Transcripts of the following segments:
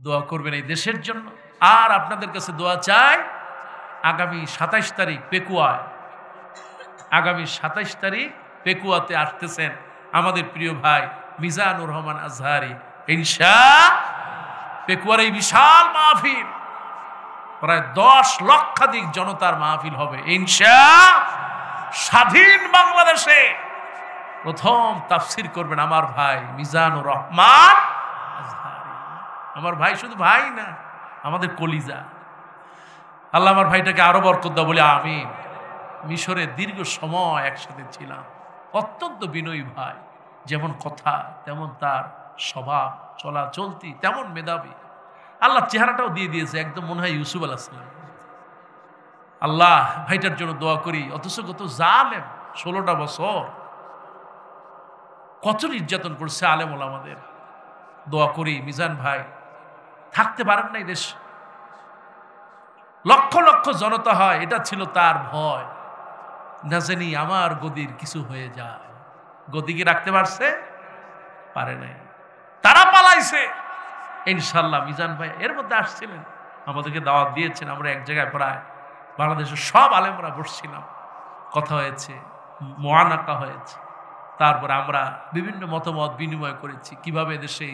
দোয়া করবেন এই দেশের জন্য। আর আপনাদের কাছে দোয়া চাই, আগামী 27 তারিখ পেকুয়ায়, আগামী 27 তারিখ পেকুয়াতে আসতেছেন আমাদের প্রিয় ভাই মিজানুর রহমান আজহারি। পেকুয়ার এই বিশাল মাহফিল, প্রায় 10 লক্ষাধিক জনতার মাহফিল হবে স্বাধীন বাংলাদেশে প্রথম তাফসির করবেন আমার ভাই মিজানুর রহমান আজহারি। আমার ভাই শুধু ভাই না, আমাদের কলিজা। আল্লাহ আমার ভাইটাকে আরো বরকত দাও বলে আমিন। মিশরে দীর্ঘ সময় একসাথে ছিলাম, অত্যন্ত বিনয়ী ভাই, যেমন কথা তেমন তার স্বভাব, চলা চলতি তেমন মেধাবী। আল্লাহ চেহারাটাও দিয়ে দিয়েছে, একদম মনে হয় ইউসুফ আলাইহিস সালাম। আল্লাহ ভাইটার জন্য দোয়া করি। অথচ কত জালেম, 16টা বছর কত নির্যাতন করছে আলেম ওলামাদের। দোয়া করি মিজান ভাই থাকতে পারেন নাই দেশ, লক্ষ লক্ষ জনতা হয়, এটা ছিল তার ভয়, না জানি আমার গদির কিছু হয়ে যায়। গদিকে রাখতে পারছে? পারে নাই, তারা পালাইছে। ইনশাল্লাহ মিজান ভাই এর মধ্যে আসছিলেন, আমাদেরকে দাওয়াত দিয়েছেন। আমরা এক জায়গায় প্রায় বাংলাদেশের সব আলেমরা বসছিলাম, কথা হয়েছে, মুআনাকা হয়েছে। তারপরে আমরা বিভিন্ন মতামত বিনিময় করেছি, কিভাবে দেশে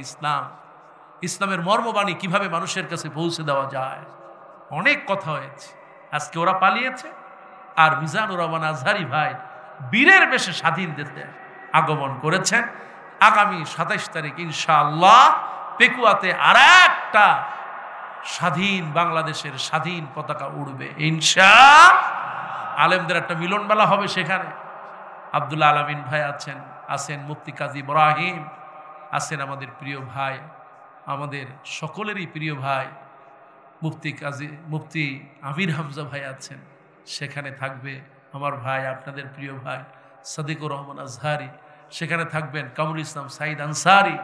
ইসলামের মর্মবাণী কিভাবে মানুষের কাছে পৌঁছে দেওয়া যায়। অনেক কথা হয়েছে। আজকে ওরা পালিয়েছে, আর মিজানুর রহমান আজহারি ভাই বীরের বেশে স্বাধীন দেশে আগমন করেছেন। আগামী 27 তারিখ ইনশাআল্লাহ পেকুয়াতে আর একটা স্বাধীন বাংলাদেশের স্বাধীন পতাকা উড়বে ইনশাআল্লাহ। আলেমদের একটা মিলন মেলা হবে সেখানে। আব্দুল আলামিন ভাই আছেন মুফতি কাজী ইব্রাহিম আছেন, আমাদের প্রিয় ভাই, আমাদের সকলেরই প্রিয় ভাই মুফতি আমির হামজা ভাই আছেন। সেখানে থাকবে আমার ভাই, আপনাদের প্রিয় ভাই সাদিকুর রহমান আজহারি। সেখানে থাকবেন কামরুল ইসলাম সাইদ আনসারি।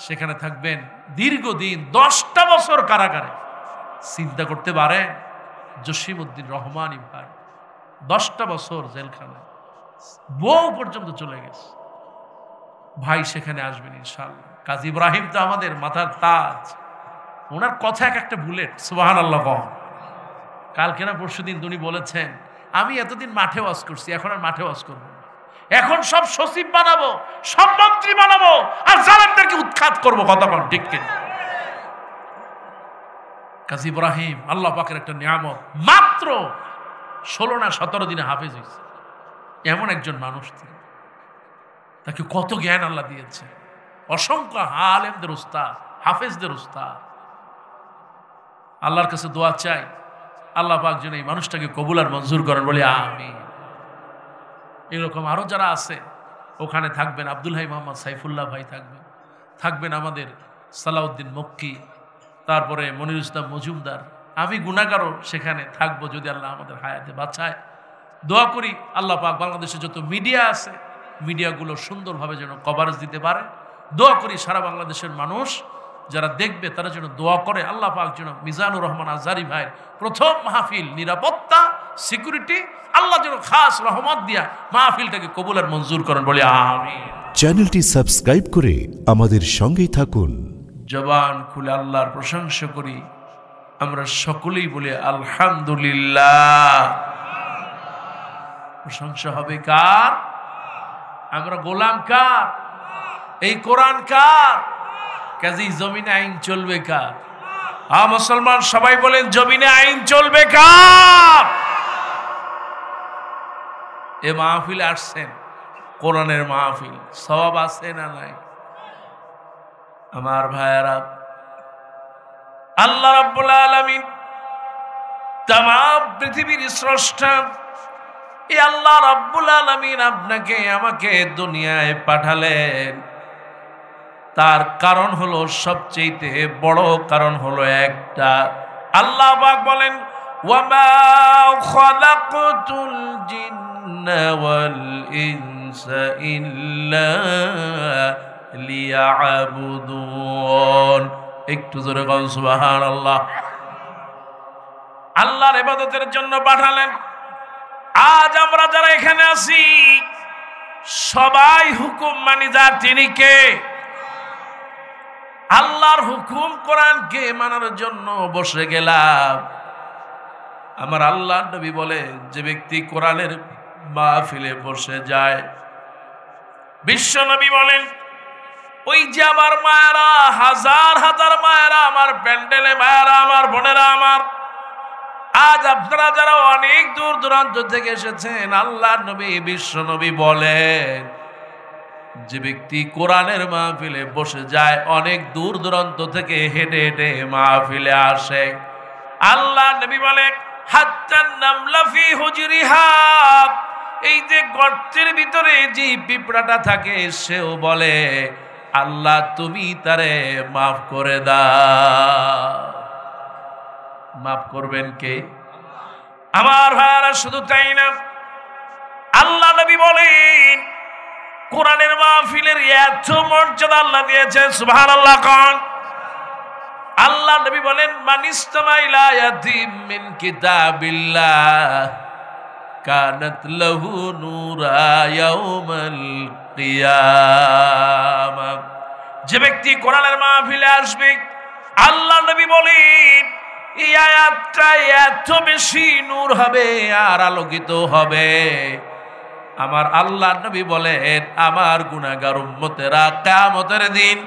সেখানে থাকবেন দীর্ঘদিন 10টা বছর কারাগারে, চিন্তা করতে পারেন, জসিমউদ্দিন রহমানী ভাই 10টা বছর জেলখানায়, বউ পর্যন্ত চলে গেছে। ভাই সেখানে আসবেন ইনশাআল্লাহ। কাজী ইব্রাহিম তো আমাদের মাথার তাজ, ওনার কথা এক একটা বুলেট। সুবহানাল্লাহ। কালকে না পরশুদিন উনি বলেছেন, আমি এতদিন মাঠে ওয়াজ করছি, এখন আর মাঠে ওয়াজ করবো না, এখন সব সচিব বানাবো, সব মন্ত্রী বানাবো, আর জালেমদেরকে উৎখাত করবো। কথা বল ঠিক কিনা? কাজী ইব্রাহিম আল্লাহ পাকের একটা নিয়ামত, মাত্র 16 না 17 দিনে হাফেজ হয়েছে। এমন একজন মানুষ, তাকে কত জ্ঞান আল্লাহ দিয়েছে। অসংখ্য আলেমদের উস্তাদ, হাফেজদের উস্তাদ। আল্লাহর কাছে দোয়া চাই, আল্লাহ পাক যেন এই মানুষটাকে কবুল আর মঞ্জুর করেন বলে আমিন। এরকম আরো যারা আছে ওখানে থাকবেন, আব্দুল হাই মোহাম্মদ সাইফুল্লাহ ভাই থাকবেন আমাদের সালাউদ্দিন মক্কি, তারপরে মনিরুল ইসলাম মজুমদার। আমি গুনাহগারও সেখানে থাকবো যদি আল্লাহ আমাদের হায়াতে বাঁচায়। দোয়া করি আল্লাহ পাক বাংলাদেশে যত মিডিয়া আছে, মিডিয়াগুলো সুন্দরভাবে যেন কভারেজ দিতে পারে। দোয়া করি সারা বাংলাদেশের মানুষ যারা দেখবে তারা যেন দোয়া করে, আল্লাহ পাক যেন মিজানুর রহমান আজহারি ভাইয়ের প্রথম মাহফিল, নিরাপত্তা, সিকিউরিটি, আল্লাহ যেন খাস রহমত দিয়া মাহফিলটাকে কবুল আর মঞ্জুর করেন বলে আমিন। চ্যানেলটি সাবস্ক্রাইব করে আমাদের সঙ্গেই থাকুন। জবান খুলে আল্লাহর প্রশংসা করি, আমরা সকলেই বলি আলহামদুলিল্লাহ। প্রশংসা হবে কার? আমরা গোলাম কার? এই কোরআন কার? কাজেই জমিনে আইন চলবে কার? মুসলমান সবাই বলেন জমিনে আইন চলবে কার? এ মাহফিলে আসছেন, কোরআনের মাহফিল, সওয়াব আছে না নাই? আমার ভাইয়ারা, আল্লাহ রাব্বুল আলামিন তামাম পৃথিবীর স্রষ্টা, এই আল্লাহ রাব্বুল আলামিন আপনাকে আমাকে দুনিয়ায় পাঠালেন। তার কারণ হলো, সবচেয়ে বড় কারণ হলো একটা, আল্লাহ পাক বলেন ওয়ামা খালাকতুল জিন্না ওয়াল ইনসা ইল্লা লিয়াবুদুন। একটু জোরে বল সুবহানাল্লাহ। আল্লাহর ইবাদতের জন্য পাঠালেন। আজ আমরা যারা এখানে আছি সবাই হুকুম মানি যার, তিনি কে? আল্লাহর হুকুম কোরআনকে মানার জন্য বসে গেলাম। আমার আল্লাহর নবী বলে, যে ব্যক্তি কোরআনের মাহফিলে বসে যায়, বিশ্ব নবী বলেন, ওই যে আমার মায়েরা, হাজার হাজার মায়েরা, আমার প্যান্ডেলে মায়েরা, আমার বোনেরা, আমার আজ আপনারা যারা অনেক দূর দূরান্ত থেকে এসেছেন, আল্লাহর নবী বিশ্ব নবী বলেন, যে ব্যক্তি কোরআনের মাহফিলে বসে যায়, অনেক দূর দূরান্ত থেকে হেঁটে হেঁটে মাহফিলে আসে। আল্লাহ নবী বলেন, হাত্তান নামলা ফি হুজরিহা, এই যে গর্তের ভিতরে যে পিঁপড়াটা থাকে, সেও বলে, আল্লাহ তুমি তারে মাফ করে দাও। মাফ করবেন কে? আমার ভাইরা, শুধু তাই না, আল্লাহ নবী বলেন, কোরআনের মাহফিলের এত মর্যাদা আল্লাহ দিয়েছেন, সুবহানাল্লাহ কোন। আল্লাহ নবী বলেন, মান ইসতামা ইলা ইয়াতিম মিন কিতাবিল্লাহ কানাত লাহু নূরা ইয়াউমাল কিয়ামা। যে ব্যক্তি কোরআনের মাহফিলে আসবে, আল্লাহ নবী বলেন, এই আয়াতটা এত বেশি নূর হবে আর আলোকিত হবে। আমার আল্লাহ নবী বলেন, আমার গুনাহগার উম্মতেরা কিয়ামতের দিন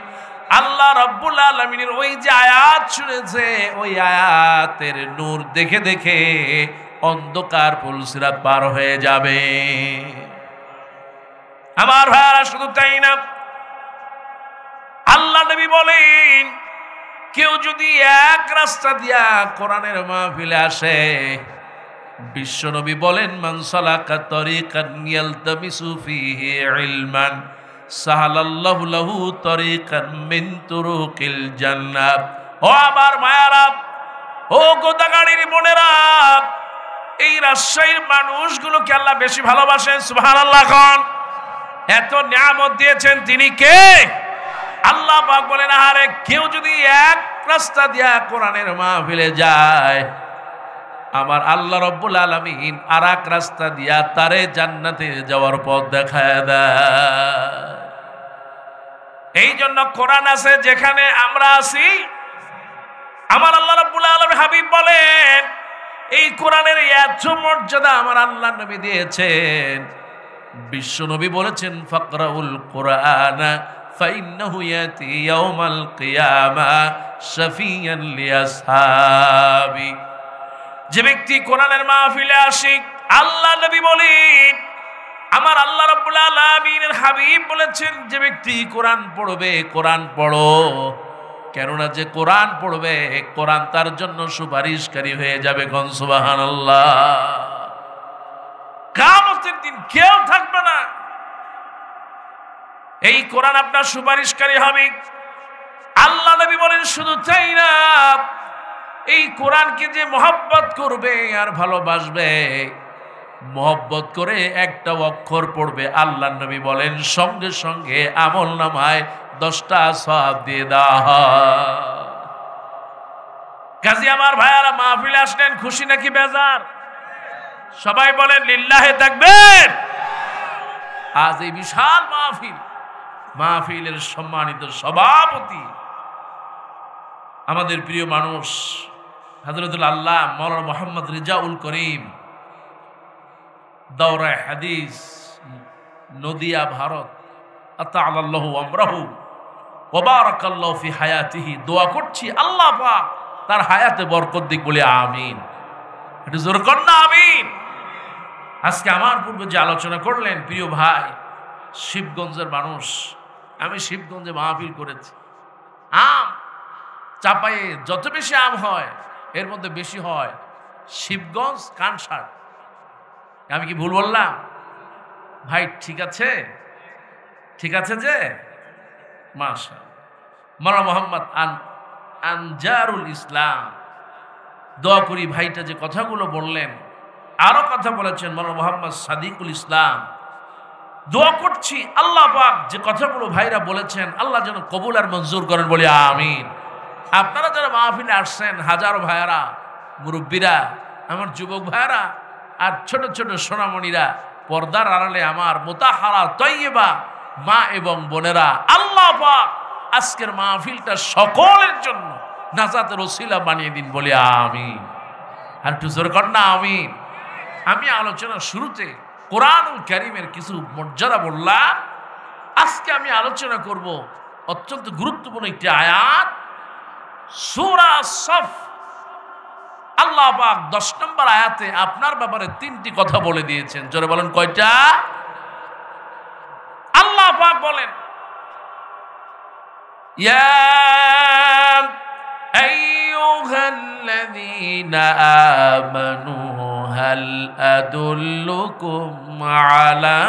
আল্লাহ রাব্বুল আলামিনের ওই যে আয়াত শুনেছে, ওই আয়াতের নূর দেখে দেখে অন্ধকার পুলসিরাত পার হয়ে যাবে। আমার ভাইরা, শুধু তাই না, আল্লাহ নবী বলেন, কেউ যদি এক রাস্তা দিয়া কোরআনের মাহফিলে আসে, বিশ্ব নবী বলেন, মান সালাকা তরিকান ইয়ালতামিসু ফিহি ইলমান সাহালাল্লাহু লাহু তরিকান মিন তুরুকিল জান্নাহ। ও আমার মায়েরা, ও গোদাগাড়ির বোনেরা, এই রাজশাহীর মানুষগুলোকে আল্লাহ বেশি ভালোবাসেন, সুবহানাল্লাহ কোন। এত নিয়ামত দিয়েছেন, তিনি কে? আল্লাহ পাক বলেন, আরে কেউ যদি এক রাস্তা দিয়া কোরআনের মাহফিলে যায়, আমার আল্লাহ রাব্বুল আলামিন আর এক রাস্তা দিয়া তারে জান্নাতে যাওয়ার পথ দেখায় দেয়। এই জন্য কোরআন আছে যেখানে আমরা আছি, আমার আল্লাহ রাব্বুল আলামিন হাবিব বলেন, এই কোরআনের এত মর্যাদা আমার আল্লাহ নবী দিয়েছেন। বিশ্ব নবী বলেছেন, ফাকরাউল কুরআনা ফাইন্নাহু ইয়াতি ইয়াউমাল কিয়ামা শাফিয়ান লিআসহাবি। যে ব্যক্তি কোরআনের মাহফিলে আসে, আল্লাহ নবী বলেন, আমার আল্লাহ রাব্বুল আলামিনের হাবিব বলেছেন, যে ব্যক্তি কোরআন পড়বে, কোরআন পড়ো, কেননা যে কোরআন পড়বে, কোরআন তার জন্য সুপারিশকারী হয়ে যাবে। কোন সুবহানাল্লাহ। কিয়ামতের দিন কেউ থাকবে না, এই কোরআন আপনার সুপারিশকারী হবে। আল্লাহ নবী বলেন, শুধু তাই না, এই কোরআনকে যে মহব্বত করবে আর ভালোবাসবে, মহব্বত করে একটা অক্ষর পড়বে, আল্লাহ নবী বলেন, সঙ্গে সঙ্গে আমল নামায় 10টা সওয়াব দিয়ে দেওয়া হয়। কাজী আমার ভাইয়ারা, মাহফিলে আসলেন, খুশি নাকি বেজার? সবাই বলেন লিল্লাহে তাকবীর। আজ এই বিশাল মাহফিলের সম্মানিত সভাপতি, আমাদের প্রিয় মানুষ হযরতুল আল্লাহ মাওলানা মুহাম্মদ রিজাউল করিম, দাওরায়ে হাদিস, নদিয়া, ভারত। আতাআল্লাহু আমরাহু ওয়া বারাকাল্লাহু ফি হায়াতিহি। দোয়া করছি আল্লাহ পাক তার হায়াতে বরকত দিক, বলে আমিন। একটু জোর কর না, আমিন। আজকে আমার পূর্বে যে আলোচনা করলেন প্রিয় ভাই, শিবগঞ্জের মানুষ, আমি শিবগঞ্জে মাহফিল করেছি। আম চাপায়ে যত বেশি আম হয়, এর মধ্যে বেশি হয় শিবগঞ্জ কানসার। আমি কি ভুল বললাম ভাই? ঠিক আছে, ঠিক আছে যে মাশাআল্লাহ। মাওলানা মোহাম্মদ আনজারুল ইসলাম, দোয়া করি ভাইটা যে কথাগুলো বললেন, আরো কথা বলেছেন মাওলানা মোহাম্মদ সাদিকুল ইসলাম। দোয়া করছি আল্লাহ পাক যে কথাগুলো ভাইরা বলেছেন, আল্লাহ যেন কবুল আর মঞ্জুর করেন, বলে আমিন। আপনারা যারা মাহফিলে আসছেন, হাজারো ভাইয়ারা, মুরব্বীরা, আমার যুবক ভাইয়ারা, আর ছোট ছোট সোনামণিরা, পর্দার আড়ালে আমার মুতাহারা তৈয়বা মা এবং বোনেরা, আল্লাহ পাক আজকের মাহফিলটা সকলের জন্য নাজাতের ওসিলা বানিয়ে দিন, বলি আমিন। আর একটু জোরে কর না আমিন। আমি আলোচনার শুরুতে কোরআনুল কারীমের কিছু মর্যাদা বললাম। আজকে আমি আলোচনা করব অত্যন্ত গুরুত্বপূর্ণ একটি আয়াত, সূরা সফ। আল্লাহ পাক 10 নম্বর আয়াতে আপনার ব্যাপারে 3টি কথা বলে দিয়েছেন। জোরে বলেন কয়টা? আল্লাহ পাক বলেন, ইয়া আইয়ুহাল্লাযীনা আমানু হাল আদুল্লুকুম আলা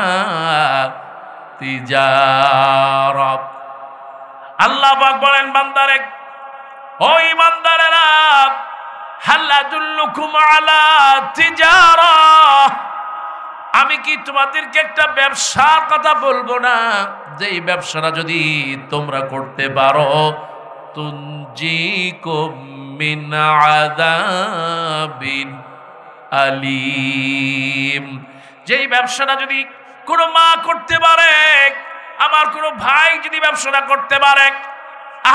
তিজারাত। আল্লাহ পাক বলেন, বান্দারে, ও ঈমানদারেরা, হাল আদুল্লুকুম আলা তিজারাহ, আমি কি তোমাদেরকে একটা ব্যবসার কথা বলবো না, যেই ব্যবসাটা যদি তোমরা করতে পারো, তুনজিকুম মিন আযাবিন আলীম। যেই ব্যবসাটা যদি কোনো মা করতে পারে, আমার কোনো ভাই যদি ব্যবসাটা করতে পারে,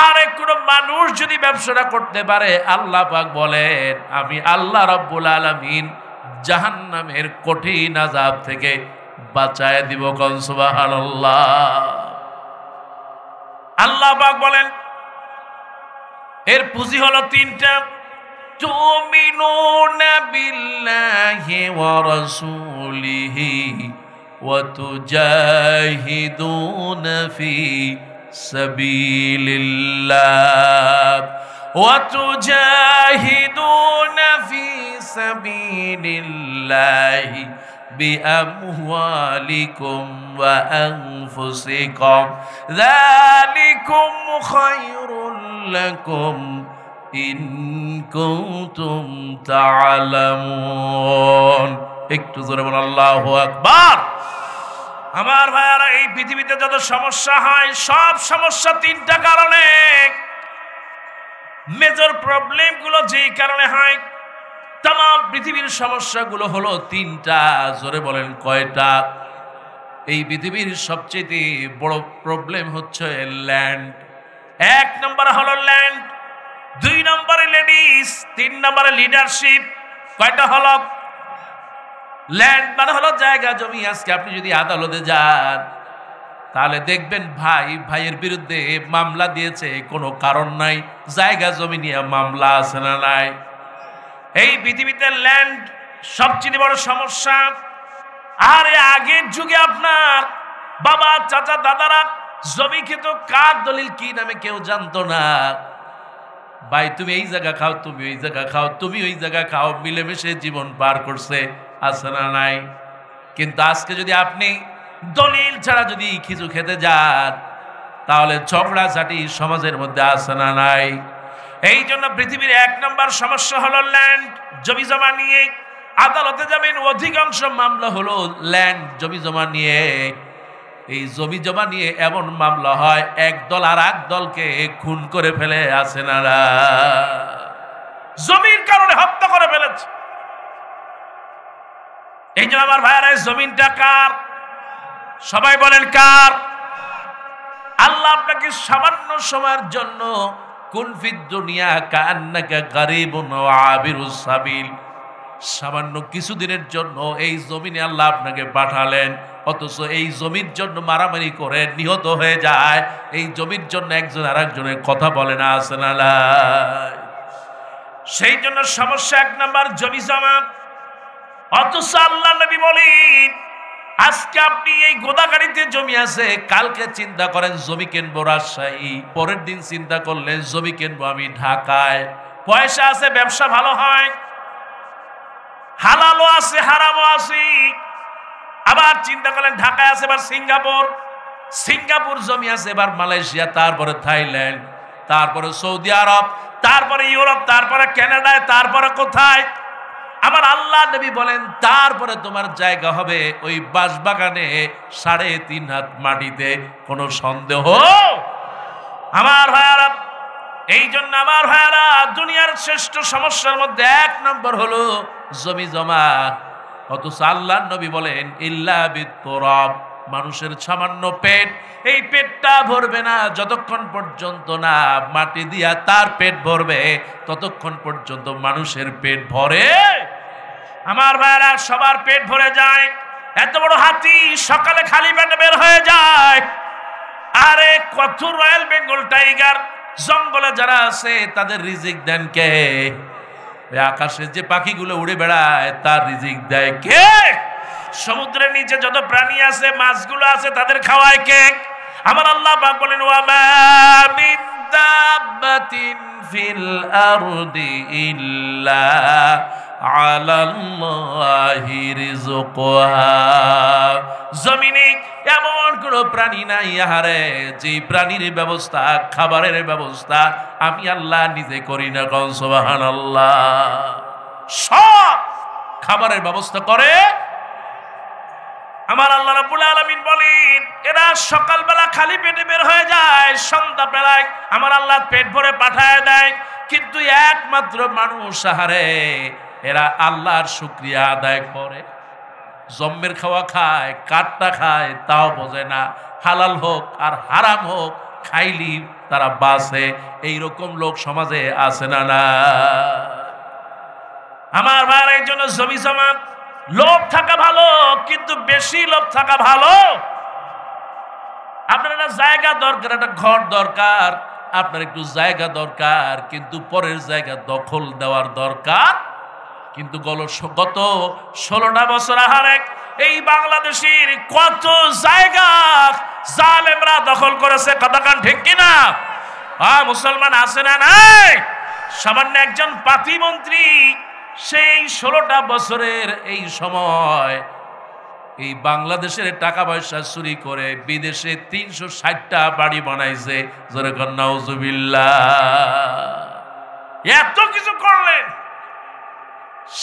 আরে কোনো মানুষ যদি ব্যবসাটা করতে পারে, আল্লাহ পাক বলেন আমি আল্লাহ রাব্বুল আলামিন জাহান্নামের কঠিন আযাব থেকে বাঁচায় দিব। কোন সুবহানাল্লাহ। আল্লাহ পাক বলেন এর পুঁজি হলো 3টা, তুমিনুনা বিল্লাহি ওয়া রাসূলিহি ওয়া তুজাহিদুনা ফি সাবিলিল্লাহ ওয়া তুজাহিদুনা ফি সাবিলিল্লাহি বিআমওয়ালিকুম ওয়া আনফুসিকুম যালিকুম খায়রুল লাকুম ইন কুনতুম তা'লামুন। একটু জোরে বলুন আল্লাহু আকবার। আমার ভাইয়ারা, এই পৃথিবীতে যত সমস্যা হয়, সব সমস্যা 3টা কারণে। মেজর প্রবলেম গুলো যেই কারণে হয়, তাম পৃথিবীর সমস্যাগুলো হলো 3টা। জোরে বলেন কয়টা? এই পৃথিবীর সবচেয়ে বড় প্রবলেম হচ্ছে ল্যান্ড। 1 নম্বরে হলো ল্যান্ড, 2 নম্বরে লেডিস, 3 নম্বরে লিডারশিপ। কয়টা হলো? ল্যান্ড মানে হলো জায়গা জমি। আজকে আপনি যদি আদালতে যান, তাহলে দেখবেন ভাইয়ের বিরুদ্ধে মামলা দিয়েছে, কোনো কারণ নাই, জায়গা জমি নিয়ে মামলা আছে না নাই? এই পৃথিবীতে ল্যান্ড সবচেয়ে বড় সমস্যা। আর আগের যুগে আপনার বাবা, চাচা, দাদারা জমি খেত, কার দলিল কি নামে কেউ জানতো না। ভাই তুমি এই জায়গা খাও, তুমি ওই জায়গা খাও, তুমি ওই জায়গা খাও, মিলেমিশে জীবন পার করছে, আছে না নাই? কিন্তু আজকে যদি আপনি দলিল ছাড়া যদি কিছু খেতে যান, তাহলে ঝগড়াঝাটি সমাজের মধ্যে আছে না নাই? এই জন্য পৃথিবীর 1 নম্বর সমস্যা হলো ল্যান্ড, জমি জমা নিয়ে। আদালতে যাবেন, অধিকাংশ মামলা হলো ল্যান্ড, জমি জমা নিয়ে। এই জমি জমা নিয়ে এমন মামলা হয়, এক দল আর এক দলকে খুন করে ফেলে, আছে না? জমির কারণে হত্যা করে ফেলেছে। এই জন্য আমার ভাইয়েরা, জমিনটা কার? সবাই বলেন কার? আল্লাহ আপনাকে সামান্য সময়ের জন্য কুন ফিদ দুনিয়া কান্নাকা গারিবুন ওয়া আবিরুস সাবিল, সামান্য কিছুদিনের জন্য এই জমিনে আল্লাহ আপনাকে পাঠালেন, অথচ এই জমির জন্য মারামারি করে নিহত হয়ে যায়। এই জমির জন্য একজন আরেকজনের কথা বলে না, আছে না? সেই জন্য সমস্যা 1 নম্বর জমি জমা। অথচ আল্লাহ নবী বলেন, আজকে আপনি এই গোদাগাড়িতে জমি আছে, কালকে চিন্তা করেন জমি কিনবো রাজশাহী, পরের দিন চিন্তা করলেন জমি কিনবো আমি ঢাকায়। পয়সা আছে, ব্যবসা ভালো হয়, হালালও আছে, হারামও আছে। আবার চিন্তা করলেন ঢাকায় আছে, এবার সিঙ্গাপুর জমি আছে, এবার মালয়েশিয়া, তারপরে থাইল্যান্ড, তারপরে সৌদি আরব, তারপরে ইউরোপ, তারপরে কানাডায়, তারপরে কোথায়? আমার আল্লাহ নবী বলেন তারপরে তোমার জায়গা হবে ওই বাঁশবাগানে 3.5 হাত মাটিতে। কোনো সন্দেহ? আমার ভাইয়ারা, এই জন্য আমার ভাইয়ারা, দুনিয়ার শ্রেষ্ঠ সমস্যার মধ্যে 1 নম্বর হলো জমি জমা। অথচ আল্লাহ নবী বলেন ইল্লা বিত-তুরাব মানুষের সামান্য পেট, এই পেটটা ভরবে না যতক্ষণ পর্যন্ত না মাটি দিয়া তার পেট ভরবে, ততক্ষণ পর্যন্ত মানুষের পেট ভরে। আমার ভাইরা, সবার পেট ভরে যায়। এত বড় হাতি সকালে খালি পেটে বের হয়ে যায়। আরে কত রয়্যাল বেঙ্গল টাইগার জঙ্গলে যারা আছে তাদের রিজিক দেন কে? আকাশে যে পাখিগুলো উড়ে বেড়ায় তার রিজিক দেয় কে? সমুদ্রের নিচে যত প্রাণী আছে, মাছগুলো আছে, তাদের খাওয়ায় কে? আমার আল্লাহ পাক বলেন, ওয়া মা মিন দাব্বাতিন ফিল আরদি ইল্লা আলাল্লাহি রিজকুহা। জমিনে এমন কোন প্রাণী নাই আহারে যে প্রাণীর ব্যবস্থা, খাবারের ব্যবস্থা আমি আল্লাহ নিজে করি না। কোন সুবহানাল্লাহ। সব খাবারের ব্যবস্থা করে আমার আল্লাহ রাব্বুল আলামিন বলেন, এরা সকালবেলা খালি পেটে বের হয়ে যায়, সন্ধ্যা বেলায় আমার আল্লাহ পেট ভরে পাঠায় দেয়। কিন্তু একমাত্র মানুষ আহারে এরা আল্লাহর শুকরিয়া আদায় করে। জম্মের খাওয়া খায়, কাঠটা খায়, তাও বোঝে না। হালাল হোক আর হারাম হোক, খাইলি তারা বাঁচে। এইরকম লোক সমাজে আছে না? না আমার ভাইয়ের, এই জন্য জমি জমা লোভ থাকা ভালো, কিন্তু বেশি লোভ থাকা ভালো। আপনার একটা জায়গা দরকার, একটা ঘর দরকার, আপনার একটু জায়গা দরকার, কিন্তু পরের জায়গা দখল দেওয়ার দরকার। কিন্তু গত 16টা বছর আহারে এই বাংলাদেশের কত জায়গা জালেমরা দখল করেছে। কথা কান ঠিক কিনা? মুসলমান আছে না নাই? সামান্য একজন পাতিমন্ত্রী সেই 16টা বছরের এই সময় এই বাংলাদেশের টাকা পয়সা চুরি করে বিদেশে 360টা বাড়ি বানাইছে। জোরে কর নাউজুবিল্লাহ। এত কিছু করলেন,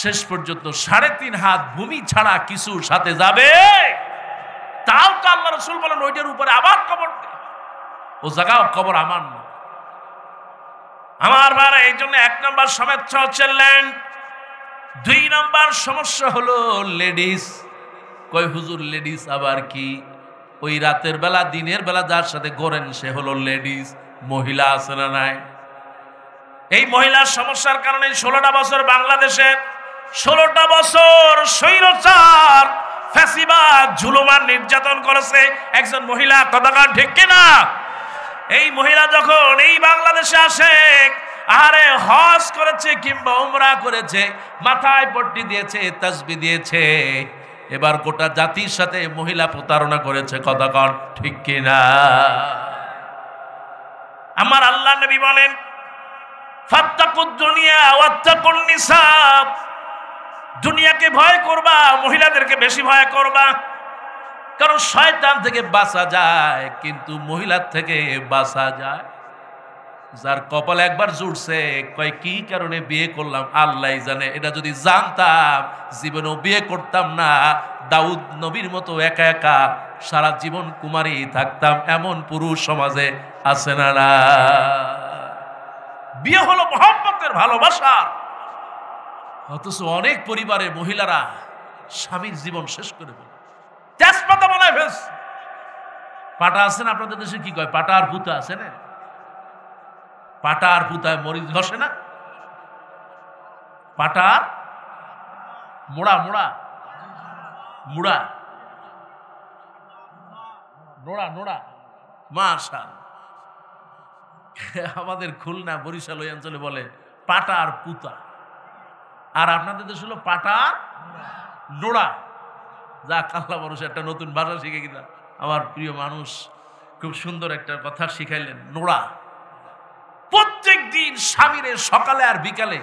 শেষ পর্যন্ত 3.5 হাত ভূমি ছাড়া কিছু সাথে যাবে? তাও তো আল্লাহ রাসূল বলেন ওইটার উপরে আবার কবর দে। ও জায়গা কবর আমার না। আমার ভাইরা, এই জন্য 1 নম্বর সমস্যা হচ্ছে ল্যান্ড। 2 নম্বর সমস্যা হলো লেডিস। কই হুজুর লেডিস আবার কি? ওই রাতের বেলা দিনের বেলা যার সাথে ঘোরেন সে হলো লেডিস। মহিলা আছে না নাই? এই মহিলার সমস্যার কারণে 16টা বছর বাংলাদেশে 16টা বছর স্বৈরাচার ফ্যাসিবাদ জুলুমান নির্যাতন করেছে একজন মহিলা। কথা কান ঠিক কিনা? এই মহিলা যখন এই বাংলাদেশে আসে, আরে হজ করেছে কিংবা উমরা করেছে, মাথায় পট্টি দিয়েছে, তাসবিহ দিয়েছে, এবার গোটা জাতির সাথে মহিলা প্রতারণা করেছে। কথা কন ঠিক কিনা? আমার আল্লাহ নবী বলেন, ফাত্তাকুদ দুনিয়া ওয়াত্তাকুন নিসা। দুনিয়াকে ভয় করবা, মহিলাদেরকে বেশি ভয় করবা, কারণ শয়তান থেকে বাঁচা যায় কিন্তু মহিলার থেকে বাঁচা যায়। যার কপাল একবার জুড়ছে, কয় কি কারণে বিয়ে করলাম আল্লাহই জানে। এটা যদি জানতাম জীবনেও বিয়ে করতাম না। দাউদ নবীর মতো একা একা সারা জীবন কুমারী থাকতাম, এমন পুরুষ সমাজে আছে না? না, বিয়ে হলো মহব্বতের, ভালোবাসার। অথচ অনেক পরিবারে মহিলারা স্বামীর জীবন শেষ করে ফেলে, তেজপাতা বানায় ফেলছে। পাটা আছে না আপনাদের দেশে? কি কয়? পাটা আর পুতা আছে না? পাটা আর পুতায় মরিচ ঘষে না? পাটা মোড়া মোড়া মুড়া নোড়া নোড়া। মাশাআল্লাহ, আমাদের খুলনা বরিশাল ওই অঞ্চলে বলে পাটা আর পুতা, আর আপনাদের দেশ হলো পাটা নোড়া। যা আল্লাহ মানুষ একটা নতুন ভাষা শিখে গেলাম। আমার প্রিয় মানুষ খুব সুন্দর একটা কথা শিখাইলেন, নোড়া। প্রত্যেক দিন স্বামীরে সকালে আর বিকালে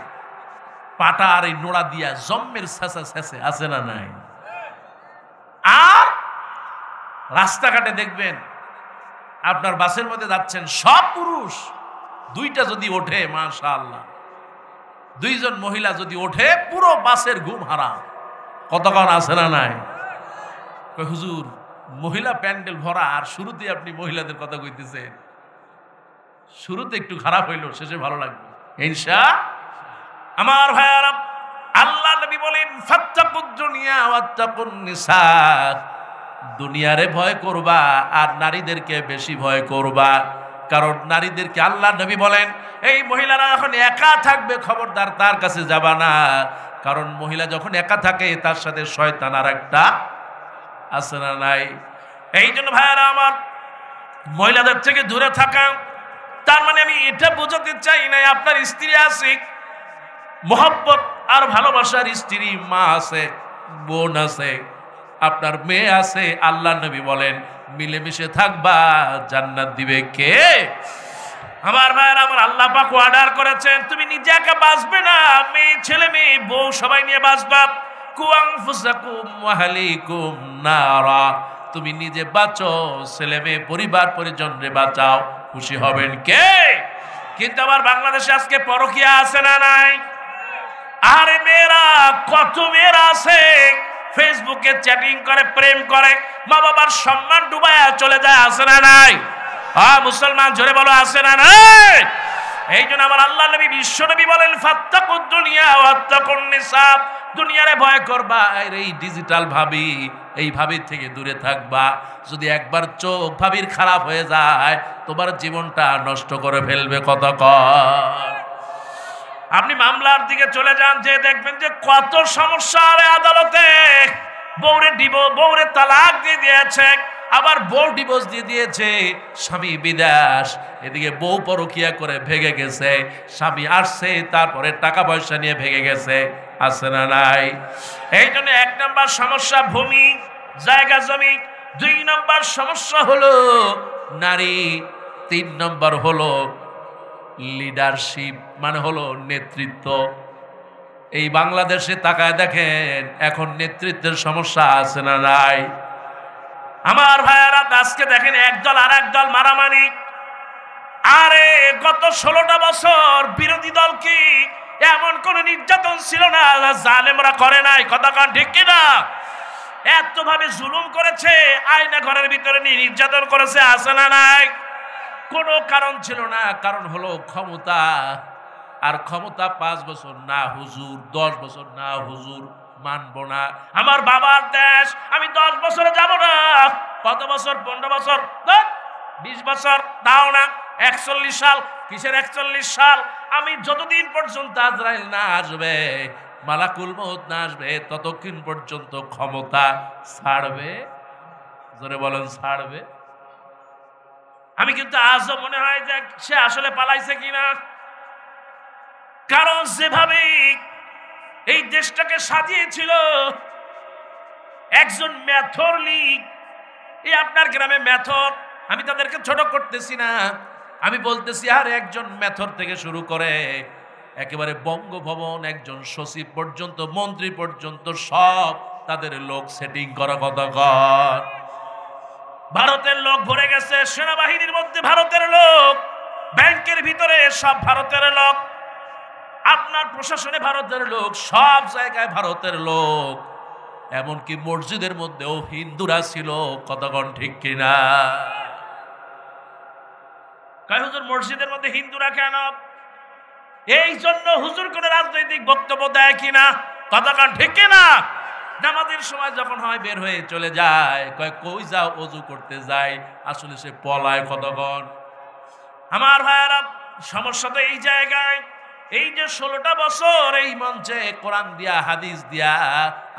পাটা আর এই নোড়া দিয়া জম্মের ছেঁচা ছেঁচে, আছে না নাই? আর রাস্তাঘাটে দেখবেন আপনার বাসের মধ্যে যাচ্ছেন, সব পুরুষ, 2টা যদি ওঠে মাশাআল্লাহ, 2 জন মহিলা যদি ওঠে পুরো বাসের ঘুম হারাম। কতক্ষণ আছে না নাই? হুজুর মহিলা প্যান্ডেল ভরা, আর শুরুতে আপনি মহিলাদের কথা কইতেছেন। শুরুতে একটু খারাপ হইলো, শেষে ভালো লাগবে ইনশাআল্লাহ। আমার ভাইয়ারা, আল্লাহ নবী বলেন ফাত্তাকুদ দুনিয়া ওয়াত্তাকুন নিসা। দুনিয়ারে ভয় করবা আর নারীদেরকে বেশি ভয় করবা। কারণ নারীদেরকে আল্লাহ নবী বলেন, এই মহিলারা এখন একা থাকবে, খবরদার তার কাছে যাবা না। কারণ মহিলা যখন একা থাকে তার সাথে শয়তান আর একটা আছে না নাই? এই জন্য ভাইয়ারা আমার, মহিলাদের থেকে দূরে থাকা, তার মানে আমি এটা বোঝাতে চাই না আপনার স্ত্রী আছে, মোহব্বত আর ভালোবাসার স্ত্রী, মা আছে, বোন আছে, আপনার মেয়ে আছে। আল্লাহ নবী বলেন মিলেমিশে থাকবা, জান্নাত দিবে কে? আমার ভাইয়ের আমার, আল্লাহ পাক অর্ডার করেছেন তুমি নিজে একা বাঁচবে না, মেয়ে ছেলে মেয়ে বউ সবাই নিয়ে বাঁচবা। কু আনফুসাকুম ওয়া আহলিকুম নারা, তুমি নিজে বাঁচো, ছেলে মেয়ে পরিবার পরিজনরে বাঁচাও, খুশি হবেন কে? কিন্তু আমার বাংলাদেশে আজকে পরকীয়া আছে না নাই? আরে মেয়েরা, কত মেয়েরা আছে ফেসবুকে চ্যাটিং করে, প্রেম করে, মা বাবার সম্মান ডুবায়া চলে যায়, আছে না নাই? মুসলমান জোরে বলো, আছে না নাই? এই জন্য আমার আল্লাহ নবী বিশ্ব নবী বলেন ফাত্তাকুদ দুনিয়া ওয়াত্তাকুন নিসা, দুনিয়ারে ভয় করবা, আর এই ডিজিটাল ভাবি, এই ভাবির থেকে দূরে থাকবা। যদি একবার চোখ ভাবির খারাপ হয়ে যায় তোমার জীবনটা নষ্ট করে ফেলবে। কত কর আপনি মামলার দিকে চলে যান, যে দেখবেন যে কত সমস্যা আদালতে, বউরে তালাক দিয়ে দিয়েছে, আবার বউ ডিভোর্স দিয়ে দিয়েছে, স্বামী বিদেশ, এদিকে বউ পরকিয়া করে ভেগে গেছে, স্বামী আসছে তারপরে টাকা পয়সা নিয়ে ভেগে গেছে, আছে না নাই? এই জন্য 1 নম্বর সমস্যা ভূমি, জায়গা জমি, 2 নম্বর সমস্যা হলো নারী, 3 নম্বর হলো লিডারশিপ, মানে হলো নেতৃত্ব। এই বাংলাদেশে তাকায় দেখেন এখন নেতৃত্বের সমস্যা আছে না নাই? আমার ভাইয়ারা আজকে দেখেন একদল আর একদল মারামারি। আরে গত 16টা বছর বিরোধী দল কি এমন কোন নির্যাতন ছিল না জালেমরা করে নাই? কথা কান ঠিক কিনা? এত ভাবে জুলুম করেছে, আয়না ঘরের ভিতরে নির্যাতন করেছে, আছে না নাই? কোনো কারণ ছিল না, কারণ হলো ক্ষমতা। আর ক্ষমতা 5 বছর না হুজুর, 10 বছর না হুজুর, মানব না। আমার বাবার দেশ, আমি 10 বছরে যাব না। কত বছর? 15 বছর, 20 বছর, তাও না 41 সাল। কিসের 41 সাল? আমি যতদিন পর্যন্ত আজরাইল না আসবে, মালাকুল মউত না আসবে, ততক্ষণ পর্যন্ত ক্ষমতা ছাড়বে। জোরে বলেন ছাড়বে। আমি কিন্তু আজও মনে হয় যে সে আসলে পালাইছে কিনা। কারণ যেভাবে এই দেশটাকে সাজিয়েছিল একজন মেথর লীগ, এই আপনার গ্রামে মেথর, আমি তাদেরকে ছোট করতেছি না, আমি বলতেছি আর একজন মেথর থেকে শুরু করে একেবারে বঙ্গভবন, একজন সচিব পর্যন্ত, মন্ত্রী পর্যন্ত সব তাদের লোক সেটিং করা। কথা কর, ভারতের লোক ভরে গেছে, সেনাবাহিনীর মধ্যে ভারতের লোক, ব্যাংকের ভিতরে সব ভারতের লোক, আপনার প্রশাসনে ভারতের লোক, সব জায়গায় ভারতের লোক, এমনকি মসজিদের মধ্যেও হিন্দুরা ছিল। কতক্ষণ ঠিক কিনা? কয় হুজুর মসজিদের মধ্যে হিন্দুরা কেন? এই জন্য হুজুর কোন রাজনৈতিক বক্তব্য দেয় কিনা? কতক্ষণ ঠিক কিনা? নামাজের সময় যখন হয় বের হয়ে চলে যায়, কয় কই যাও? অজু করতে যায়, আসলে সে পলায়। কতক্ষণ আমার ভাইয়ারা, সমস্যা তো এই জায়গায়। এই যে 16টা বছর এই মঞ্চে কোরআন দিয়া হাদিস দিয়া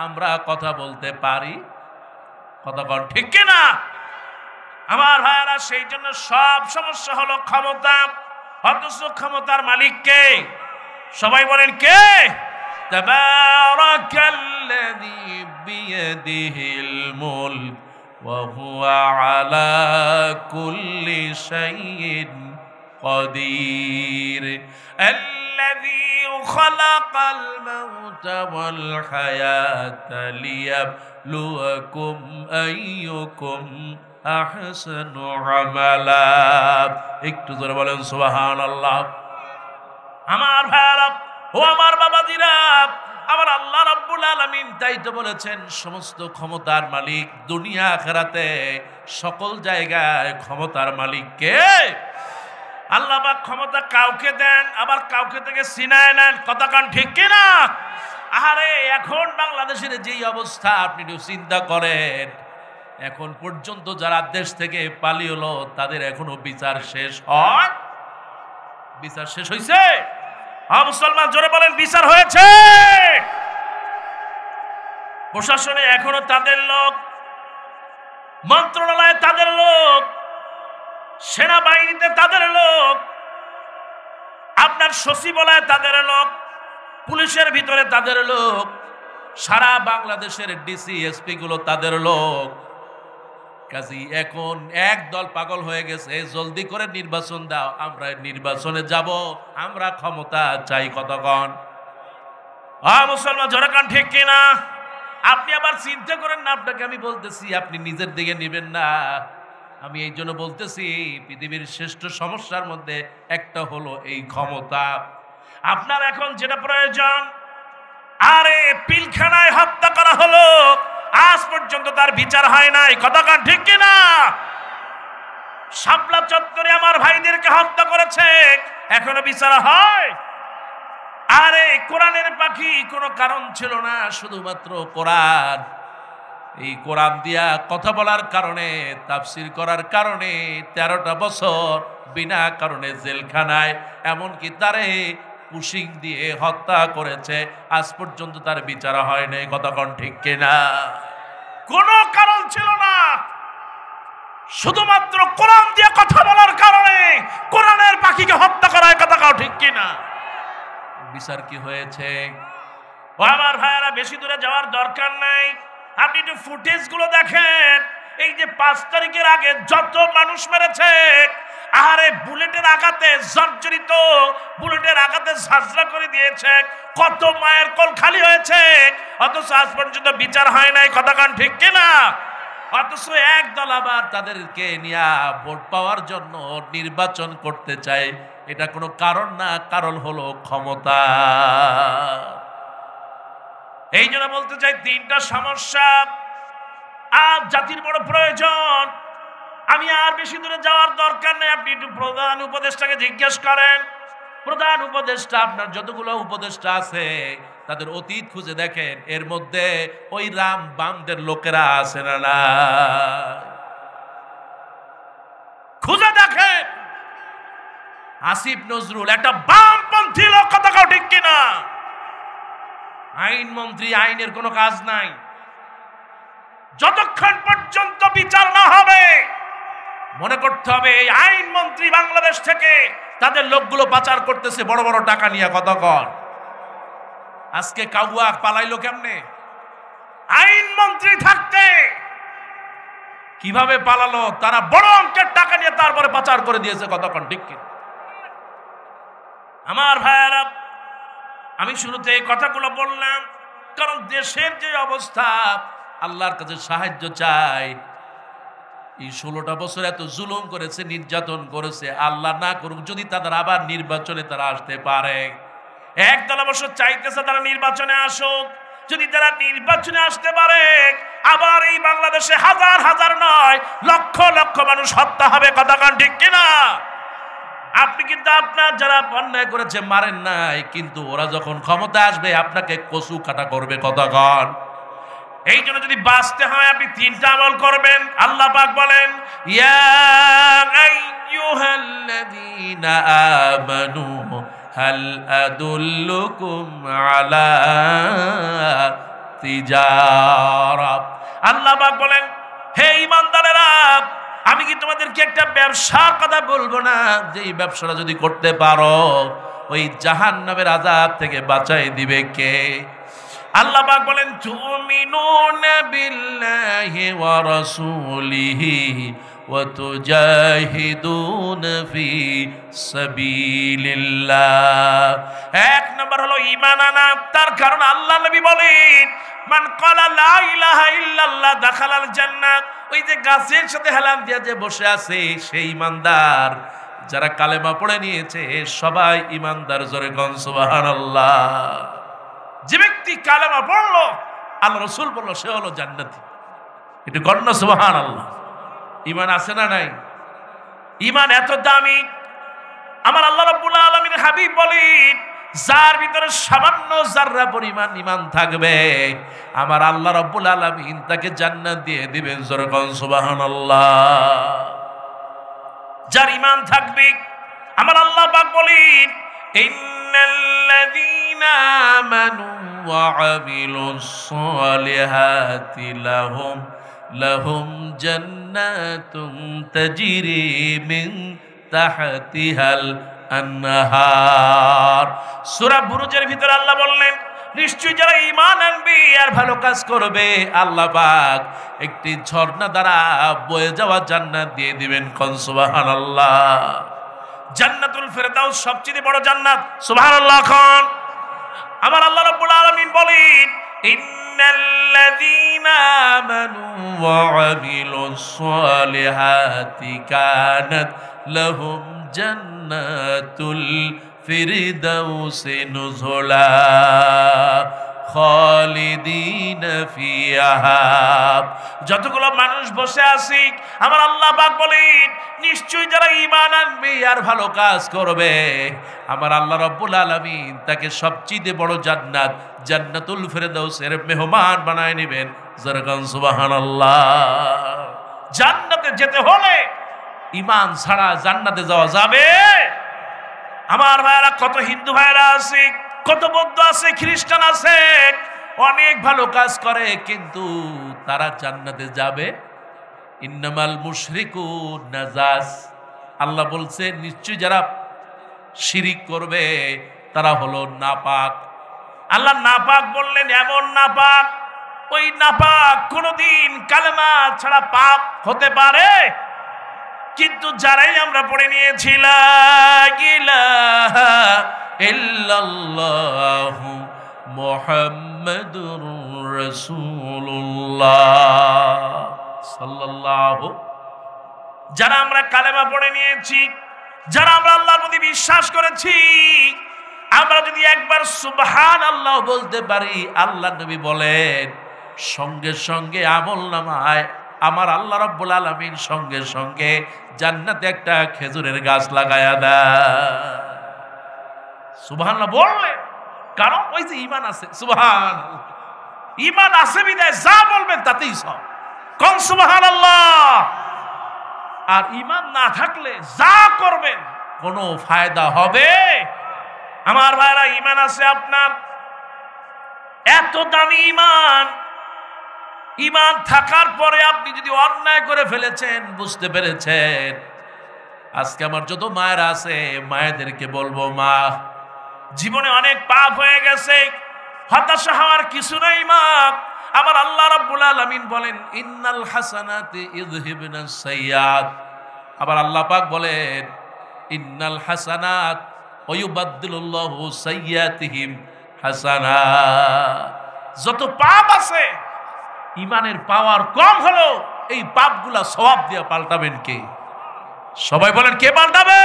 আমরা কথা বলতে পারি, কতক্ষণ ঠিক কিনা? আমার ভাইয়ারা, সেই জন্য সব সমস্যা হলো ক্ষমতা। অথচ ক্ষমতার মালিক কে? সবাই বলেন কে? তাবারাকাল্লাযী বিয়াদিহিল মুলক ওয়া হুয়া আলা কুল্লি শাইইন কাদির। الذي خلق الموت والحياة ليبلوكم أيكم أحسن عملا। একটু জোরে বলেন সুবহানাল্লাহ। আমার ভাইরা ও আমার বাবাজিরা, আমার আল্লাহ রাব্বুল আলামিন তাই তো বলেছেন সমস্ত ক্ষমতার মালিক, দুনিয়া আখিরাতে সকল জায়গায় ক্ষমতার মালিক কে? আল্লাহ পাক ক্ষমতা কাউকে দেন, আবার কাউকে থেকে ছিনায় নেন। কথা কান ঠিক কিনা? আরে এখন বাংলাদেশের যেই অবস্থা, আপনি একটু চিন্তা করেন, এখন পর্যন্ত যারা দেশ থেকে পালিয়ে হলো তাদের এখনো বিচার শেষ হয়? বিচার শেষ হয়েছে? মুসলমান জোরে বলেন বিচার হয়েছে? প্রশাসনে এখনো তাদের লোক, মন্ত্রণালয়ে তাদের লোক, সেনাবাহিনীতে তাদের লোক, আপনার সচিবালয়ে তাদের লোক, পুলিশের ভিতরে তাদের লোক, সারা বাংলাদেশের ডিসি এসপি গুলো তাদের লোক। কাজী এখন এক দল পাগল হয়ে গেছে, জলদি করে নির্বাচন দাও, আমরা নির্বাচনে যাব, আমরা ক্ষমতা চাই। কতক্ষণ মুসলমান জনগণ ঠিক কিনা? আপনি আবার চিন্তা করেন না, আপনাকে আমি বলতেছি আপনি নিজের দিকে নেবেন না। আমি এই জন্য বলতেছি পৃথিবীর শ্রেষ্ঠ সমস্যার মধ্যে একটা হলো এই ক্ষমতা। আপনার এখন যেটা প্রয়োজন, আরে পিলখানায় হত্যা করা হলো, আজ পর্যন্ত তার বিচার হয় নাই। কতক্ষণ ঠিক কিনা? শাপলা চত্বরে আমার ভাইদেরকে হত্যা করেছে, এখনো বিচার হয়? আরে কোরআনের পাখি কোনো কারণ ছিল না, শুধুমাত্র কোরআন। এই কোরআন দিয়া কথা বলার কারণে, তাফসীর করার কারণে 13টা বছর বিনা কারণে জেলখানায়, এমনকি তারে পুশিং দিয়ে হত্যা করেছে, আজ পর্যন্ত তার বিচার হয় নাই। কতক্ষণ ঠিক কিনা? কোনো কারণ ছিল না, শুধুমাত্র কোরআন দিয়ে কথা বলার কারণে কোরআনের পাখিকে হত্যা করায়। কতক্ষণ ঠিক কিনা? বিচার কি হয়েছে? ও আমার ভাইয়েরা, বেশি দূরে যাওয়ার দরকার নাই, আপনি একটু ফুটেজ গুলো দেখেন। এই যে 5 তারিখের আগে যত মানুষ মেরেছে, আরে বুলেটের আঘাতে জর্জরিত, বুলেটের আঘাতে ঝাঁঝরা করে দিয়েছে, কত মায়ের কোল খালি হয়েছে, অথচ আজ পর্যন্ত বিচার হয় নাই। কতক্ষণ ঠিক কিনা? অথচ একদল আবার তাদেরকে নিয়ে ভোট পাওয়ার জন্য নির্বাচন করতে চায়। এটা কোনো কারণ না, কারণ হলো ক্ষমতা। এই জন্য বলতে চাই 3টা সমস্যা আজ জাতির বড় প্রয়োজন। আমি আর বেশি দূরে যাওয়ার দরকার নেই, আপনি একটু প্রধান উপদেষ্টাকে জিজ্ঞেস করেন। প্রধান উপদেষ্টা, আপনার যতগুলো উপদেষ্টা আছে তাদের অতীত খুঁজে দেখেন, এর মধ্যে ওই রাম বামদের লোকেরা আছে না? খুঁজে দেখেন। আসিফ নজরুল একটা বামপন্থী লোক। কথা ঠিক কিনা? আইনমন্ত্রী, আইনের কোনো কাজ নাই। যতক্ষণ পর্যন্ত বিচার না হবে, মনে করতে হবে এই আইনমন্ত্রী বাংলাদেশ থেকে তাদের লোকগুলো পাচার করতেছে বড় বড় টাকা নিয়ে। কতক্ষণ? আজকে কাউয়া পালাইলো কেমনে? আইনমন্ত্রী থাকতে কিভাবে পালালো? তারা বড় অঙ্কের টাকা নিয়ে তারপরে পাচার করে দিয়েছে। কতক্ষণ ঠিক কিনা? আমার ভাইয়েরা, আমি শুরুতে এই কথাগুলো বললাম কারণ দেশের যে অবস্থা, আল্লাহর কাছে সাহায্য চাই। এই 16টা বছর এত জুলুম করেছে, নির্যাতন করেছে, আল্লাহ না করুক যদি তাদের আবার নির্বাচনে তারা আসতে পারে। একদল অবশ্য চাইতেছে তারা নির্বাচনে আসুক। যদি তারা নির্বাচনে আসতে পারে, আবার এই বাংলাদেশে হাজার হাজার নয়, লক্ষ লক্ষ মানুষ হত্যা হবে। কতক্ষণ ঠিক কিনা? আপনি কিন্তু আপনার যারা অন্যায় করেছে মারেন নাই, কিন্তু ওরা যখন ক্ষমতা আসবে আপনাকে কচু কাটা করবে। কতক্ষণ? এই জন্য যদি বাঁচতে হয় আপনি 3টা আমল করবেন। আল্লাহ পাক বলেন, ইয়া আইয়ুহাল্লাযীনা আমানু হাল আদুল্লুকুম আলা তিজারা। আল্লাহ পাক বলেন, হে ঈমানদারেরা, আমি কি তোমাদেরকে একটা ব্যবসার কথা বলবো না, যে এই ব্যবসাটা যদি করতে পারো ওই জাহান্নামের আযাব থেকে বাঁচাই দিবে কে? আল্লাহ পাক বলেন, তুমিনুনা বিল্লাহি ওয়া রাসূলিহি ওয়া তুজাহিদুনা ফি সাবিলিল্লাহ। 1 নম্বর হলো ঈমান আনা। তার কারণ আল্লাহ নবী বলেন, মান ক্বালা লা ইলাহা ইল্লাল্লাহ দাখালাল জান্নাহ। ওই যে গাছের সাথে হেলান দিয়া যে বসে আছে সেই ঈমানদার। যারা কালেমা পড়ে নিয়েছে সবাই ঈমানদার। জোরে কোন সুবহানাল্লাহ। যে ব্যক্তি কালেমা পড়লো, আল্লাহ রাসূল বলল সে হলো জান্নাতি। এটা গণ্য। সুবহানাল্লাহ। ঈমান আছে না নাই? ঈমান এত দামি। আমার আল্লাহ রাব্বুল আলামিনের হাবিব বলেন, যার ভিতরে সামান্য যাররা পরিমাণ ঈমান থাকবে আমার আল্লাহ রাব্বুল আলামিন তাকে জান্নাত দিয়ে দিবেন। জোরে কোন সুবহানাল্লাহ। যার ঈমান থাকবে আমার আল্লাহ পাক বলেন ইন্নাল্লাযীনা আমানু ওয়া আমিলুস সালিহাতি লাহুম জান্নাতুন তাজরি মিন তাহতিহাল আনহার। সূরা বুরুজের ভিতরে আল্লাহ বললেন নিশ্চয়ই যারা ঈমান আনবে আর ভালো কাজ করবে আল্লাহ পাক একটি ঝর্ণা দ্বারা বয়ে যাওয়া জান্নাত দিয়ে দিবেন। কোন সুবহানাল্লাহ। জান্নাতুল ফেরদাউস সবচেয়ে বড় জান্নাত। সুবহানাল্লাহ। খান আমার আল্লাহ রাব্বুল আলামিন বলেন ইন্নাল্লাযীনা আমানু ওয়া আমিলুস সালিহাতি কানাত লাহুম জান্নাতুল ফিরদাউসি নুজুলা খালিদিনা ফিহা। যতগুলো মানুষ বসে আছি আমার আল্লাহ পাক বলেন নিশ্চয়ই যারা ঈমান আনবে আর ভালো কাজ করবে আমার আল্লাহ রাব্বুল আলামিন তাকে সবচেয়ে বড় জান্নাত জান্নাতুল ফিরদাউসের মেহমান বানায় নেবেন। যারা কোন সুবহানাল্লাহ। জান্নাতে যেতে হলে ঈমান ছাড়া জান্নাতে যাওয়া যাবে? আমার ভাইরা কত হিন্দু ভাইরা আছে, কত বৌদ্ধ আছে, খ্রিস্টান আছে, অনেক ভালো কাজ করে কিন্তু তারা জান্নাতে যাবে? ইন্নামাল মুশরিকুন নাজাস। আল্লাহ বলছে নিশ্চয়ই যারা শিরিক করবে তারা হলো নাপাক। আল্লাহ নাপাক বললেন এমন নাপাক, ওই নাপাক কোনদিন কালেমা ছাড়া পাপ হতে পারে? কিন্তু যারাই আমরা পড়ে নিয়েছি লা ইলাহা ইল্লাল্লাহু মুহাম্মাদুর রাসূলুল্লাহ সাল্লাল্লাহু, যারা আমরা কালেমা পড়ে নিয়েছি, যারা আমরা আল্লাহর প্রতি বিশ্বাস করেছি, আমরা যদি একবার সুবহানাল্লাহ বলতে পারি আল্লাহ নবী বলেন সঙ্গে সঙ্গে আমলনামায় আমার আল্লাহ রাব্বুল আলামিন সঙ্গে সঙ্গে জান্নাতে একটা খেজুরের গাছ লাগায়া দেয়। সুবহানাল্লাহ বললেন কারণ ওই যে ঈমান আছে। সুবহানাল্লাহ। ঈমান আছে বিদায় যা বলবেন তাতেই সব। কোন সুবহানাল্লাহ। আর ঈমান না থাকলে যা করবেন কোনো ফায়দা হবে? আমার ভাইরা ঈমান আছে আপনার, এত দামি ঈমান, ঈমান থাকার পরে আপনি যদি অন্যায় করে ফেলেছেন, বুঝতে পেরেছেন। আজকে আমার যত মায়েরা আছে মায়েদেরকে বলবো মা জীবনে অনেক পাপ হয়ে গেছে, হতাশা হওয়ার কিছু নাই মা। আমার আল্লাহ রাব্বুল আলামিন বলেন ইন্নাল হাসানাতি ইযহিবনাস সাইয়্যাত। আবার আল্লাহ পাক বলেন ইন্নাল হাসানাত ওয়া ইউবাদদিলুল্লাহু সাইয়্যাতিহিম হাসানাত। যত পাপ আছে ঈমানের পাওয়ার কম হলো এই পাপগুলা সওয়াব দিয়ে পাল্টাবেন কে? সবাই বলেন কে পাল্টাবে?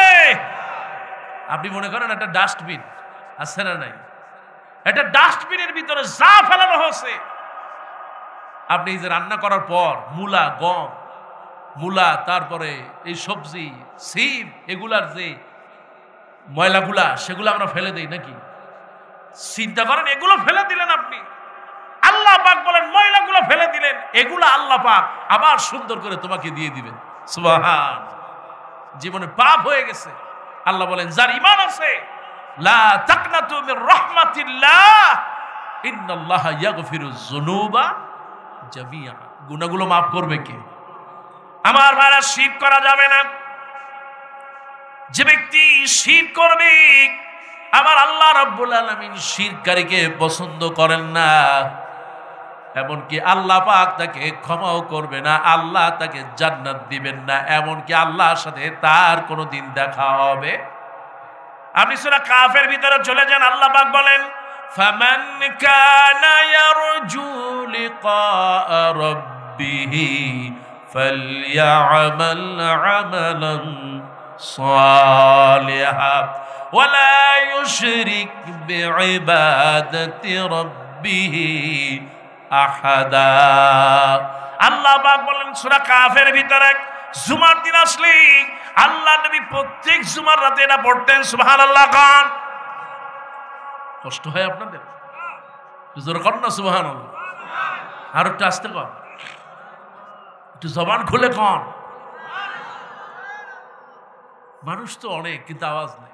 আপনি মনে করেন একটা ডাস্টবিন আছে না নাই, একটা ডাস্টবিনের ভিতরে যা ফেলানো হয়েছে, আপনি এই যে রান্না করার পর মূলা, গম, মূলা, তারপরে এই সবজি, সিম, এগুলার যে ময়লাগুলা সেগুলো আমরা ফেলে দেই নাকি? চিন্তা করেন এগুলো ফেলে দিলেন আপনি, আল্লাহ পাক বলেন ময়লাগুলো ফেলে দিলেন, এগুলো আল্লাহ পাক আবার সুন্দর করে তোমাকে দিয়ে দিবেন। সুবহান। জীবনে পাপ হয়ে গেছে, আল্লাহ বলেন যার ঈমান আছে লা তাকনাতু মির রাহমাতিল্লাহ ইন্নাল্লাহা ইয়াগফিরুয যুনুবা জামিআ। গুনাহগুলো maaf করবে কে? আমার ভাইরা শিরক করা যাবে না। যে ব্যক্তি শিরক করবে আমার আল্লাহ রাব্বুল আলামিন শিরকারীকে পছন্দ করেন না, এমনকি আল্লাহ পাক তাকে ক্ষমাও করবে না, আল্লাহ তাকে জান্নাত দিবেন না, এমনকি আল্লাহর সাথে তার কোনোদিন দেখা হবে। আপনি সূরা কাফের ভিতরে চলে যান, আল্লাহ পাক বলেন ফামান কানা ইয়ারজু লিকা রাব্বিহি ফালইআমাল আমালান সালিহান ওয়ালা ইউশরিক বিইবাদাতি রাব্বিহি আহাদা। আল্লাহ পাক বলেন সূরা কাফের ভিতরে জুমার দিন আসলে আল্লাহ নবী প্রত্যেক জুমার রাতে এটা পড়তেন। সুবহানাল্লাহ। গান কষ্ট হয় আপনাদের? জোরে কর না সুবহানাল্লাহ। আর একটু আস্তে কর, একটু জবান খুলে কন। মানুষ তো অনেক, কিন্তু আওয়াজ নেই।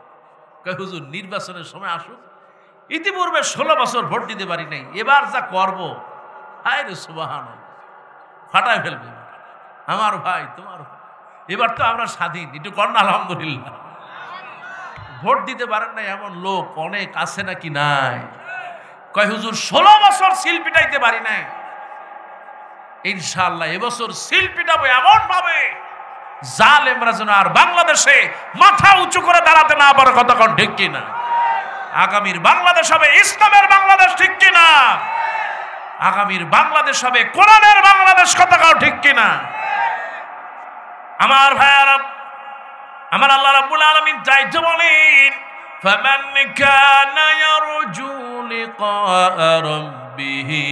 কয় হুজুর নির্বাচনের সময় আসুক, ইতিপূর্বে 16 বছর ভোট দিতে পারি নাই, এবার যা করব হায় রে সুবহানাল্লাহ, ফাটায় ফেলবে আমার ভাই তোমার ভাই। এবার তো আমরা স্বাধীন, একটু কর না আলহামদুলিল্লাহ। ভোট দিতে পারেন না এমন লোক অনেক আছে নাকি নাই? কয় হুজুর 16 বছর সিল পিটাইতে পারি নাই, ইনশাআল্লাহ এবছর সিল পিটাবো এমন ভাবে জালেমরা যেন আর বাংলাদেশে মাথা উঁচু করে দাঁড়াতে না পারে। কথা কোন ঠিক কিনা? আগামীর বাংলাদেশ হবে ইসলামের বাংলাদেশ, ঠিক কিনা? আগামীর বাংলাদেশ হবে কোরআনের বাংলাদেশ। কথা কোন ঠিক কিনা? আমার ভাইয়ারা, আমার আল্লাহ রাব্বুল আলামিন চাইতে বলেন ফামান কানা ইয়ারজু লিকা রাব্বিহি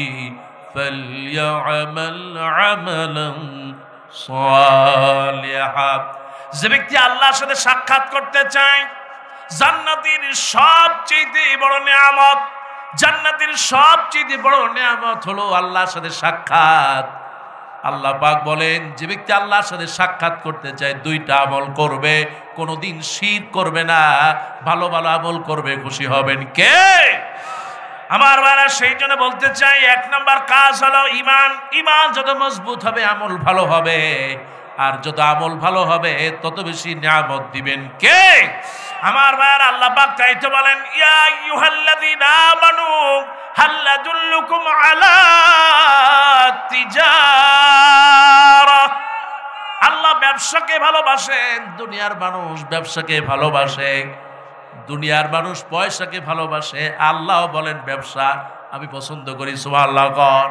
ফালইআমাল আমালান সালিহা। যে ব্যক্তি আল্লাহর সাথে সাক্ষাৎ করতে চায়, জান্নাতের সবচেয়ে বড় নিয়ামত, জান্নাতের সবচেয়ে বড় নিয়ামত হলো আল্লাহর সাথে সাক্ষাৎ। আল্লাহ পাক বলেন যে ব্যক্তি আল্লাহর সাথে সাক্ষাৎ করতে চায় দুইটা আমল করবে, কোনোদিন শিরক করবে না, ভালো ভালো আমল করবে, খুশি হবেন কে? আমার ভাইরা, সেই জন্য বলতে চাই 1 নম্বর কাজ হলো ঈমান। ঈমান যত মজবুত হবে আমল ভালো হবে, আর যত আমল ভালো হবে তত বেশি নিয়ামত দিবেন কে? আমার ভাইরা, আল্লাহ পাক চাইতে বলেন ইয়া আইয়ুহাল্লাযীনা আমানু হাল আদুল্লুকুম আলা তিজারা। আল্লাহ ব্যবসাকে ভালোবাসেন, দুনিয়ার মানুষ ব্যবসাকে ভালোবাসে, দুনিয়ার মানুষ পয়সাকে ভালোবাসে, আল্লাহ বলেন ব্যবসা আমি পছন্দ করি। সুবহানাল্লাহ কর।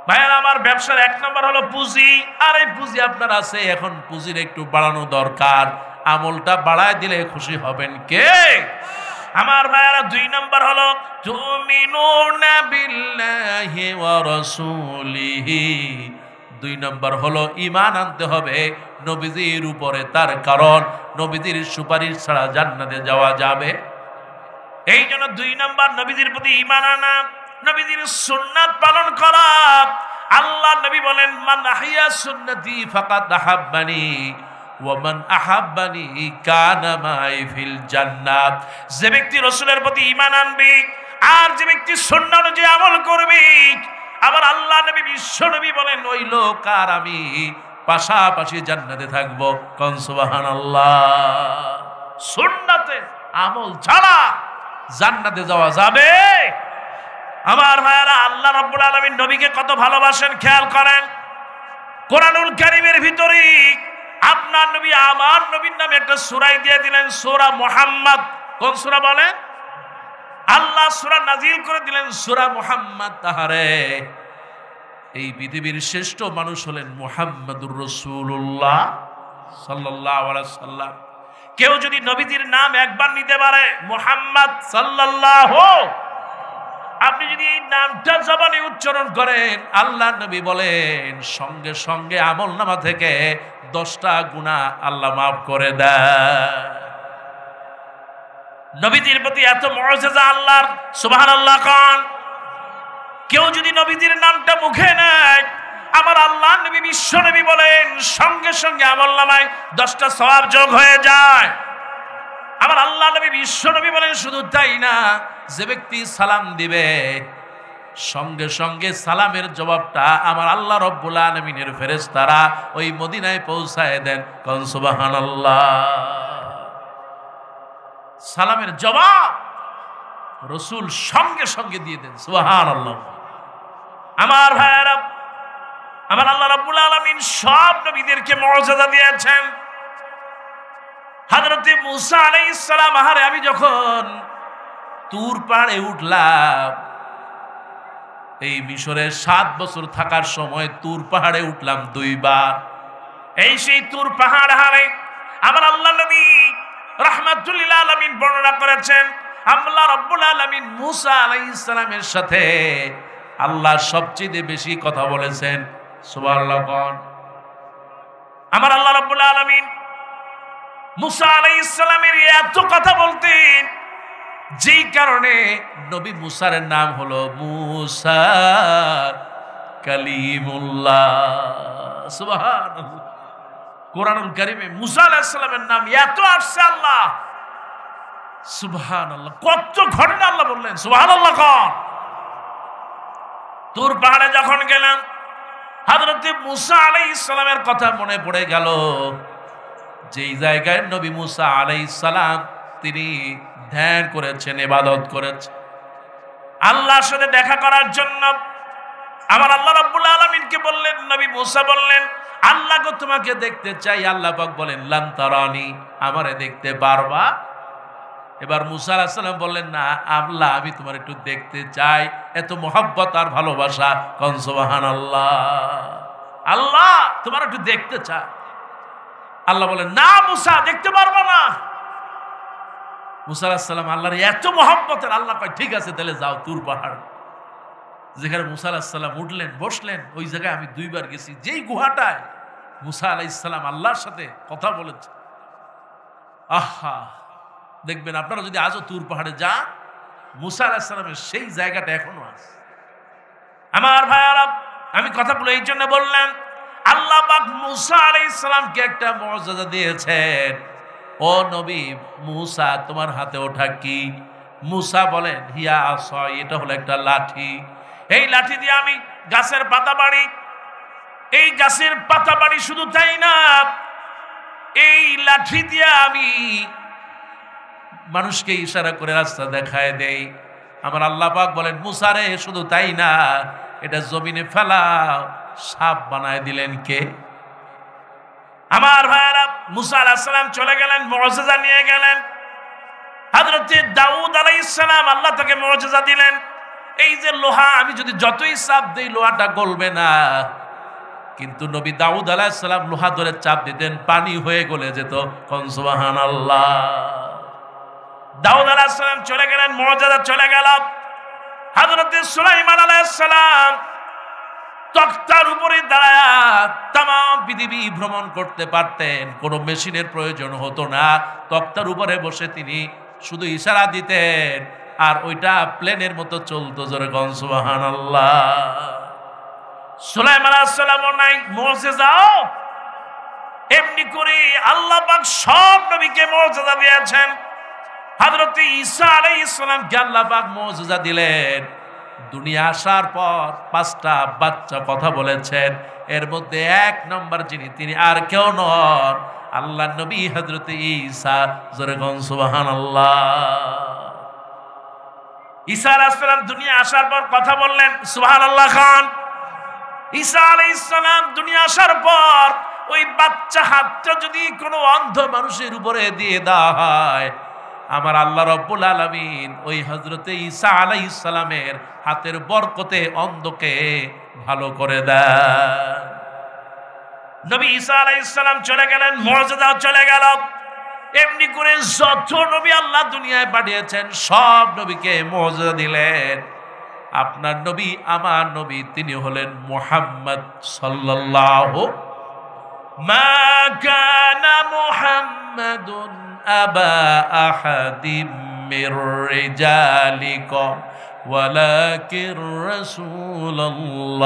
ভাইয়ের আমার, ব্যবসার 1 নম্বর হলো পুঁজি। আর এই পুঁজি আপনার আছে, এখন পুঁজির একটু বাড়ানো দরকার, আমলটা বাড়ায় দিলে খুশি হবেন কে? আমার ভাইয়েরা, 2 নম্বর হলো তুমিনুনা বিল্লাহি ওয়া রাসূলিহি। 2 নম্বর হলো ঈমান আনতে হবে নবীজির উপরে, তার কারণ নবীজির সুপারিশ ছাড়া জান্নাতে যাওয়া যাবে। এই জন্য 2 নম্বর নবীজির প্রতি ঈমান আনা, নবীজির সুন্নাত পালন করা। আল্লাহ নবী বলেন মান আহইয়া সুন্নতি ফাকাদ আহাব্বানি ওয়া মান আহাব্বানি কানা মাই ফিল জান্নাত। যে ব্যক্তি রাসূলের প্রতি ঈমান আনবে আর যে ব্যক্তি সুন্নাহ অনুযায়ী আমল করবে, আবার আল্লাহ নবী বিশ্ব নবী বলেন ওই লোক আর আমি পাশাপাশি জান্নাতে থাকবো। কোন সুবহানাল্লাহ। সুন্নাতে আমল ছাড়া জান্নাতে যাওয়া যাবে? আমার ভাইয়ারা, আল্লাহ রাব্বুল আলামিন নবীকে কত ভালোবাসেন খেয়াল করেন। কোরআনুল কারীমের ভিতরে আপনার নবী আমার নবীর নামে একটা সূরা দিয়ে দিলেন, সূরা মুহাম্মদ। কোন সূরা বলেন? আল্লাহ সূরা নাজিল করে দিলেন সূরা মুহাম্মদ। তাহারে এই পৃথিবীর শ্রেষ্ঠ মানুষ হলেন মুহাম্মাদুর রাসূলুল্লাহ সাল্লাল্লাহু আলাইহি সাল্লাম। কেউ যদি নবীজির নাম একবার নিতে পারে মুহাম্মদ সাল্লাল্লাহু, আপনি যদি এই নামটা জবানে উচ্চারণ করেন, আল্লাহ নবী বলেন সঙ্গে সঙ্গে আমলনামা থেকে 10টা গুনাহ আল্লাহ মাফ করে দেয়। নবীজির প্রতি এত মুআজিজা আল্লাহর, সুবহানাল্লাহ কোন। কেউ যদি নবীজির নামটা মুখে নেয়, আমার আল্লাহ নবী বিশ্ব নবী বলেন সঙ্গে সঙ্গে আমলনামায় 10টা সওয়াব যোগ হয়ে যায়। আমার আল্লাহ নবী বিশ্ব নবী বলেন শুধু তাই না, যে ব্যক্তি সালাম দিবে সঙ্গে সঙ্গে সালামের জবাবটা আমার আল্লাহ রব্বুল আলামিনের ফেরেশতারা ওই মদিনায় পৌঁছায় দেন। কোন সুবহানাল্লাহ। সালামের জবাব রাসূল সঙ্গে সঙ্গে দিয়ে দেন। সুবহানাল্লাহ। আমার ভাইয়েরা, আমার আল্লাহ রাব্বুল আলামিন সব নবীদেরকে মুআজিজা দিয়েছেন। হযরত মুসা আলাইহিস সালাম, আহারে আমি যখন তুর পাহাড়ে উঠলাম, এই মিশরে 7 বছর থাকার সময় তুর পাহাড়ে উঠলাম 2 বার। এই সেই তুর পাহাড় হারে আমার আল্লাহ নবী রাহমাতুল লিল আলামিন বর্ণনা করেছেন, আল্লাহ রাব্বুল আলামিন মুসা আলাইহিস সালামের সাথে আল্লাহ সবচেয়ে বেশি কথা বলেছেন। সুবহানাল্লাহ। আমার আল্লাহ রাব্বুল আলামিন মুসা আলাইহিস সালামের এত কথা বলতেন, যেই কারণে নবী মুসার নাম হলো মুসা কালিমুল্লাহ। সুবহানাল্লাহ। কোরআনুল কারীমে মুসা আলাইহিস সালামের নাম এত আসছে আল্লাহ, সুবহানাল্লাহ। কত ঘটনা আল্লাহ বললেন, সুবহানাল্লাহ। কোন তুর পাহাড়ে যখন গেলাম, হযরত মুসা আলাইহিস সালামের কথা মনে পড়ে গেল। যেই জায়গায় নবী মুসা আলাইহিস সালাম তিনি ধ্যান করেছেন, ইবাদত করেছেন আল্লাহর সাথে দেখা করার জন্য। আমার আল্লাহ রাব্বুল আলামিনকে বললেন, নবী মুসা বললেন, আল্লাহ গো তোমাকে দেখতে চাই। আল্লাহ পাক বলেন, লান তারানি, আমারে দেখতে পারবা? এবার মুসা আলাইহিস সালাম বললেন, না আল্লাহ, আমি তোমার একটু দেখতে চাই। এত মহব্বত আর ভালোবাসা, কোন সুবহানাল্লাহ। আল্লাহ তোমার একটু দেখতে চাই। আল্লাহ বলেন, না মুসা, দেখতে পারবা না। মুসা আলাইহিস সালাম আল্লাহর এত মহব্বতের, আল্লাহ কয় ঠিক আছে তাহলে যাও তুর পাহাড়। যেখানে মুসা আলাইহিস সালাম উঠলেন, বসলেন, ওই জায়গায় আমি দুইবার গেছি। যেই গুহাটায় মুসা আলাইহিস সালাম আল্লাহর সাথে কথা বলেছে, আহা, দেখবেন আপনারা যদি আজও তুর পাহাড়ে যান, মুসা আলাইহিস সালামের সেই জায়গাটা এখনো আছে। আমার ভাইয়ারা, আমি কথাগুলো এই জন্য বললাম, আল্লাহ পাক মুসা আলাইহিস সালামকে একটা মুআজিজা দিয়েছেন। ও নবী মুসা, তোমার হাতে ওঠা কি? মুসা বলেন, হিয়া আসা, এটা হলো একটা লাঠি। এই লাঠি দিয়ে আমি গাছের পাতা বাড়ি। এই গাছের পাতা বাড়ি শুধু তাই না, এই লাঠি দিয়ে আমি মানুষকে ইশারা করে রাস্তা দেখায় দেই। আমার আল্লাহ পাক বলেন, মুসা রে, শুধু তাই না, এটা জমিনে ফেলাও। সাপ বানায় দিলেন কে? আমার ভাইয়েরা, মুসা আলাইহিস সালাম চলে গেলেন, মুআজিজা নিয়ে গেলেন। হযরত দাউদ আলাইহিস সালাম, আল্লাহ তাকে মুআজিজা দিলেন। এই যে লোহা, আমি যদি যতই চাপ দেই লোহাটা গলবে না, কিন্তু নবী দাউদ আলাইহিস সালাম লোহা ধরে চাপ দিতেন, পানি হয়ে গলে যেত। কোন সুবহানাল্লাহ। দাউদ আলাইহিস সালাম চলে গেলেন, মুআজিজা চলে গেল। হযরত সুলাইমান আলাইহিস সালাম তক্তার উপরে দাঁড়ায়া তামাম পৃথিবী ভ্রমণ করতে পারতেন, কোনো মেশিনের প্রয়োজন হতো না। তক্তার উপরে বসে তিনি শুধু ইশারা দিতেন, আর ওইটা প্লেনের মতো চলতো। জোরে কোন সুবহানাল্লাহ। সুলাইমান আলাইহিস সালাম নাই মুআজিজাও, এমনি করে আল্লাহ পাক সব নবীকে মুআজিজা দিয়েছেন। হযরত ঈসা আলাইহিস সালামকে আল্লাহ পাক মুআজিজা দিলেন। দুনিয়া আসার পর 5টা বাচ্চা কথা বলেছেন। এর মধ্যে 1 নম্বর যিনি, তিনি আর কেউ নন, আল্লাহর নবী হযরত ঈসা। জোরে কোন সুবহানাল্লাহ। ঈসা আলাইহিস সালাম দুনিয়া আসার পর কথা বললেন, সুবহানাল্লাহ খান। ঈসা আলাইহিস সালাম দুনিয়া আসার পর ওই বাচ্চা হাতটা যদি কোনো অন্ধ মানুষের উপরে দিয়ে দেওয়া হয়, আমার আল্লাহ রাব্বুল আলামিন ওই হযরতে ঈসা আলাইহিস সালামের হাতের বরকতে অন্ধকে ভালো করে দেন। নবী ঈসা আলাইহিস সালাম চলে গেলেন, মুআজিজা চলে গেল। এমনি করে যত নবী আল্লাহ দুনিয়ায় পাঠিয়েছেন, সব নবীকে মুআজিজা দিলেন। আপনার নবী, আমার নবী, তিনি হলেন মুহাম্মদ সাল্লাল্লাহু। মা কানা মুহাম্মাদুন আবা আহাদিম মির রিজালিকুম ওয়ালাকির রাসূলুল্লাহ।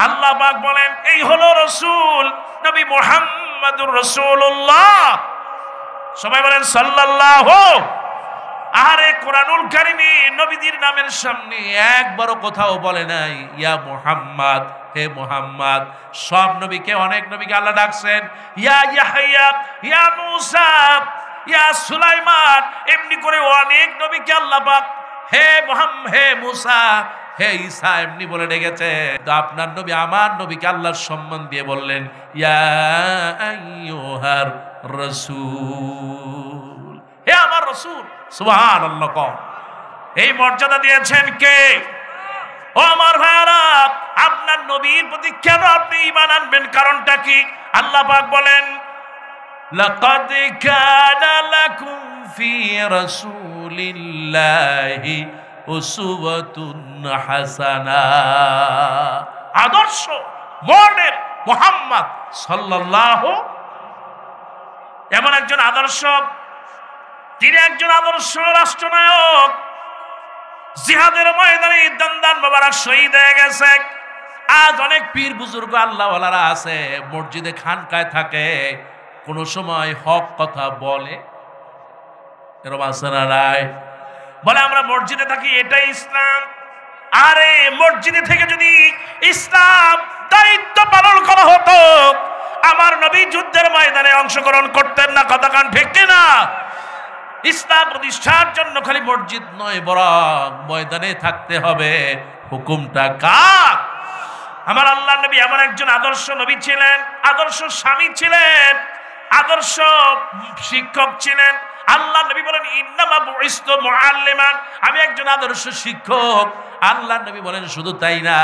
আল্লাহ পাক বলেন, এই হলো রাসূল নবী মুহাম্মদুর রাসূলুল্লাহ। সবাই বলেন সাল্লাল্লাহু। আরে কোরআনুল কারীমে নবীদের নামের সামনে একবারও কোথাও বলে নাই ইয়া মুহাম্মদ, হে মুহাম্মদ। সব নবীকে, অনেক নবীকে আল্লাহ ডাকছেন ইয়া ইয়াহইয়া, ইয়া মূসা, ইয়া সুলাইমান। এমনি করে অনেক নবীকে আল্লাহ পাক হে মুহাম্মদ, হে মূসা, হে ঈসা এমনি বলে ডেকেছে। তো আপনার নবী, আমার নবীকে আল্লাহর সম্মান দিয়ে বললেন ইয়া আইয়ুহার রাসূল, হে আমার রাসূল। সুবহানাল্লাহ। কম এই মর্যাদা দিয়েছেন কে? ও আমার ভাইরা, আপনার নবীর প্রতি কেন আপনি ঈমান আনবেন? কারণটা কি? আল্লাহ পাক বলেন, লাকাদ কানা লাকুম ফি রাসূলিল্লাহি উসওয়াতুন হাসানা। আদর্শ মডেল মুহাম্মদ সাল্লাল্লাহু। এমন একজন আদর্শ তিনি একজন আদর্শ রাষ্ট্রনায়ক, জিহাদের ময়দানে দন্দান মোবারক শহীদ হয়ে গেছে। আজ অনেক পীর বুজুর্গ আল্লাহওয়ালারা আছে, মসজিদে খানকায় থাকে, কোন সময় হক কথা বলে? এরকম আছে না নাই? বলে আমরা মসজিদে থাকি, এটাই ইসলাম। আরে মসজিদে থেকে যদি ইসলাম দায়িত্ব পালন করা হতো, আমার নবী যুদ্ধের ময়দানে অংশগ্রহণ করতেন না। কথা কান ঠিক কিনা? ইসলাম প্রতিষ্ঠার জন্য খালি মসজিদ নয়, বরং ময়দানে থাকতে হবে। হুকুমটা কার? আমার আল্লাহ নবী এমন একজন আদর্শ নবী ছিলেন, আদর্শ স্বামী ছিলেন, আদর্শ শিক্ষক ছিলেন। আল্লাহ নবী বলেন ইন্নামা বুইসতু মুআল্লিমান, আমি একজন আদর্শ শিক্ষক। আল্লাহ নবী বলেন শুধু তাই না,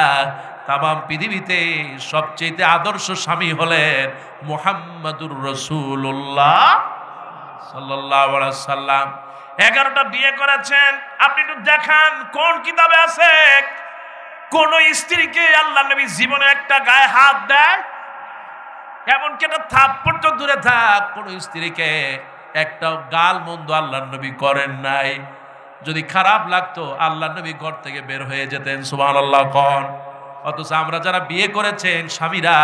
তামাম পৃথিবীতে সবচেয়ে আদর্শ স্বামী হলেন মুহাম্মাদুর রাসূলুল্লাহ সাল্লাল্লাহু আলাইহি সাল্লাম। 11টা বিয়ে করেছেন। আপনি একটু দেখান কোন কিতাবে আছে কোন স্ত্রীকে আল্লাহ নবী জীবনে একটা গায়ে হাত দেয়? এমনকি একটা থাপ্পড় তো দূরে থাক, কোন স্ত্রীকে একটা গাল মন্দ আল্লাহ নবী করেন নাই। যদি খারাপ লাগতো আল্লাহ নবী ঘর থেকে বের হয়ে যেতেন। সুবহানাল্লাহ কোন? অথচ আমরা যারা বিয়ে করেছেন স্বামীরা,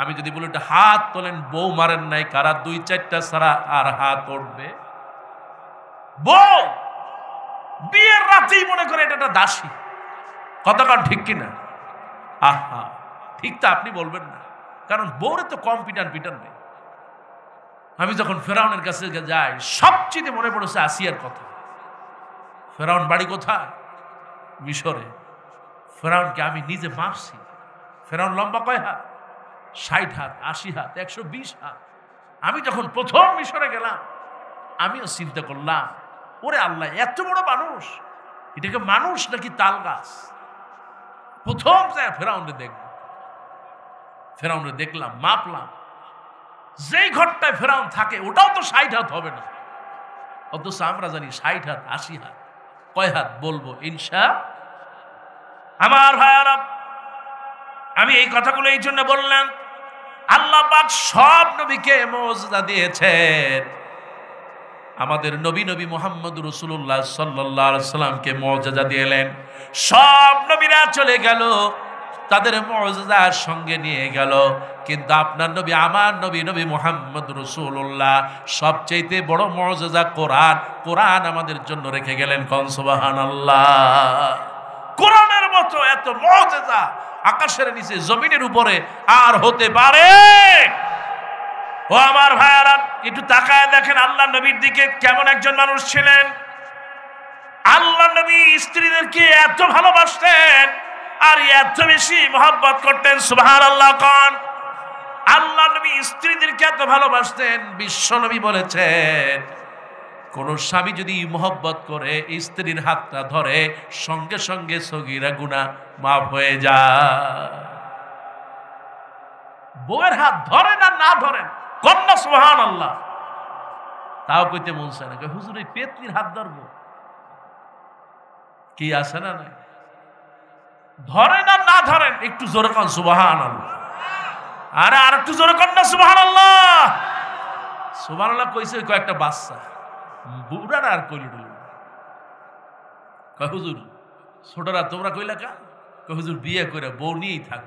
আমি যদি বলি একটা হাত তোলেন, বউ মারেন নাই, কারা 2-4টা ছাড়া আর হাত উঠবে? বউ বিয়ের রাতেই মনে করে এটা একটা দাসী। কতক্ষণ ঠিক কিনা? আহা, ঠিক তা আপনি বলবেন না, কারণ বউরে তো কম পিটান নেই। আমি যখন ফেরাউনের কাছে যাই, সবচেয়ে মনে পড়েছে আসিয়ার কথা। ফেরাউন বাড়ি কোথায়? মিশরে। ফেরাউনকে আমি নিজে মারছি। ফেরাউন লম্বা কয় হাত? 60 হাত, 80 হাত, 120 হাত। আমি যখন প্রথম মিশরে গেলাম, আমিও চিন্তা করলাম, ওরে আল্লাহ, এত বড় মানুষ, এটাকে মানুষ নাকি তাল গাছ? প্রথম ফেরাউনরে দেখলাম, মাপলাম, যেই ঘরটায় ফেরাউন থাকে ওটাও তো 60 হাত হবে না। অথচ আমরা জানি 60 হাত, 80 হাত। কয় হাত বলবো ইনশা? আমার ভাইয়ারা, আমি এই কথাগুলো এই জন্য বললাম, আল্লাহ পাক সব নবীকে মুজিজা দিয়েছেন। আমাদের নবী মুহাম্মদ রাসূলুল্লাহ সাল্লাল্লাহু আলাইহি সাল্লামকে মুজিজা দিলেন। সব নবীরা চলে গেল, তাদের মুজিজার সঙ্গে নিয়ে গেল, কিন্তু আপনার নবী, আমার নবী মুহাম্মদ রাসূলুল্লাহ, সবচেয়ে বড় মুজিজা কোরআন। কোরআন আমাদের জন্য রেখে গেলেন। কোন সুবহানাল্লাহ! কোরআনের মতো এত মুজিজা আকাশের নিচে জমিনের উপরে আর হতে পারে? ও আমার ভাইয়ারা, একটু তাকায় দেখেন আল্লাহ নবীর দিকে, কেমন একজন মানুষ ছিলেন। আল্লাহ নবী স্ত্রীদেরকে এত ভালোবাসতেন আর এত বেশি মহব্বত করতেন। সুবহানাল্লাহ কোন? আল্লাহ নবী স্ত্রীদেরকে এত ভালোবাসতেন, বিশ্ব নবী বলেছেন, কোন স্বামী যদি মহব্বত করে স্ত্রীর হাতটা ধরে, সঙ্গে সঙ্গে সগীরা গুনাহ মাফ হয়ে যায়। বউয়ের হাত ধরেন আর না ধরেন, কন্যা সুবহানাল্লাহ, তাও কইতে মন চায় না। হুজুর এই পেতনির হাত ধরবো, কি আছে না নাই? ধরেন আর না ধরেন, একটু জোরে কন সুবহানাল্লাহ। আরে আর একটু জোরে কন না সুবহানাল্লাহ। সুবহানাল্লাহ কইছে কয়েকটা বাচ্চা, বুড়ারা আর কইল কয় হুজুর ছোটরা তোমরা কইলা কা? কয় হুজুর বিয়ে করে বউ নিয়েই থাক।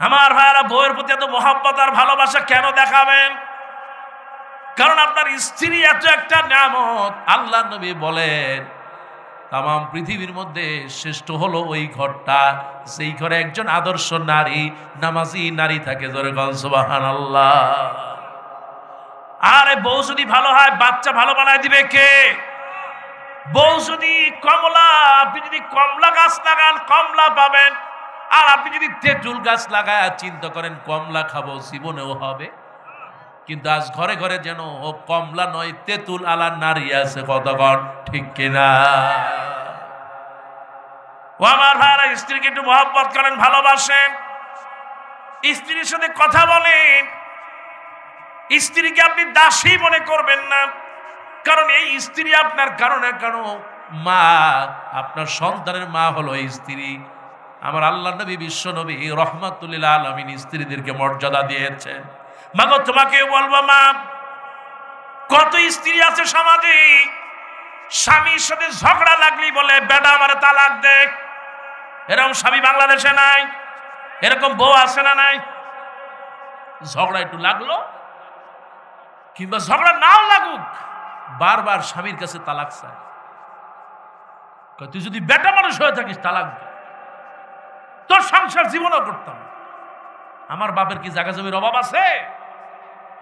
আমার ভাইয়ারা, বউয়ের প্রতি এত মহব্বত আর ভালোবাসা কেন দেখাবেন? কারণ আপনার স্ত্রী এত একটা নিয়ামত। আল্লাহ নবী বলেন, তামাম পৃথিবীর মধ্যে শ্রেষ্ঠ হলো ওই ঘরটা, সেই ঘরে একজন আদর্শ নারী, নামাজি নারী থাকে। জোরে বল সুবহানাল্লাহ। আরে বউ যদি ভালো হয়, বাচ্চা ভালো বানায় দিবে কে? বউ যদি কমলা, আপনি যদি কমলা গাছ লাগান কমলা পাবেন, আর আপনি যদি তেঁতুল গাছ লাগায় চিন্তা করেন কমলা খাবো, জীবনেও হবে। কিন্তু আজ ঘরে ঘরে যেন ও কমলা নয়, তেঁতুল আলা নারী আছে। কতক্ষণ ঠিক কিনা? ও আমার ভাইরা, স্ত্রীকে একটু মহব্বত করেন, ভালোবাসেন, স্ত্রীর সাথে কথা বলেন। স্ত্রীকে আপনি দাসী মনে করবেন না, কারণ এই স্ত্রী আপনার কারণে মা, আপনার সন্তানের মা হলো এই স্ত্রী। আমার আল্লাহ নবী, বিশ্ব নবী রাহমাতুল লিল আলামিন স্ত্রীদেরকে মর্যাদা দিয়েছেন। মাগো তোমাকে বলবো মা, কত স্ত্রী আছে সমাজে স্বামীর সাথে ঝগড়া লাগলি বলে বেটা আমারে তালাক দে। এরকম স্বামী বাংলাদেশে নাই? এরকম বউ আছে না নাই? ঝগড়া একটু লাগলো কিংবা ঝগড়া নাও লাগুক, বারবার স্বামীর কাছে তালাক চায়। তুই যদি বেটা মানুষ হয়ে থাকিস তালাক দে, তোর সংসার জীবনও করতাম। আমার বাপের কি জায়গা জমির অভাব আছে?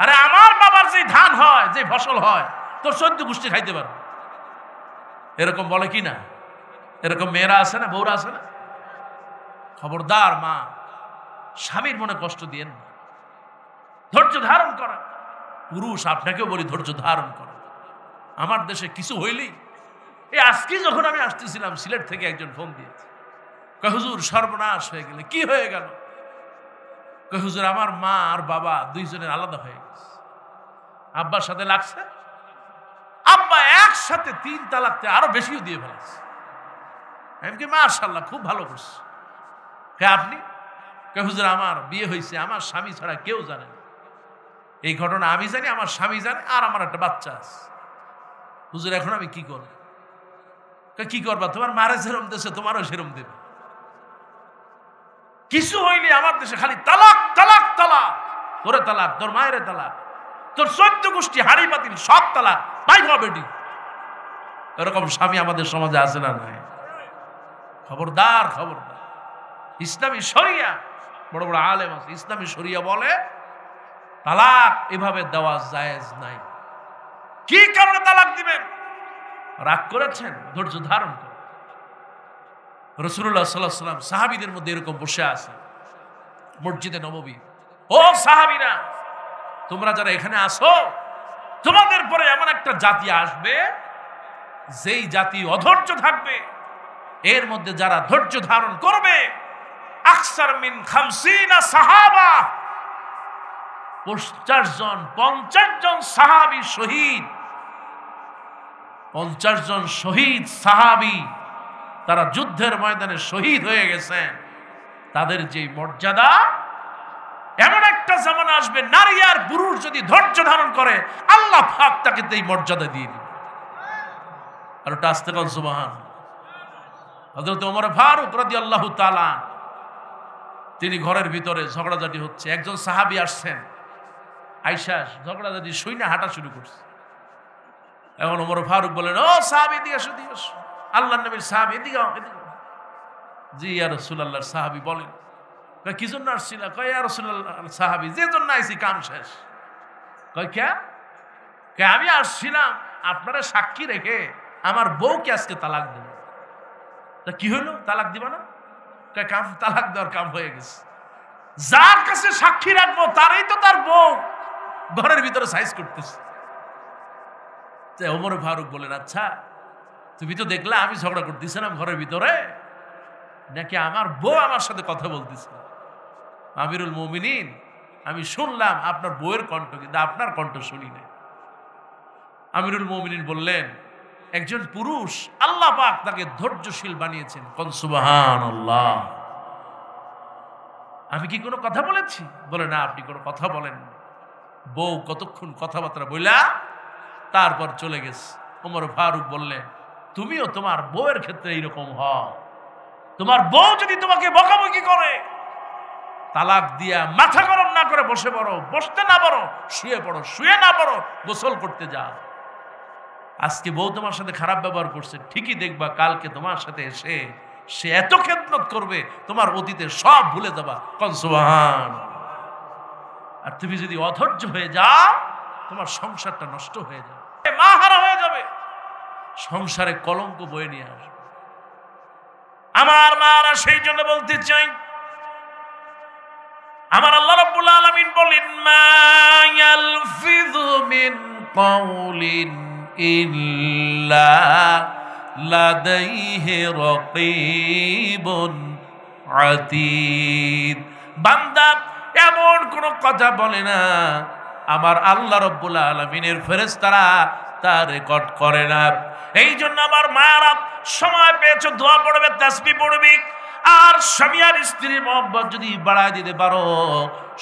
আরে আমার বাবার যে ধান হয়, যে ফসল হয়, তোর 14 গোষ্ঠী খাইতে পারবে। এরকম বলে কি না? এরকম মেয়েরা আছে না, বউরা আছে না? খবরদার মা, স্বামীর মনে কষ্ট দিয়েন না, ধৈর্য ধারণ করেন। পুরুষ আপনাকেও বলি ধৈর্য ধারণ করেন। আমার দেশে কিছু হইলেই, এই আজকে যখন আমি আসতেছিলাম সিলেট থেকে একজন ফোন দিয়েছে, কয় হুজুর সর্বনাশ হয়ে গেলে। কি হয়ে গেল? কয় হুজুর আমার মা আর বাবা দুইজনের আলাদা হয়ে গেছে। আব্বার সাথে লাগছে, আব্বা একসাথে 3 তালাকতে আরো বেশিও দিয়ে ফেলেছে। আমি কি মাশাআল্লাহ খুব ভালো করছে। কে আপনি? কে হুজুর আমার বিয়ে হয়েছে, আমার স্বামী ছাড়া কেউ জানে না। এই ঘটনা আমি জানি, আমার স্বামী জানে, আর আমার একটা বাচ্চা আছে। হুজুর এখন আমি কি করব? কি করবা? তোমার মারে যেরম দেশে তোমারও সেরম দেবে। কিছু হইলে আমার দেশে খালি তালাক তালাক তালাক, তোরে তালাক, তোর মায়ের তালাক, তোর 14 গোষ্ঠী হাড়ি পাতিল সব তালাক, তাই বেটি। এরকম স্বামী আমাদের সমাজে আছে না নাই? খবরদার খবরদার। ইসলামী শরিয়া, বড় বড় আলেম আছে, ইসলামী শরিয়া বলে তালাক এভাবে দেওয়া জায়েজ নাই। কি কারণে তালাক দিবেন? রাগ করেছেন, ধৈর্য ধারণ করেন। রাসূলুল্লাহ সাল্লাল্লাহু আলাইহি ওয়াসাল্লাম সাহাবীদের মধ্যে এরকম বসে আছে মসজিদে নববী। ও সাহাবীরা, তোমরা যারা এখানে আসো, তোমাদের পরে এমন একটা জাতি আসবে যেই জাতি অধৈর্য থাকবে। এর মধ্যে যারা ধৈর্য ধারণ করবে, আকসার মিন 50 সাহাবা, 50 জন সাহাবী শহীদ, 50 জন শহীদ সাহাবী, তারা যুদ্ধের ময়দানে শহীদ হয়ে গেছেন। তাদের যে মর্যাদা, এমন একটা জামানা আসবে নারী আর পুরুষ যদি ধৈর্য ধারণ করে, আল্লাহ পাক তাকে এই মর্যাদা দিয়ে দিবে। আর ওটা আস্তে কর সুবহান। হযরত ওমর ফারুক রাদিয়াল্লাহু তাআলা, তিনি ঘরের ভিতরে ঝগড়াঝাটি হচ্ছে, একজন সাহাবী আসছেন, আয়েশা ঝগড়াঝাটি শুনে হাঁটা শুরু করছে। এখন ওমর ফারুক বলেন, ও সাহাবী এদিকে আসো, এদিকে আসো, আল্লাহর নবীর সাহাবী এদিকে আও, এদিকে। জি ইয়া রাসূলুল্লাহর সাহাবী বলেন, কয় কি জন্য আসছিল? কয় ইয়া রাসূলুল্লাহ সাহাবী, যে জন্য আইছি কাম শেষ। কয় কে? কয় আমি আসছিলাম আপনারা সাক্ষী রেখে আমার বউকে আজকে তালাক দেব। তা কি হলো, তালাক দিবা না? কয় কাম, তালাক দেওয়ার কাম হয়ে গেছে। যার কাছে সাক্ষী রাখবো তারই তো তার বউ ঘরের ভিতরে সাইজ করতেছে। ওমর ফারুক বলেন, আচ্ছা তুমি তো দেখলা আমি ঝগড়া করতেছিলাম ঘরের ভিতরে, নাকি আমার বউ আমার সাথে কথা বলতেছে? আমিরুল মুমিনিন, আমি শুনলাম আপনার বউয়ের কণ্ঠ, কিন্তু আপনার কণ্ঠ শুনি না। আমিরুল মুমিনিন বললেন, একজন পুরুষ আল্লাহ পাক তাকে ধৈর্যশীল বানিয়েছেন। কোন সুবহানাল্লাহ। আমি কি কোনো কথা বলেছি? বলে না, আপনি কোনো কথা বলেন। বউ কতক্ষণ কথাবার্তা বইলা তারপর চলে গেছে। ওমর ফারুক বললেন, তুমিও তোমার বউয়ের ক্ষেত্রে এইরকম হও। তোমার বউ যদি তোমাকে বকাবকি করে, তালাক দিয়া মাথা গরম না করে বসে পড়ো, বসতে না পারো শুয়ে পড়ো, শুয়ে না পারো গোসল করতে যাও। আজকে বউ তোমার সাথে খারাপ ব্যবহার করছে, ঠিকই দেখবা কালকে তোমার সাথে এসে সে এত খেদমত করবে, তোমার অতীতের সব ভুলে যাবা। কোন সুবহান। আর তুমি যদি অধৈর্য হয়ে যাও, তোমার সংসারটা নষ্ট হয়ে যাবে, মা হারা হয়ে যাবে, সংসারে কলঙ্ক বয়ে নিয়ে আসবে। আমার মারা সেই জন্য বলতে চাই, আমার আল্লাহ রাব্বুল আলামিন বলেন, মা ইয়ালফিযু মিন কাউলিন ইল্লা লাদাইহি রাকীবুন আতীদ। বান্দা এমন কোন কথা বলে না, আমার আল্লাহ রাব্বুল আলামিনের ফেরেশতারা তা রেকর্ড করে না। এই জন্য আমার মায়েরা সময় পেয়েছো, দোয়া পড়বে, তাসবিহ পড়বে, আর স্বামী আর স্ত্রীর মহব্বত যদি বাড়ায় দিতে পারো,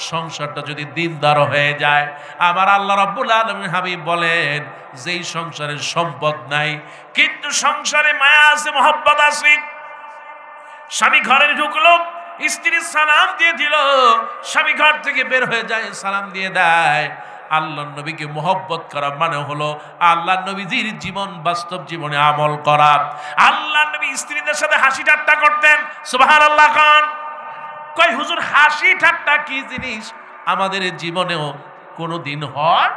সংসারটা যদি দিনদার হয়ে যায়, আমার আল্লাহ রাব্বুল আলামিন হাবিব বলেন, যেই সংসারে সম্পদ নাই কিন্তু সংসারে মায়া আছে, মহব্বত আছে। স্বামী ঘরে ঢুকলো, স্ত্রী সালাম দিয়ে দিল, স্বামী ঘর থেকে বের হয়ে যায়, সালাম দিয়ে দেয়। আল্লাহর নবীকে মহব্বত করা মানে হলো আল্লাহর নবীজির জীবন, বাস্তব জীবনে আমল করা। আল্লাহর নবী স্ত্রীদের সাথে হাসি ঠাট্টা করতেন, সুবহানাল্লাহ খান। কই হুজুর, হাসি ঠাট্টা কি জিনিস আমাদের জীবনেও কোনোদিন হয়?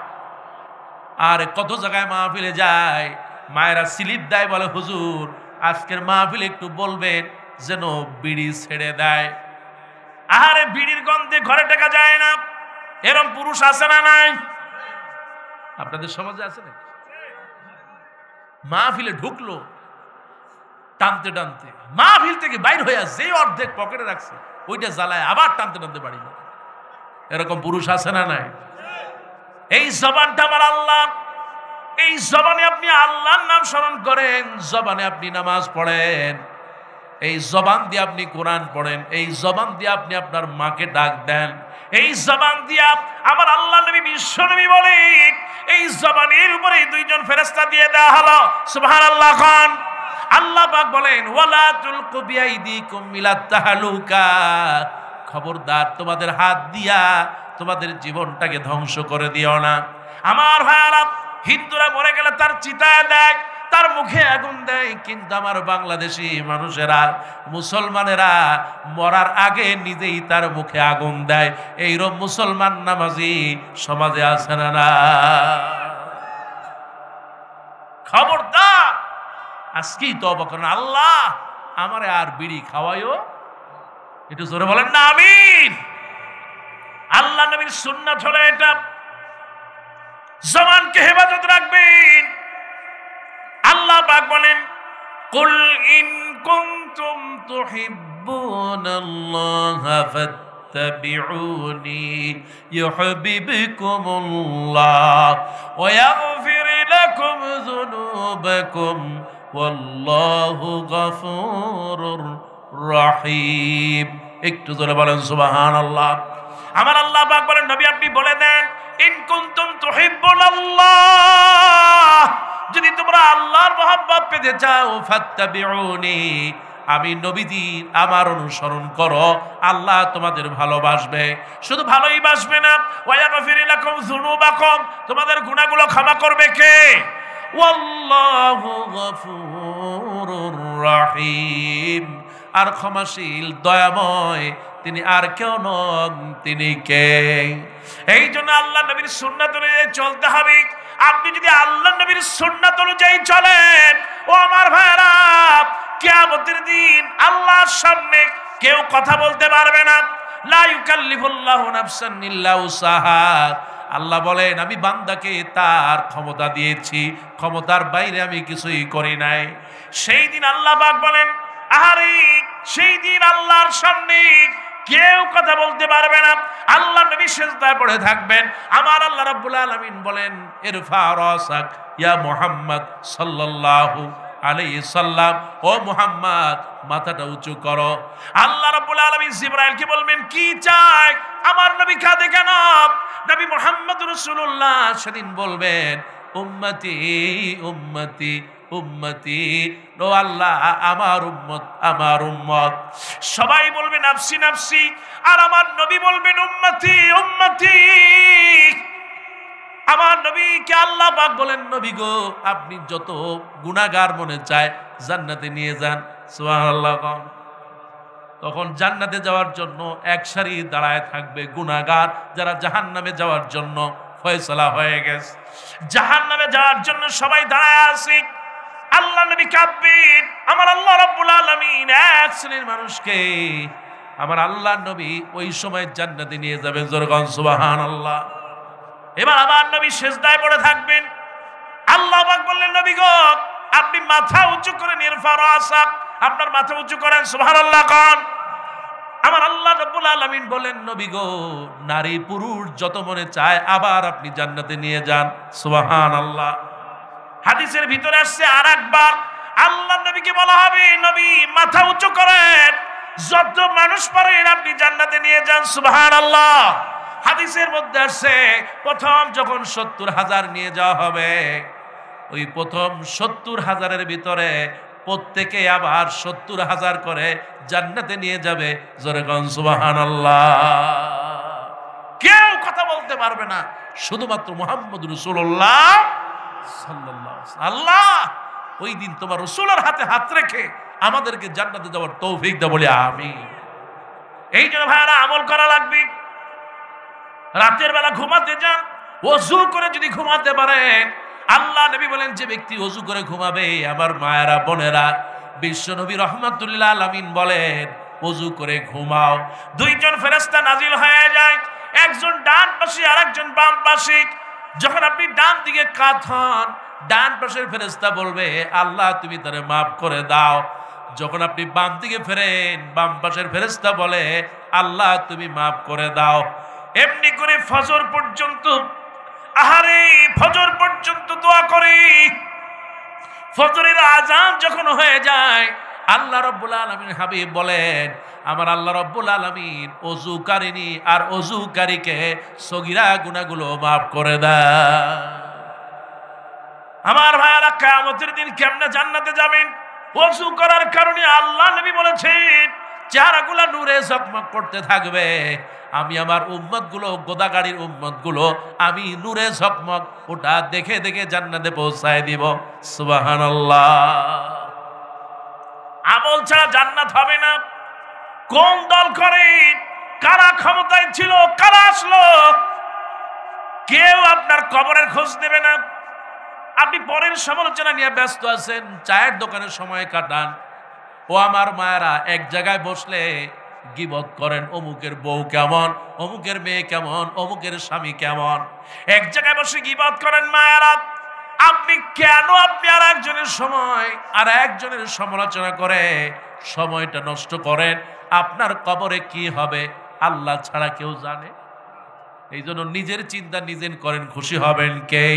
আর কত জায়গায় মাহফিলে যায়, মায়েরা স্লিপ দেয়, বলে হুজুর আজকের মাহফিলে একটু বলবেন যেন বিড়ি ছেড়ে দেয়। আরে বিড়ির গন্ধে ঘরে টেকা যায় না, এরকম পুরুষ আছে না নাই? আপনাদের সমাজে আছে না? মাহফিলে ঢুকলো, টানতে টানতে মাহফিল থেকে বাইর হয়ে যে অর্ধেক পকেটে রাখছে ওইটা জ্বালায় আবার টানতে টানতে বাড়ি যায়। এরকম পুরুষ আছে না নাই? এই জবানটা আমার আল্লাহ, এই জবানে আপনি আল্লাহর নাম স্মরণ করেন, জবানে আপনি নামাজ পড়েন, এই জবান দিয়ে আপনি কোরআন পড়েন, এই জবান দিয়ে আপনি আপনার মাকে ডাক দেন, এই জবান দিয়ে আমার আল্লাহ নবী বিশ্ব নবী বলেন, এই জবানের উপরে দুইজন ফেরেশতা দিয়ে দেওয়া হলো, সুবহানাল্লাহ খান। আল্লাহ পাক বলেন, ওয়ালা তুলকু বিআইদিকুম ইলাত তাহলুকা, খবরদার তোমাদের হাত দিয়া তোমাদের জীবনটাকে ধ্বংস করে দিও না। আমার ভাইরা, হিন্দুরা মরে গেলে তার চিতায় দেয়, তার মুখে আগুন দেয়, কিন্তু আমার বাংলাদেশি মানুষেরা, মুসলমানেরা মরার আগে নিজেই তার মুখে আগুন দেয়। এইরকম মুসলমান নামাজি সমাজে আছে না? খবরদার, আজকেই তওবা করেন, আল্লাহ আমারে আর বিড়ি খাওয়াইও। একটু জোরে বলেন না আমিন। আল্লাহ নবীর সুন্নাত হলো এটা, জবানকে হেফাজত রাখবেন। আল্লাহ পাক বলেন, কুল ইন কুনতুম তুহিব্বুনাল্লাহা ফাত্তাবিউনি ইউহিব্বুকুমুল্লাহ ওয়া ইয়াগফির লাকুম যুনুবাকুম ওয়াল্লাহু গফুরুর রহিম। একটু জোরে বলেন সুবহানাল্লাহ। আমার আল্লাহ পাক বলেন, নবী আপনি বলে দেন, ইন কুনতুম তুহিব্বুনাল্লাহ, যদি তোমরা আল্লাহর মহব্বত পেতে চাও, ফাত্তাবিউনি, আমি নবীজি আমার অনুসরণ করো, আল্লাহ তোমাদের ভালোবাসবে। শুধু ভালোই বাসবে না, ওয়া ইয়াগফির লাকুম যুনুবাকুম, তোমাদের গুনাহগুলো ক্ষমা করবে কে? ওয়াল্লাহু গফুরুর রহিম, আর ক্ষমাশীল দয়াময় তিনি আর কেউ নন, তিনি কে? এই জন্য আল্লাহ নবীর সুন্নাত অনুযায়ী চলতে হবে। আপনি যদি আল্লাহ নবীর সুন্নাত অনুযায়ী চলেন, ও আমার ভাইরা, কিয়ামতের দিন আল্লাহর সামনে কেউ কথা বলতে পারবে না। লা ইউকাল্লিফুল্লাহু নাফসান ইল্লা উসাহা। আল্লাহ বলেন, আমি বান্দাকে তার ক্ষমতা দিয়েছি, ক্ষমতার বাইরে আমি কিছুই করি নাই। সেই দিন আল্লাহ পাক বলেন, আহারে সেই দিন আল্লাহর সামনে কেউ কথা বলতে পারবে না। আল্লাহ নবী সিজদায় পড়ে থাকবেন। আমার আল্লাহ রাব্বুল আলামিন বলেন, ইরফা রাসাক ইয়া মুহাম্মদ সাল্লাল্লাহু আলাইহি সাল্লাম, ও মুহাম্মদ মাথাটা উঁচু করো। আল্লাহ রাব্বুল আলামিন জিবরাইলকে বলবেন, কি চাই? আমার নবী কাঁদে কেন? নবী মুহাম্মদ রাসূলুল্লাহ সেদিন বলবেন, উম্মতি উম্মতি উম্মতি, ও আল্লাহ আমার উম্মত আমার উম্মত। সবাই বলবে নাফসি নাফসি, আর আমার নবী বলবেন উম্মতি উম্মতি। আমার নবীকে আল্লাহ পাক বলেন, নবী গো, আপনি যত গুনাহগার মনে চায় জান্নাতে নিয়ে যান। সুবহানাল্লাহ। তখন জান্নাতে যাওয়ার জন্য এক সারি দাঁড়ায় থাকবে গুনাহগার, যারা জাহান্নামে যাওয়ার জন্য ফয়সালা হয়ে গেছে। জাহান্নামে যাওয়ার জন্য সবাই দাঁড়ায় আছে। আল্লাহ নবী কাঁদবেন। আমার আল্লাহ রাব্বুল আলামিন এক শ্রেণীর মানুষকে আমার আল্লাহ নবী ওই সময় জান্নাতে নিয়ে যাবেন। জোরে বলেন সুবহানাল্লাহ। এবার আমার নবী সিজদায় পড়ে থাকবেন। আল্লাহ পাক বললেন, নবী গো, আপনি মাথা উঁচু করে ইরফা রাসাক, আপনার মাথা উঁচু করেন। সুবহানাল্লাহ খান। আমার আল্লাহ রাব্বুল আলামিন বলেন, নবী গো, নারী পুরুষ যত মনে চায় আবার আপনি জান্নাতে নিয়ে যান। সুবহানাল্লাহ। হাদিসের ভিতরে আসছে আরেকবার আল্লাহ নবীকে বলা হবে, নবী মাথা উঁচু করেন। যত মানুষ পারেন আপনি জান্নাতে নিয়ে যান। সুবহানাল্লাহ। হাদিসের মধ্যে আসছে প্রথম যখন 70,000 নিয়ে যাওয়া হবে, ওই প্রথম 70,000-এর ভিতরে প্রত্যেকে আবার 70,000 করে জান্নাতে নিয়ে যাবে। জোরে কোন সুবহানাল্লাহ। কেউ কথা বলতে পারবে না, শুধুমাত্র মুহাম্মদ রাসূলুল্লাহ সাল্লাল্লাহু আলাইহি ওয়াসাল্লাম। আল্লাহ ওই দিন তোমার রাসূলের হাতে হাত রেখে আমাদেরকে জান্নাতে যাওয়ার তৌফিক দাও, বলি আমিন। এই জন্য ভাইরা আমল করা লাগবে। রাতের বেলা ঘুমাতে যান, ওযু করে যদি ঘুমাতে পারেন, আল্লাহ নবী বলেন যে ব্যক্তি ওযু করে ঘুমাবে, আমার মায়েরা বোনেরা, বিশ্ব নবী রহমাতুল্লাহ আলামিন বলেন ওযু করে ঘুমাও, দুইজন ফেরেশতা নাজিল হয়ে যায়, একজন ডান পাশে আর একজন বাম পাশে। যখন আপনি ডান দিকে কাত হন, ডান পাশের ফেরেশতা বলবে আল্লাহ তুমি তারে মাফ করে দাও। যখন আপনি বাম দিকে ফেরেন, বাম পাশের ফেরেশতা বলে আল্লাহ তুমি মাফ করে দাও। এমনি করে ফজর পর্যন্ত, আহারে ফজর পর্যন্ত দোয়া করে। ফজরের আজান যখন হয়ে যায়, আল্লাহ রাব্বুল আলামিন হাবিব বলেন আমার আল্লাহ রাব্বুল আলামিন ওযুকারিনী আর ওযুকারীকে সগীরা গুনাহগুলো maaf করে দেয়। আমার ভাইরা কিয়ামতের দিন কেমনে জান্নাতে যাবেন? ওযু করার কারণে আল্লাহ নবী বলেছেন চেহারাগুলো নূরে ঝকমক করতে থাকবে। আমি আমার উম্মতগুলো, গোদাগাড়ির উম্মতগুলো আমি নূরে ঝকমক ওটা দেখে দেখে জান্নাতে পৌঁছায় দিব। সুবহানাল্লাহ। আমল ছাড়া জান্নাত হবে না। কোন দল করে, কারা ক্ষমতায় ছিল, কারা আসলো, কেউ আপনার কবরের খোঁজ নেবে না। আপনি পরের সমালোচনা নিয়ে ব্যস্ত আছেন, চায়ের দোকানে সময় কাটান। ও আমার মায়েরা, এক জায়গায় বসলে গীবত করেন, অমুকের বউ কেমন, অমুকের মেয়ে কেমন, অমুকের স্বামী কেমন। এক জায়গায় বসে গীবত করেন মায়েরা। আপনি কেন আপনি আর একজনের সময় আর একজনের সমালোচনা করে সময়টা নষ্ট করেন? আপনার কবরে কি হবে আল্লাহ ছাড়া কেউ জানে। এই জন্য নিজের চিন্তা নিজের করেন, খুশি হবেন কে?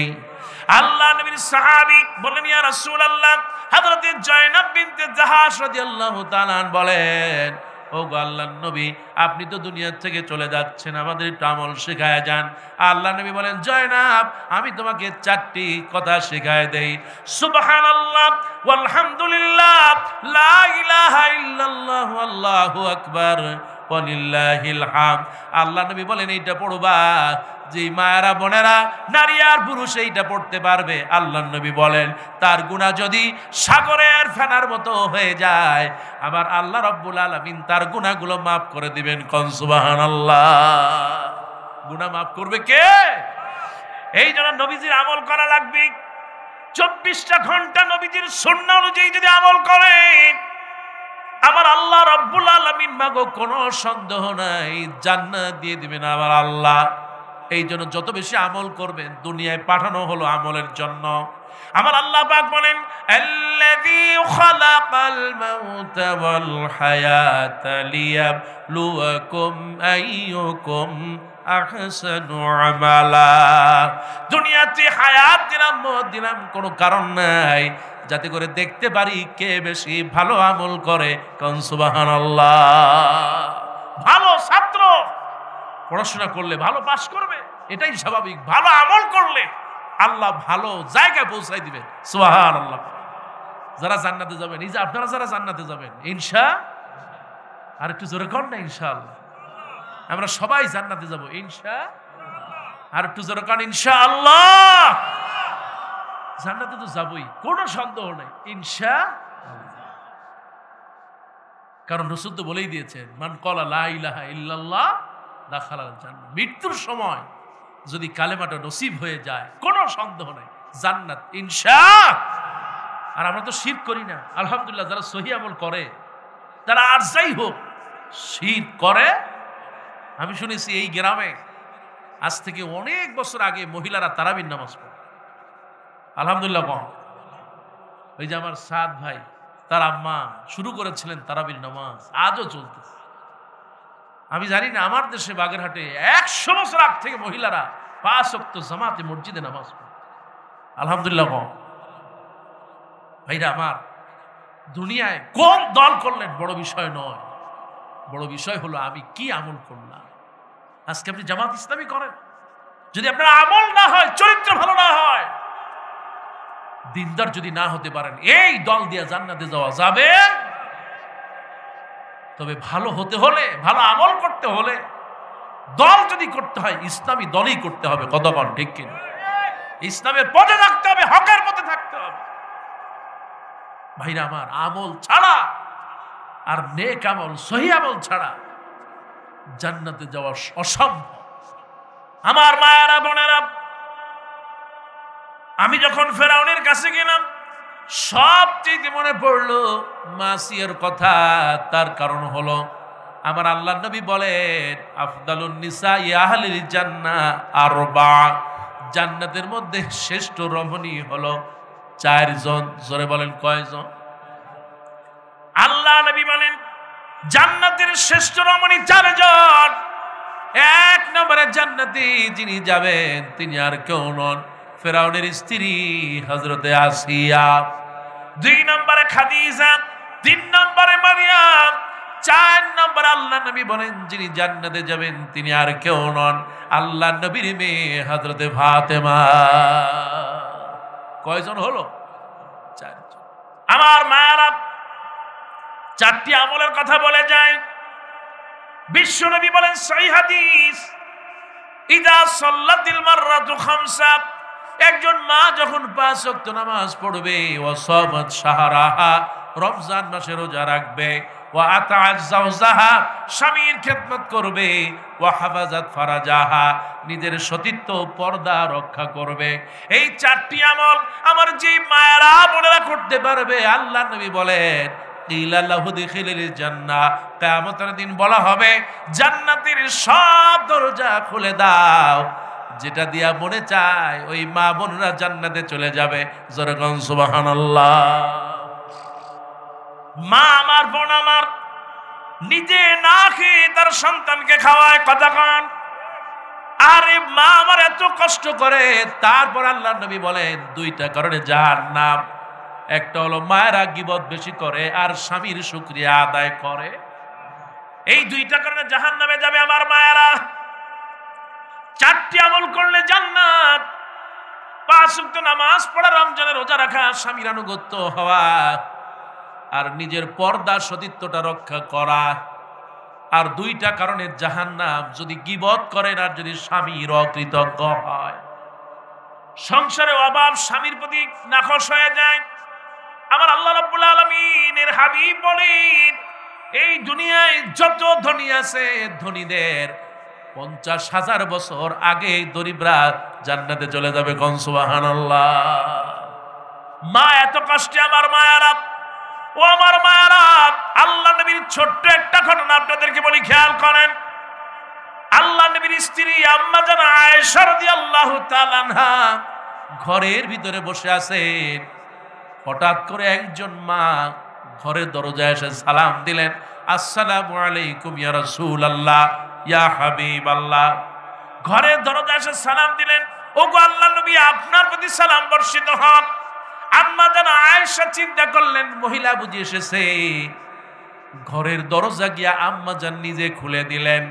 আল্লাহ নবীর সাহাবী বলেন ইয়া রাসূলুল্লাহ, হযরত জায়নাব বিনতে জাহাশ রাদিয়াল্লাহু তাআলা বলেন ও গো আল্লাহর নবী, আপনি তো দুনিয়া থেকে চলে যাচ্ছেন, আমাদের একটু আমল শেখায় যান। আল্লাহ নবী বলেন জয়নাব, আমি তোমাকে 4টি কথা শেখায় দেই। সুবহানাল্লাহ ওয়ালহামদুলিল্লাহ লা ইলাহা ইল্লাল্লাহ আল্লাহু আকবার ওয়ালিল্লাহিল হামদ। আল্লাহ নবী বলেন এইটা পড়বা, যে মায়েরা বোনেরা, নারী আর পুরুষ এইটা পড়তে পারবে, আল্লাহ নবী বলেন তার গুনাহ যদি সাগরের ফেনার মতো হয়ে যায়, আবার আল্লাহ রাব্বুল আলামিন তার গুনাহগুলো maaf করে দিবেন। কোন সুবহানাল্লাহ। গুনাহ maaf করবে কে? এই জন্য নবীজির আমল করা লাগবে। 24টা ঘন্টা নবীজির সুন্নাহ অনুযায়ী যদি আমল করেন, আমার আল্লাহ রাব্বুল আলামিন মাগো কোনো সন্দেহ নাই জান্নাত দিয়ে দিবেন আমার আল্লাহ। এই জন্য যত বেশি আমল করবেন, দুনিয়ায় পাঠানো হলো আমলের জন্য। আমার আল্লাহ পাক বলেন আল্লাযী খালাকাল মাউতা ওয়াল হায়াতা লিয়াবলুয়াকুম আইয়ুকুম আহসানু আমালা। দুনিয়াতে হায়াত দিলাম, মওত দিলাম, কোনো কারণ নাই, যাতে করে দেখতে পারি কে বেশি ভালো আমল করে। কোন সুবহানাল্লাহ। ভালো ছাত্র পড়াশোনা করলে ভালো পাস করবে, এটাই স্বাভাবিক। ভালো আমল করলে আল্লাহ ভালো জায়গায় পৌঁছাই দিবেন। সুবহানাল্লাহ। যারা জান্নাতে যাবেন, এই যে আপনারা যারা জান্নাতে যাবেন আর একটু জোরে কর না ইনশাআল্লাহ। আমরা সবাই জান্নাতে যাব আর একটু জোরে কর ইনশাআল্লাহ। জান্নাতে তো যাবই, কোনো সন্দেহ নেই কারণ রাসূল তো বলেই দিয়েছেন মান ক্বালা লা ইলাহা ইল্লাল্লাহ দাখালাল জান্নাহ। মৃত্যুর সময় যদি কালেমাটা নসিব হয়ে যায়, কোনো সন্দেহ নেই জান্নাত ইনশাআল্লাহ। আর আমরা তো শিরক করি না, আলহামদুলিল্লাহ। যারা সহিহ আমল করে, তারা আর যাই হোক শিরক করে। আমি শুনেছি এই গ্রামে আজ থেকে অনেক বছর আগে মহিলারা তারাবির নামাজ পড়ে, আলহামদুলিল্লাহ। ওই যে আমার সাদ ভাই, তার আম্মা শুরু করেছিলেন তারাবির নামাজ, আজও চলতেছে। আমি জানি না আমার দেশে বাগেরহাটে 100 বছর আগ থেকে মহিলারা 5 ওয়াক্ত জামাতে মসজিদে নামাজ পড়ে, আলহামদুলিল্লাহ। ভাইরা আমার, দুনিয়ায় কোন দল করলেন বড় বিষয় নয়, বড় বিষয় হলো আমি কি আমল করলাম। আজকে আপনি জামাত ইসলামী করেন, যদি আপনার আমল না হয়, চরিত্র ভালো না হয়, দিনদার যদি না হতে পারেন, এই দল দিয়ে জান্নাতে যাওয়া যাবে। তবে ভালো হতে হলে, ভালো আমল করতে হলে, দল যদি করতে হয় ইসলামী দলই করতে হবে। কতক্ষণ ঠিক কিনা? ইসলামের পথে থাকতে হবে, হকের পথে থাকতে হবে। ভাইরা আমার, আমল ছাড়া আর নেক আমল, সহি আমল ছাড়া জান্নাতে যাওয়া অসম্ভব। আমার মায়েরা বোনেরা, আমি যখন ফেরাউনের কাছে গেলাম, সবচেয়ে মনে পড়লো মাসিয়ার কথা। তার কারণ হলো আমার আল্লাহ নবী বলেন, আফদালুন নিসা আহলিল জান্নাহ আরবা, জান্নাতের মধ্যে শ্রেষ্ঠ রমণী হলো 4 জন। জোরে বলেন কয়জন? আল্লাহ নবী বলেন জান্নাতের শ্রেষ্ঠ রমণী 4 জন। 1 নম্বরে জান্নাতে যিনি যাবেন তিনি আর কেউ নন, ফেরাউনের স্ত্রী হযরতে আসিয়া। 2 নম্বরে খাদিজা, 3 নম্বরে মারিয়াম, 4 নম্বরে আল্লাহ নবী বলেন যিনি জান্নাতে যাবেন তিনি আর কেউ নন, আল্লাহ নবীর মেয়ে হযরতে ফাতেমা। কয়জন হলো? 4 জন। আমার মায়েরা, 4টি আমলের কথা বলে যায়। বিশ্ব নবী বলেন সহিহ হাদিস, ইদা সাল্লাতিল মাররাতু খামসা, একজন মা যখন 5 ওয়াক্ত নামাজ পড়বে, ওয়া সামাত শাহরাহা, রমজান মাসে রোজা রাখবে, ওয়া আতাআত যাওজাহা, স্বামীর খেদমত করবে, ওয়া হাফাজাত ফারাজাহা, নিজের সতীত্ব পর্দা রক্ষা করবে। এই 4টি আমল আমার যে মায়েরা বোনেরা করতে পারবে, আল্লাহ নবী বলেন কিলা লাহু দিখিলিল জান্নাহ, কিয়ামতের দিন বলা হবে জান্নাতের সব দরজা খুলে দাও, যেটা দিয়া মনে চায় ওই মা বোনরা জান্নাতে চলে যাবে। জোরে কোন সুবহানাল্লাহ। মা আমার, বোন আমার, নিজে না খেয়ে তার সন্তানকে খাওয়ায়। কথা কন। আরে মা আমার এত কষ্ট করে, তারপর আল্লাহ নবী বলেন 2টা কারণে জাহান্নাম। একটা হলো মায়েরা গীবত বেশি করে আর স্বামীর শুকরিয়া আদায় করে। এই 2টা কারণে জাহান্নামে যাবে আমার মায়েরা। 4টি আমল করলে জান্নাত। 5 ওয়াক্ত নামাজ পড়া, রমজানের রোজা রাখা, স্বামীর আনুগত্য হওয়া, আর নিজের পর্দা সতীত্বটা রক্ষা করা। আর 2টা কারণে জাহান্নাম, যদি গীবত করেন আর যদি স্বামীর অকৃতজ্ঞ হয়। সংসারে অভাব, স্বামীর প্রতি নাখোশ হয়ে যায়। আমার আল্লাহ রাব্বুল আলামিনের হাবিব বলেন, এই দুনিয়ায় যত ধনী আছে, ধনীদের 50,000 বছর আগে গরিবরা জান্নাতে চলে যাবে। কোন সুবহানাল্লাহ। মা এত কষ্টে আমার মায়েরা, ও আমার মায়েরা, আল্লাহ নবীর ছোট্ট একটা ঘটনা আপনাদেরকে বলি, খেয়াল করেন। আল্লাহ নবীর স্ত্রী আম্মা জান আয়েশা রাদিয়াল্লাহু তাআলা আনহা ঘরের ভিতরে বসে আছেন। হঠাৎ করে একজন মা ঘরের দরজায় এসে সালাম দিলেন, আসসালামু আলাইকুম ইয়া রাসূলুল্লাহ, ইয়া হাবিবাল্লাহ। ঘরের দরজায় এসে সালাম দিলেন, ওগো আল্লাহ নবী, আপনার প্রতি সালাম বর্ষিত হোক। আম্মা জান আয়েশা চিন্তা করলেন মহিলা বুঝি এসেছে। ঘরের দরজা গিয়া আম্মা জান নিজে খুলে দিলেন।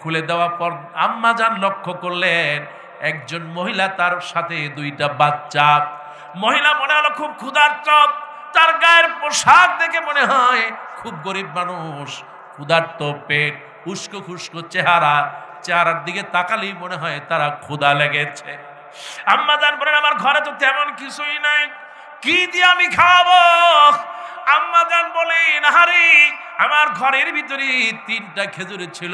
খুলে দেওয়ার পর আম্মা জান লক্ষ্য করলেন একজন মহিলা, তার সাথে 2টা বাচ্চা। মহিলা মনে হলো খুব ক্ষুধার্ত, তার গায়ের পোশাক দেখে মনে হয় খুব গরিব মানুষ, ক্ষুধার্ত পেট, উস্কো খুস্কো চেহারা, চেহারার দিকে তাকালেই মনে হয় তারা ক্ষুধা লেগেছে। আম্মা জান বলেন আমার ঘরে তো তেমন কিছুই নাই, কি দিয়ে আমি খাওয়াবো? আম্মা জান বলেন আরে আমার ঘরের ভিতরে 3টা খেজুর ছিল।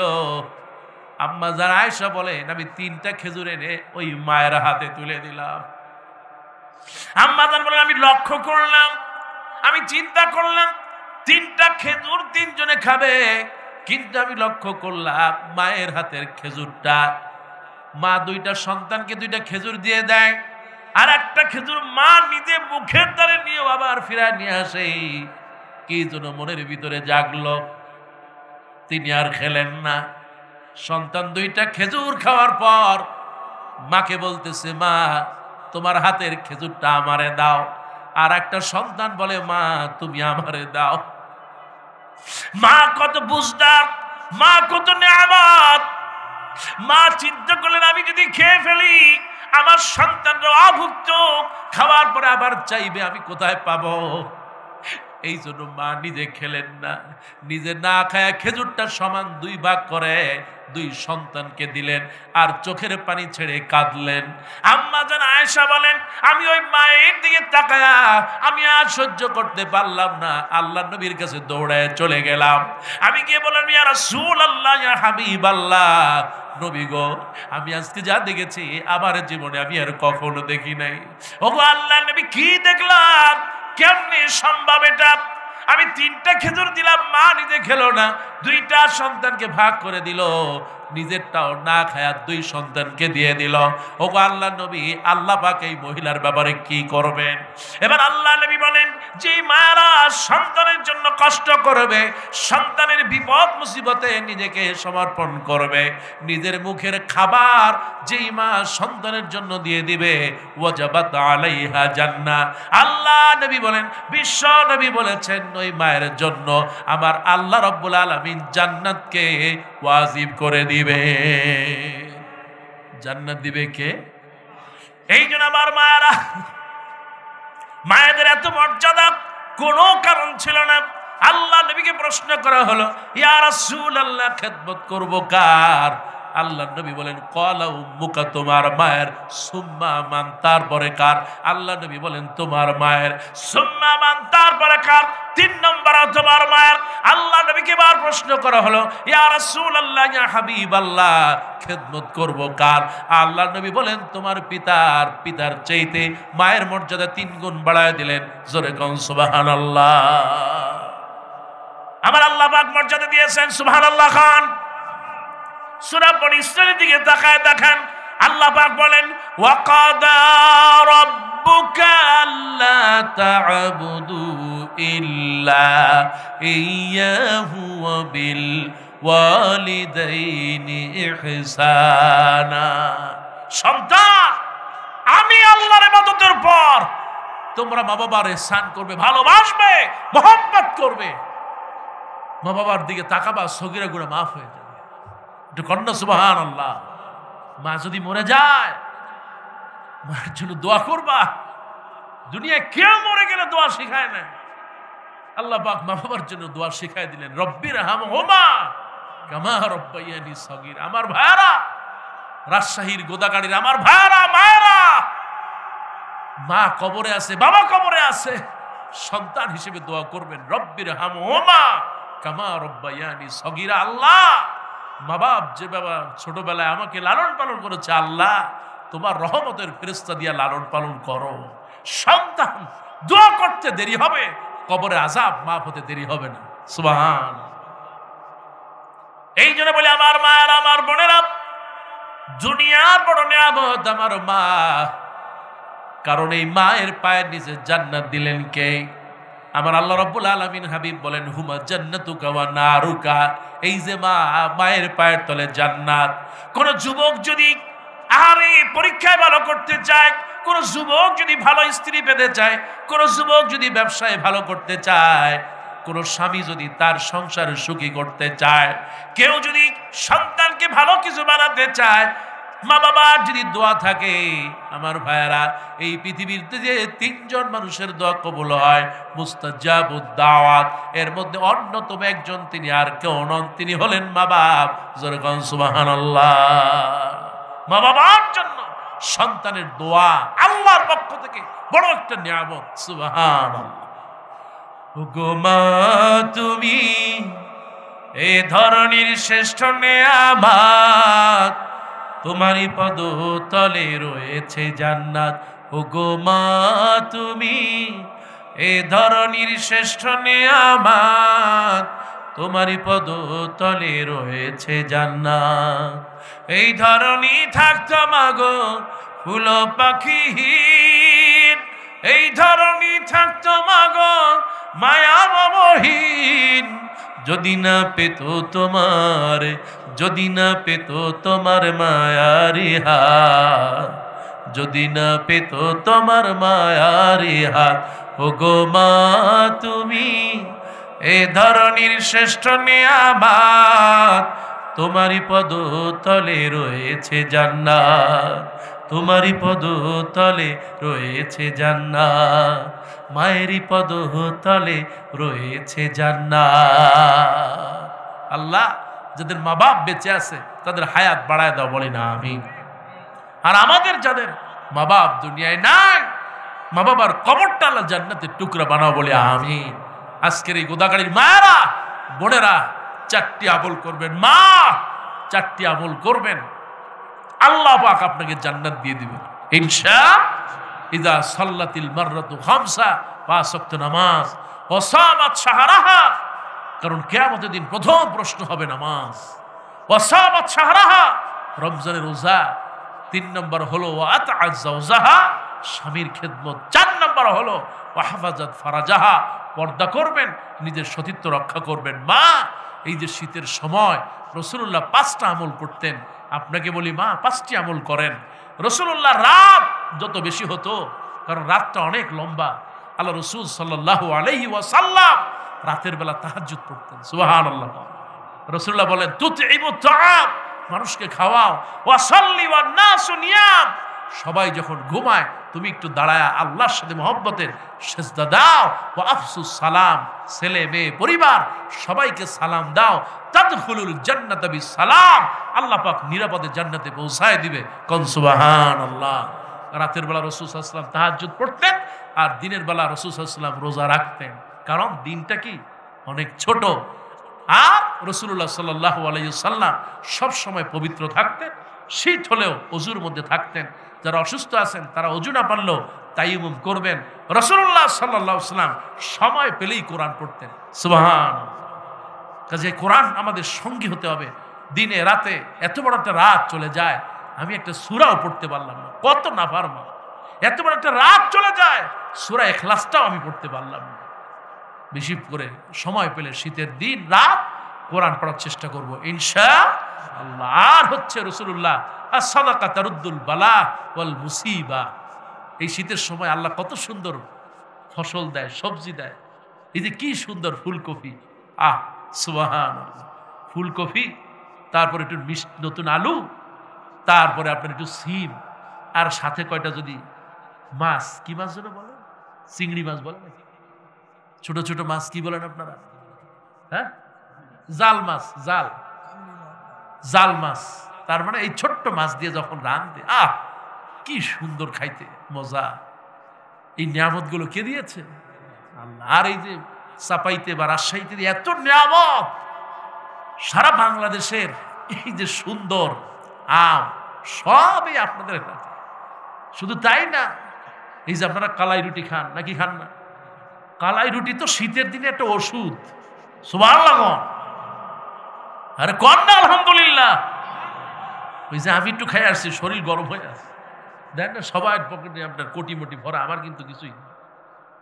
আম্মা জান আয়েশা বলেন আমি 3টা খেজুর এনে ওই মায়ের হাতে তুলে দিলাম। আম্মা জান বলেন আমি লক্ষ্য করলাম, আমি চিন্তা করলাম 3টা খেজুর 3 জনে খাবে, কিন্তু আমি লক্ষ্য করলাম মায়ের হাতের খেজুরটা, মা 2টা সন্তানকে 2টা খেজুর দিয়ে দেয়, আর একটা খেজুর মা নিজে মুখের দ্বারে নিয়ে আবার ফিরায় নিয়ে আসে। কি যেন মনের ভিতরে জাগলো, তিনি আর খেলেন না। সন্তান 2টা খেজুর খাওয়ার পর মাকে বলতেছে, মা তোমার হাতের খেজুরটা আমারে দাও। আর একটা সন্তান বলে, মা তুমি আমারে দাও। মা কত বুঝদার, মা কত নেয়ামত। মা চিন্তা করলেন আমি যদি খেয়ে ফেলি আমার সন্তানরা অভুক্ত, খাওয়ার পরে আবার চাইবে, আমি কোথায় পাবো? এই জন্য মা নিজে খেলেন না, নিজে না খায় খেজুরটা সমান 2 ভাগ করে 2 সন্তানকে দিলেন আর চোখের পানি ছেড়ে কাঁদলেন। আম্মা জান আয়েশা বলেন আমি ওই মায়ের দিকে তাকায়া আমি আর সহ্য করতে পারলাম না, আল্লাহর নবীর কাছে দৌড়ায় চলে গেলাম। আমি গিয়ে বললাম ইয়া রাসূলুল্লাহ ইয়া হাবিবাল্লাহ, নবী গো আমি আজকে যা দেখেছি আমার জীবনে আমি আর কখনো দেখি নাই। ওগো আল্লাহর নবী কি দেখলাম? কেমনে সম্ভব এটা? আমি 3টা খেজুর দিলাম, মা নিজে খেলো না, 2টা সন্তানকে ভাগ করে দিল, নিজেরটাও না খায়া 2 সন্তানকে দিয়ে দিল। ওগো আল্লাহ নবী, আল্লাহ পাক এই মহিলার ব্যাপারে কি করবেন? এবার আল্লাহ নবী বলেন যে মায়েরা সন্তানের জন্য কষ্ট করবে, সন্তানের বিপদ মুসিবতে নিজেকে সমর্পণ করবে, নিজের মুখের খাবার যেই মা সন্তানের জন্য দিয়ে দিবে ওয়াজাবাত আলাইহা জান্নাহ। আল্লাহ নবী বলেন, বিশ্ব নবী বলেছেন ওই মায়ের জন্য আমার আল্লাহ রাব্বুল আলামিন জান্নাতকে ওয়াজিব করে দিবে। জান্নাত দিবে কে? এই জন্য আমার মায়েরা, মায়েদের এত মর্যাদা কোনো কারণ ছিল না। আল্লাহ নবীকে প্রশ্ন করা হলো ইয়া রাসূলুল্লাহ খেদমত করব কার? আল্লাহ নবী বলেন ক্বালা উম্মুকা, তোমার মায়ের। সুম্মা মান, তারপরে কার? আল্লাহ নবী বলেন তোমার মায়ের। সুম্মা মান, তারপরে কার? 3 নম্বর তোমার মায়ের। আল্লাহ নবীকে বার প্রশ্ন করা হলো ইয়া রাসূলুল্লাহ ইয়া হাবিবাল্লাহ খেদমত করব কার? আল্লাহ নবী বলেন তোমার পিতার। পিতার চাইতে মায়ের মর্যাদা 3 গুণ বাড়ায় দিলেন। জোরে কোন সুবহানাল্লাহ। আমার আল্লাহ পাক মর্যাদা দিয়েছেন, সুবহানাল্লাহ খান। সূরা বনী ইসরাঈলের দিকে তাকায় দেখেন, আল্লাহ পাক বলেন ওয়াকাদা রাব্বুকা আল্লা তা'বুদু ইল্লা ইয়্যাহু ওয়া বিল ওয়ালিদাইনি ইহসানা। সন্তান, আমি আল্লাহর ইবাদতের পর তোমরা মা বাবার ইহসান করবে, ভালোবাসবে, মহব্বত করবে। মা বাবার দিকে তাকাবা, সগীরা গুনাহ মাফ হয়ে যাবে। একটু কন্যা সুবহানাল্লাহ। মা যদি মরে যায় মায়ের জন্য দোয়া করবা। দুনিয়ায় কেউ মরে গেলে দোয়া শিখায় না, আল্লাহ পাক মা বাবার জন্য দোয়া শিখায় দিলেন রব্বিরহামহুমা কামা রাব্বায়ানি সগীর। আমার ভাইরা, রাজশাহীর গোদাগাড়ির আমার ভাইরা, মায়েরা, মা কবরে আছে, বাবা কবরে আছে, সন্তান হিসেবে দোয়া করবেন রব্বিরহামহুমা কামা রাব্বায়ানি সগীরা। আল্লাহ, মা বাপ যে বাবা ছোটবেলায় আমাকে লালন পালন করেছে, আল্লাহ তোমার রহমতের ফেরেশতা দিয়া লালন পালন করো। সন্তান দোয়া করতে দেরি হবে, কবরে আযাব মাফ হতে দেরি হবে না। সুবহান। এই জন্য বলি আমার মায়েরা, আমার বোনেরা, দুনিয়ার বড় নিয়ামত আমার মা। কারণ এই মায়ের পায়ের নিচে জান্নাত দিলেন কে? আমার আল্লাহ রাব্বুল আলামিন হাবিব বলেন হুমা জান্নাতুকা ওয়া নারুকা। এই যে মা, মায়ের পায়ের তলে জান্নাত। কোন যুবক যদি আরে পরীক্ষায় ভালো করতে চায়, কোন যুবক যদি ভালো স্ত্রী পেতে চায়, কোন যুবক যদি ব্যবসায় ভালো করতে চায়, কোন স্বামী যদি তার সংসার সুখী করতে চায়, কেউ যদি সন্তানকে ভালো কিছু বানাতে চায়, মা বাবার যদি দোয়া থাকে, আমার ভাইয়েরা, এই পৃথিবীতে যে 3 জন মানুষের দোয়া কবুল হয় মুস্তাজাবুদ দাওয়াত, এর মধ্যে অন্যতম একজন তিনি আর কেউ নন, তিনি হলেন মা বাপ। জোরে কোন সুবহানাল্লাহ। মা বাবার জন্য সন্তানের দোয়া আল্লাহর পক্ষ থেকে বড় একটা নিয়ামত। সুবহানাল্লাহ। ওগো মা তুমি এই ধরনের শ্রেষ্ঠ নিয়ামত, তোমারই পদ তলে রয়েছে জান্নাত। ওগো মা তুমি এই ধরনের শ্রেষ্ঠ নিয়ামত, তোমারই পদ তলে রয়েছে জান্নাত। এই ধরনী থাকতো মাগো ফুল পাখিহীন, এই ধরনী থাকতো মাগো মায়া মমহীন, যদি না পেত তোমার, যদি না পেত তোমার মায়ারি হাত, যদি না পেত তোমার মায়ারি হাত। ওগো মা তুমি এ ধরনীর শ্রেষ্ঠ নিয়ামত, তোমারই পদতলে রয়েছে জান্নাত, তোমারই পদতলে রয়েছে জান্নাত, মায়েরই পদতলে রয়েছে জান্নাত। আল্লাহ যাদের মা বাপ বেঁচে আছে তাদের হায়াত বাড়ায় দাও, বলি না আমিন। আর আমাদের যাদের মা বাপ দুনিয়ায় নাই, মা বাবার কবরটা আল্লাহ জান্নাতের টুকরা বানাও, বলি আমিন। আজকের এই গোদাগাড়ির মায়েরা বোনেরা 4টি আমল করবেন, মা 4টি আমল করবেন, আল্লাহ পাক আপনাকে জান্নাত দিয়ে দিবেন ইনশাআল্লাহ। ইদা সাল্লাতিল মাররাতু খামসা, 5 ওয়াক্ত নামাজ, ওয়া সামাত শাহরাহা, কারণ কিয়ামতের দিন প্রথম প্রশ্ন হবে নামাজ। ওয়া সামাত শাহরাহা, রমজানের রোজা। 3 নম্বর হলো ওয়া আতআজ যাওজাহা, স্বামীর খেদমত। 4 নম্বর হলো ওয়া হাফাজাত ফারাজাহা, পর্দা করবেন, নিজের সতীত্ব রক্ষা করবেন। মা এই যে শীতের সময় রাসূলুল্লাহ 5টা আমল করতেন, আপনাকে বলি মা 5টি আমল করেন। রাসূলুল্লাহ রাত যত বেশি হতো, কারণ রাতটা অনেক লম্বা, আল্লাহ রাসূল সাল্লাল্লাহু আলাইহি ওয়াসাল্লাম রাতের বেলা তাহাজ্জুদ পড়তেন। সুবহানাল্লাহ। রাসূলুল্লাহ বলেন তুতইমুত তাআম, মানুষকে খাওয়াও, ওয়া সাল্লি ওয়ান নাসু নিয়াম, সবাই যখন ঘুমায় তুমি একটু দাঁড়ায়া আল্লাহর সাথে মহব্বতের সেজদা দাও। ওয়া আফসুস সালাম, ছেলে মেয়ে পরিবার সবাইকে সালাম দাও। তাদখুলুল জান্নাতা বিসালাম, আল্লাহ পাক নিরাপদে জান্নাতে পৌঁছায় দিবে। কোন সুবহানাল্লাহ। রাতের বেলা রাসূল সাল্লাল্লাহু আলাইহি ওয়াসাল্লাম তাহাজ্জুদ পড়তেন, আর দিনের বেলা রাসূল সাল্লাল্লাহু আলাইহি ওয়াসাল্লাম রোজা রাখতেন, কারণ দিনটা কি অনেক ছোট। আর রাসূলুল্লাহ সাল্লাল্লাহু আলাইহি ওয়াসাল্লাম সব সময় পবিত্র থাকতেন, শীত হলেও অজুর মধ্যে থাকতেন। যারা অসুস্থ আছেন তারা অজু না পারলেও তায়াম্মুম করবেন। রাসূলুল্লাহ সাল্লাল্লাহু আলাইহি ওয়াসাল্লাম সময় পেলেই কোরআন পড়তেন। সুবহানাল্লাহ। কাজে কোরআন আমাদের সঙ্গী হতে হবে। দিনে রাতে এত বড় একটা রাত চলে যায়, আমি একটা সূরাও পড়তে পারলাম না, কত নাফরমান। এত বড় একটা রাত চলে যায়, সূরা ইখলাসটাও আমি পড়তে পারলাম না। বেশি করে সময় পেলে শীতের দিন রাত কোরআন পড়ার চেষ্টা করব ইনশাআল্লাহ। আর হচ্ছে রাসূলুল্লাহ as-সাদাকা তারুদ্দুল বালা ওয়াল মুসিবা, এই শীতের সময় আল্লাহ কত সুন্দর ফসল দেয়, সবজি দেয়। এই যে কি সুন্দর ফুলকপি, আহ সুবহানাল্লাহ। ফুলকপি, তারপরে একটু নতুন আলু, তারপরে আপনার একটু সিম, আর সাথে কয়টা যদি মাছ, কি মাছ যেন বলেন, চিংড়ি মাছ বলেন, ছোট ছোট মাছ কি বলেন আপনারা, হ্যাঁ জাল মাছ, জাল মাছ, তার মানে এই ছোট্ট মাছ দিয়ে যখন রাঁধে, আহ কি সুন্দর খাইতে মজা। এই নিয়ামতগুলো কে দিয়েছে? আল্লাহ। আর এই যে চাপাইতে বা রাজশাহীতে এত নিয়ামত, সারা বাংলাদেশের এই যে সুন্দর আম সবই আপনাদের কাছে। শুধু তাই না, এই যে আপনারা কালাই রুটি খান নাকি খান না? কালাই রুটি তো শীতের দিনে একটা ওষুধ। সুবহানাল্লাহ। আরে কোন না আলহামদুলিল্লাহ। ওই যে আমি একটু খাই আসছি, শরীর গরম হয়ে আসছে, দেখেন না সবাই পকেটে আপনার কোটি মোটি ভরা, আমার কিন্তু কিছুই না,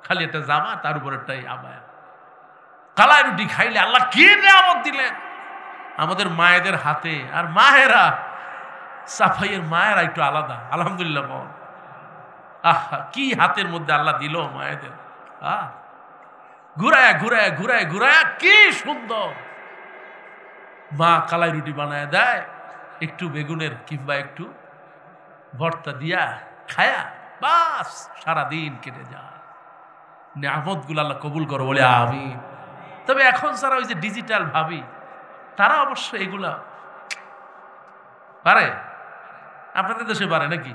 খালি একটা জামা, তার উপর একটাই আবায়া। কালাই রুটি খাইলে আল্লাহ কি নিয়ামত দিলেন আমাদের মায়েদের হাতে। আর মায়েরা, সাফাইয়ের মায়েরা একটু আলাদা, আলহামদুলিল্লাহ। আহা কি হাতের মধ্যে আল্লাহ দিল মায়েদের, ঘুরায় ঘুরায় ঘুরায় ঘুরায় কি সুন্দর মা কালাই রুটি বানায় দেয়, একটু বেগুনের কিংবা একটু ভর্তা দিয়া খায়া বাস সারাদিন কেটে যায়। নিয়ামত গুলো আল্লাহ কবুল করো, বলে আমিন। তবে এখন যারা ওই যে ডিজিটাল ভাবি, তারা অবশ্য এগুলা পারে। আপনাদের দেশে পারে নাকি?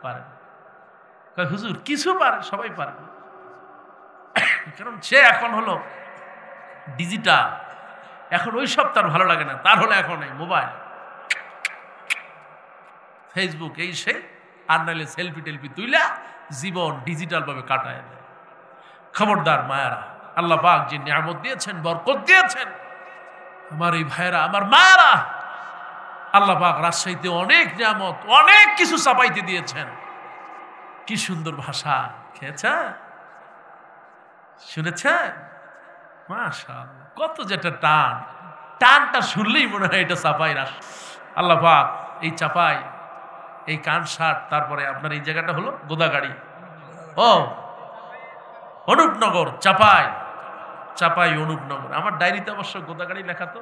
পারে। হুজুর কিছু পারে, সবাই পারে, কারণ সে এখন হলো ডিজিটাল। এখন ওই সব তার ভালো লাগে না, তার হলো এখন এই মোবাইল, ফেসবুক, এই সে, আর নাইলে সেলফি টেলফি তুইলা জীবন ডিজিটাল ভাবে কাটায় দেয়। খবরদার মায়েরা, আল্লাহ পাক যে নিয়ামত দিয়েছেন, বরকত দিয়েছেন, আমার এই ভাইয়েরা, আমার মায়েরা, আল্লাহ পাক রাজশাহীতে অনেক নিয়ামত, অনেক কিছু চাপাইতে দিয়েছেন। কি সুন্দর ভাষা, খেয়েছেন, শুনেছেন? মাশাআল্লাহ, কত যেটা টান, টানটা শুনলেই মনে হয় এটা চাপাই রাস। আল্লাহ পাক এই চাপাই, এই কানসাট, তারপরে আপনার এই জায়গাটা হলো গোদাগাড়ি, ও অনুপনগর, চাপাই, চাপাই অনুপনগর। আমার ডায়েরিতে অবশ্য গোদাগাড়ি লেখা তো,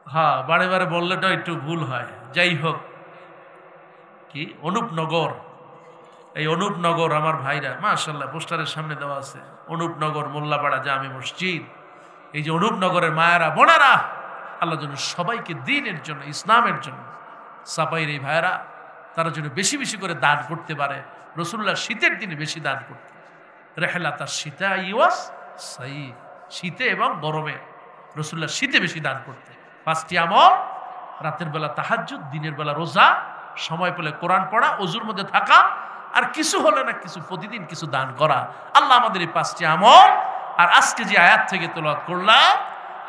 হ্যাঁ বারে বারে বললেটাও একটু ভুল হয়। যাই হোক, কি অনুপনগর, এই অনুপনগর আমার ভাইরা মাশাআল্লাহ পোস্টারের সামনে দেওয়া আছে অনুপনগর মোল্লাপাড়া জামে মসজিদ। এই যে অনুপনগরের মায়েরা বোনেরা, আল্লাহ যেন সবাইকে দ্বীনের জন্য, ইসলামের জন্য, সাপাইর এই ভাইয়েরা তারা যেন বেশি বেশি করে দান করতে পারে। রাসূলুল্লাহ শীতের দিনে বেশি দান করতে, রেহলাতা শীতা ইওয়াস সাই, শীতে এবং গরমে রাসূলুল্লাহ শীতে বেশি দান করতে। 5টি আমল, রাতের বেলা তাহাজ্জুদ, দিনের বেলা রোজা, সময় পেলে কোরআন পড়া, ওযুর মধ্যে থাকা, আর কিছু হলে না কিছু প্রতিদিন কিছু দান করা। আল্লাহ আমাদের এই 5টি আমল আর আজকে যে আয়াত থেকে তেলাওয়াত করলাম,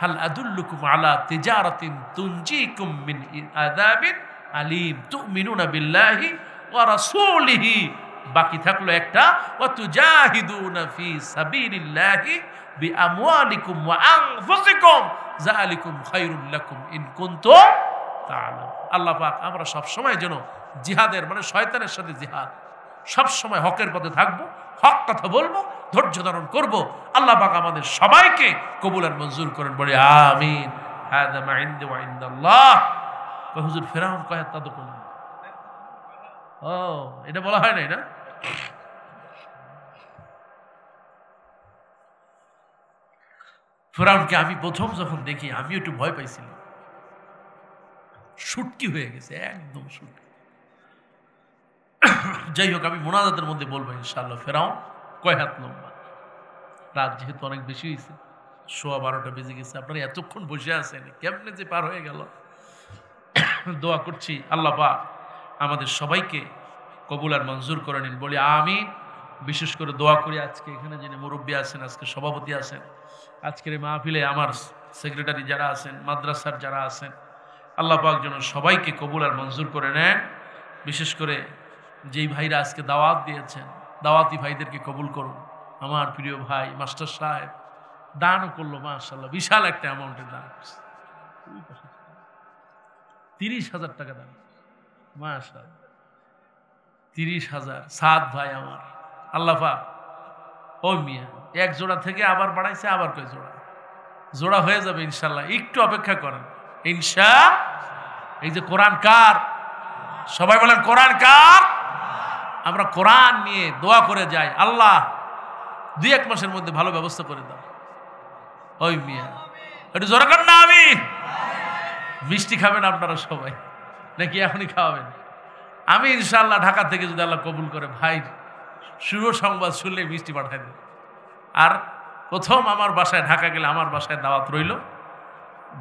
হাল আদুল্লুকুম আলা তিজারাতিন তুনজিকুম মিন আযাবিন আলিম তুমিনুনা বিল্লাহি ওয়া রাসূলিহি, বাকি থাকলো একটা ওয়া তুজাহিদুনা ফি সাবিলিল্লাহি বিআমওয়ালিকুম ওয়া আনফুসিকুম যালিকুম খায়রুল লাকুম ইন কুনতুম তাআলামুন। আল্লাহ পাক আমরা সব সময় যেন জিহাদের মানে শয়তানের সাথে জিহাদ, সব সময় হকের পথে থাকবো, হক কথা বলবো, ধৈর্য ধারণ করব। আল্লাহ পাক আমাদের সবাইকে কবুল আর মঞ্জুর করেন, বলে আমিন। হাযা মা ইনদি ওয়া ইনদাল্লাহ। হুজুর ফেরাউন কয় তা তো কোন, ও এটা বলা হয় নাই না? ফেরাউনকে আমি প্রথম যখন দেখি আমি একটু ভয় পাইছিলাম, শুটকি হয়ে গেছে, একদম শুটকি। যাই হোক, আমি মোনাজাতের মধ্যে বলবো ইনশাআল্লাহ ফেরাউন কয় হাত লম্বা। রাত যেহেতু অনেক বেশি হয়েছে, 12:15 বেজে গেছে, আপনারা এতক্ষণ বসে আছেন, কেমনে যে পার হয়ে গেল। দোয়া করছি আল্লাহ পাক আমাদের সবাইকে কবুল আর মঞ্জুর করে নিন, বলি আমিন। বিশেষ করে দোয়া করি আজকে এখানে যিনি মুরব্বী আছেন, আজকে সভাপতি আছেন, আজকের এই মাহফিলে আমার সেক্রেটারি যারা আছেন, মাদ্রাসার যারা আছেন, আল্লাহ পাক যেন সবাইকে কবুল আর মঞ্জুর করে নেন। বিশেষ করে যেই ভাইরা আজকে দাওয়াত দিয়েছেন, দাওয়াতি ভাইদেরকে কবুল করুন। আমার প্রিয় ভাই মাস্টার সাহেব দানও করলো, মাশাআল্লাহ বিশাল একটা অ্যামাউন্টের দান, 30,000 টাকা দান, মাশাআল্লাহ 30,000। সাদ ভাই আমার, আল্লাহ পাক ও মিয়া এক জোড়া থেকে আবার বাড়াইছে, আবার কয় জোড়া, জোড়া হয়ে যাবে ইনশাআল্লাহ, একটু অপেক্ষা করেন ইনশাআল্লাহ। এই যে কোরআন কার, সবাই বলেন কোরআন কার। আমরা কোরআন নিয়ে দোয়া করে যাই, আল্লাহ 2-1 মাসের মধ্যে ভালো ব্যবস্থা করে দাও। ওই মিয়া একটু জোরে কর না। আমি মিষ্টি খাবেন আপনারা সবাই নাকি এখনই খাওয়াবেন? আমি ইনশাআল্লাহ ঢাকা থেকে যদি আল্লাহ কবুল করে ভাই শুভ সংবাদ শুনলে মিষ্টি পাঠাই দেব। আর প্রথম আমার বাসায় ঢাকা গেলে আমার বাসায় দাওয়াত রইল,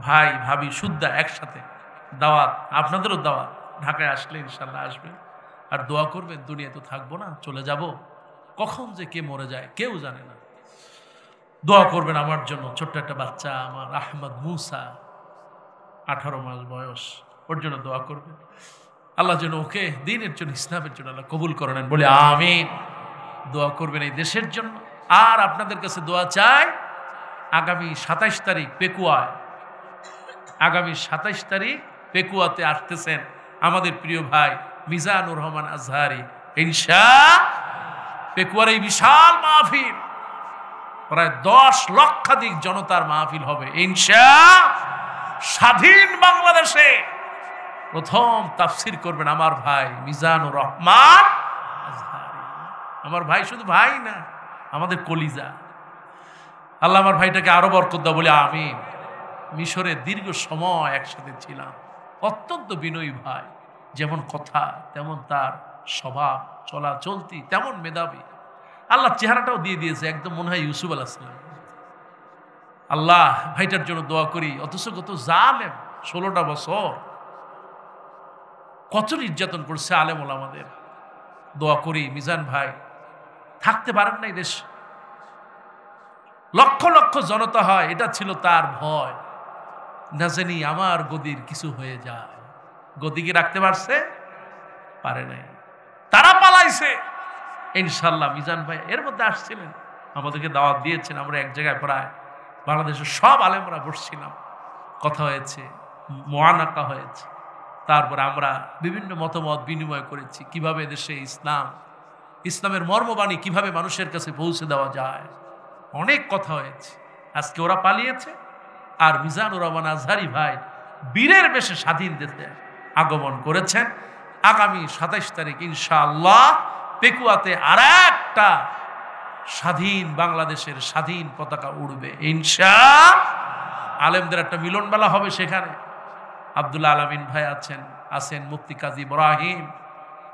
ভাই ভাবি শুদ্ধা একসাথে দাওয়াত, আপনাদেরও দাওয়াত। ঢাকায় আসলে ইনশাআল্লাহ আসবেন আর দোয়া করবেন, দুনিয়া তো থাকবো না, চলে যাব, কখন যে কে মরে যায় কেউ জানে না। দোয়া করবেন আমার জন্য, ছোট্ট একটা বাচ্চা আমার আহমদ মুসা, 18 মাস বয়স, ওর জন্য দোয়া করবেন। আল্লাহ যেন ওকে দ্বীনের জন্য, ইসলামের জন্য আল্লাহ কবুল করে নেন, বলে আমিন। দোয়া করবেন এই দেশের জন্য। আর আপনাদের কাছে দোয়া চাই, আগামী 27 তারিখ পেকুয়ায়, আগামী 27 তারিখ পেকুয়াতে আসতেছেন আমাদের প্রিয় ভাই মিজানুর রহমান আজহারি, ইনশাআল্লাহ। পেকুয়ার এই বিশাল মাহফিল, প্রায় 10 লক্ষাধিক জনতার মাহফিল হবে ইনশাআল্লাহ। স্বাধীন বাংলাদেশে প্রথম তাফসির করবেন আমার ভাই মিজানুর রহমান আজহারি। আমার ভাই শুধু ভাই না, আমাদের কলিজা। আল্লাহ আমার ভাইটাকে আরো বরকত দাও, বলে আমিন। মিশরে দীর্ঘ সময় একসাথে ছিলাম, অত্যন্ত বিনয়ী ভাই, যেমন কথা তেমন তার স্বভাব, চলা চলতি তেমন মেধাবী। আল্লাহ চেহারাটাও দিয়ে দিয়েছে, একদম মনে হয় ইউসুফ আলাইহিস সালাম। আল্লাহ ভাইটার জন্য দোয়া করি, অথচ কত জালেম, 16টা বছর কত নির্যাতন করছে আলেম ওলামাদের। দোয়া করি মিজান ভাই থাকতে পারেন নাই দেশ, লক্ষ লক্ষ জনতা হয়, এটা ছিল তার ভয়, না জানি আমার গদির কিছু হয়ে যায়। গদিকে রাখতে পারছে, পারে নাই, তারা পালাইছে। ইনশাআল্লাহ মিজান ভাই এর মধ্যে আসছিলেন, আমাদেরকে দাওয়াত দিয়েছেন। আমরা এক জায়গায় প্রায় বাংলাদেশের সব আলেমরা বসছিলাম, কথা হয়েছে, মুআনাকা হয়েছে। তারপরে আমরা বিভিন্ন মতামত বিনিময় করেছি, কিভাবে দেশে ইসলামের মর্মবাণী কিভাবে মানুষের কাছে পৌঁছে দেওয়া যায়। অনেক কথা হয়েছে। আজকে ওরা পালিয়েছে, আর মিজানুর রহমান আজহারি ভাই বীরের বেশে স্বাধীন দেশে আগমন করেছেন। আগামী 27 তারিখ ইনশাআল্লাহ পেকুয়াতে আর একটা স্বাধীন বাংলাদেশের স্বাধীন পতাকা উড়বে ইনশাআল্লাহ। আলেমদের একটা মিলন মেলা হবে সেখানে। আব্দুল আলামিন ভাই আছেন মুফতি কাজী ইব্রাহিম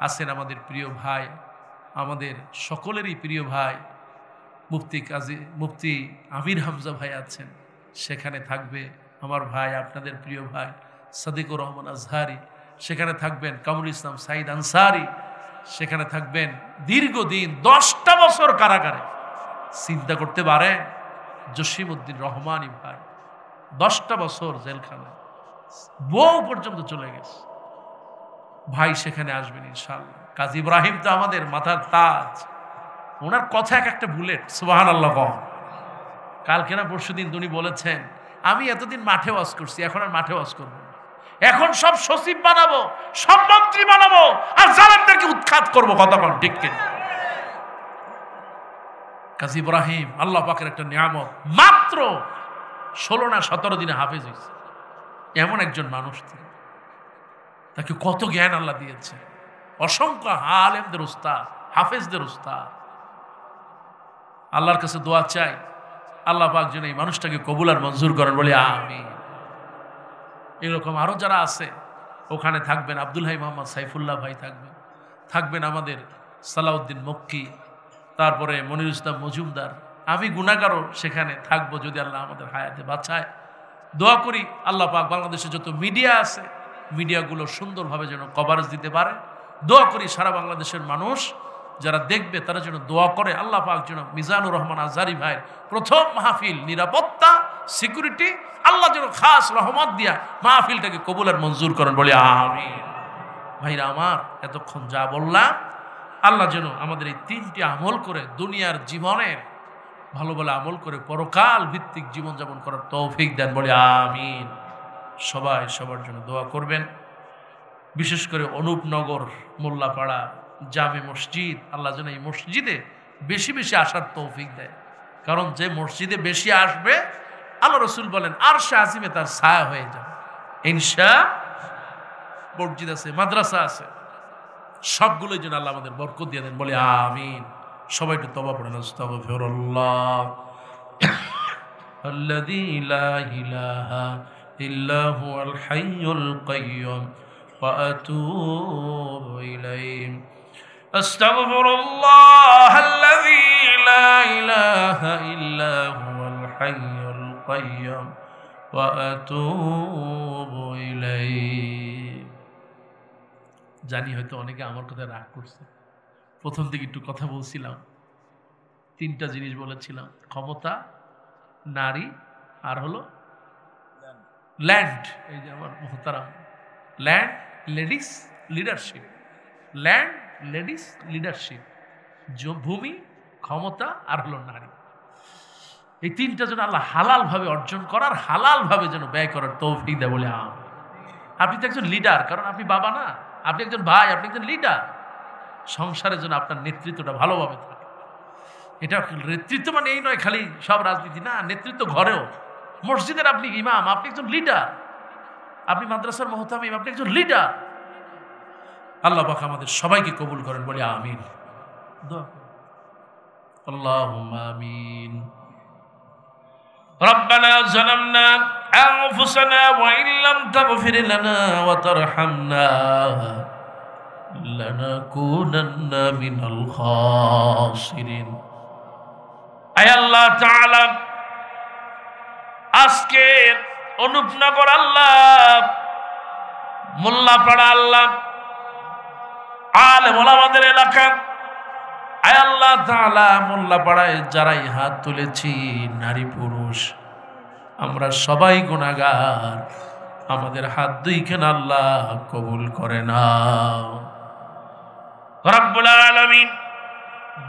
আছেন, আমাদের প্রিয় ভাই, আমাদের সকলেরই প্রিয় ভাই মুফতি আমির হামজা ভাই আছেন, সেখানে থাকবে আমার ভাই, আপনাদের প্রিয় ভাই সাদিকুর রহমান আজহারি, সেখানে থাকবেন কামরুল ইসলাম সাইদ আনসারি, সেখানে থাকবেন দীর্ঘদিন 10টা বছর কারাগারে, চিন্তা করতে পারেন, জসিমউদ্দিন রহমানী ভাই 10টা বছর জেলখানায়, বউ পর্যন্ত চলে গেছে। ভাই সেখানে আসবেন ইনশাআল্লাহ। কাজী ইব্রাহিম তো আমাদের মাথার তাজ, ওনার কথা এক একটা বুলেট, সুবহানাল্লাহ। কালকে না পরশুদিন উনি বলেছেন, আমি এতদিন মাঠে ওয়াজ করছি, এখন আর মাঠে ওয়াজ করবো না, এখন সব সচিব বানাবো, সব মন্ত্রী বানাবো, আর জালেমদেরকে উৎখাত করবো। কথা বল ঠিক কিনা? কাজী ইব্রাহিম আল্লাহ পাকের একটা নিয়ামত, মাত্র 16 না 17 দিনে হাফেজ হয়েছে। এমন একজন মানুষ, তাকে কত জ্ঞান আল্লাহ দিয়েছে, অসংখ্য আলেমদের উস্তাদ, হাফেজদের উস্তাদ। আল্লাহর কাছে দোয়া চাই, আল্লাহ পাক যেন এই মানুষটাকে কবুল আর মঞ্জুর করেন, বলি আমিন। এরকম আরো যারা আছে ওখানে থাকবেন, আব্দুল হাই মোহাম্মদ সাইফুল্লাহ ভাই থাকবেন আমাদের সালাউদ্দিন মক্কি, তারপরে মনিরুল ইসলাম মজুমদার, আমি গুনাহগারও সেখানে থাকবো যদি আল্লাহ আমাদের হায়াতে বাঁচায়। দোয়া করি আল্লাহ পাক বাংলাদেশে যত মিডিয়া আছে মিডিয়াগুলো সুন্দরভাবে যেন কভারেজ দিতে পারে। দোয়া করি সারা বাংলাদেশের মানুষ যারা দেখবে তারা যেন দোয়া করে, আল্লাহ পাক যেন মিজানুর রহমান আজহারি ভাইয়ের প্রথম মাহফিল, নিরাপত্তা, সিকিউরিটি, আল্লাহ যেন খাস রহমত দিয়া মাহফিলটাকে কবুল আর মঞ্জুর করেন, বলে আমিন। ভাইরা আমার, এতক্ষণ যা বললাম, আল্লাহ যেন আমাদের এই 3টি আমল করে দুনিয়ার জীবনের ভালো ভালো আমল করে পরকাল ভিত্তিক জীবনযাপন করার তৌফিক দেন, বলে আমিন। সবাই সবার জন্য দোয়া করবেন। বিশেষ করে অনুপনগর মোল্লাপাড়া জামে মসজিদ, আল্লাহ যেন এই মসজিদে বেশি বেশি আসার তৌফিক দেয়, কারণ যে মসজিদে বেশি আসবে আল্লাহ রসুল বলেন আরশে আজিমে তার ছায়া হয়ে যাবে ইনশাআল্লাহ। মসজিদ আছে, মাদ্রাসা আছে, সবগুলোই যেন আল্লাহ আমাদের বরকত দিয়ে দেন, বলে আমিন। সবাই একটু তওবা পড়েন, আস্তাগফিরুল্লাহ আল্লাযী লা ইলাহা ইল্লা হুয়াল হাইয়ুল কাইয়্যুম ওয়া আতুবু ইলাইহি। আস্তাগফিরুল্লাহ আল্লাযী লা ইলাহা ইল্লা হুয়াল হাইয়ুল কাইয়্যুম ওয়া আতুবু ইলাইহি। জানি হয়তো অনেকে আমার কথা রাগ করছে, প্রথম দিকে একটু কথা বলছিলাম, 3টা জিনিস বলেছিলাম, ক্ষমতা, নারী, আর হলো ল্যান্ড। এই যে আমার মোহতারাম, land, ladies, leadership. Land, ladies, leadership, ভূমি, ক্ষমতা, আর হলো নারী। এই 3টা যেন আল্লাহ হালাল ভাবে অর্জন করার, হালাল ভাবে যেন ব্যয় করার তৌফিক দেয়, বলে আমিন। আপনি তো একজন লিডার, কারণ আপনি বাবা না, আপনি একজন ভাই, আপনি একজন লিডার। সংসারের জন্য আপনার নেতৃত্বটা ভালোভাবে থাকে। এটা নেতৃত্ব মানে এই নয় খালি সব রাজনীতি না, নেতৃত্ব ঘরেও। মসজিদের আপনি ইমাম, আপনি একজন লিডার। আপনি মাদ্রাসার মুহতামিম, আপনি একজন লিডার। আল্লাহ পাক আমাদের সবাইকে কবুল করেন, বলে আমিন। আল্লাহুম্মা আমিন। ربنا ظلمنا أنفسنا وإن لم تغفر لنا وترحمنا لنكونن من الخاسرين। আয় আল্লাহ তাআলা, আজকে অনুপনগর আল্লাহ, মোল্লাপাড়া আল্লাহ, আলেম ওলামাদের এলাকা, আয় আল্লাহ তাআলা মোল্লাপাড়ায় যারাই হাত তুলেছি, নারী পুরুষ, আমরা সবাই গুনাহগার, আমাদের হাত দুইখান আল্লাহ কবুল করে নাও। রব্বুল আলামিন,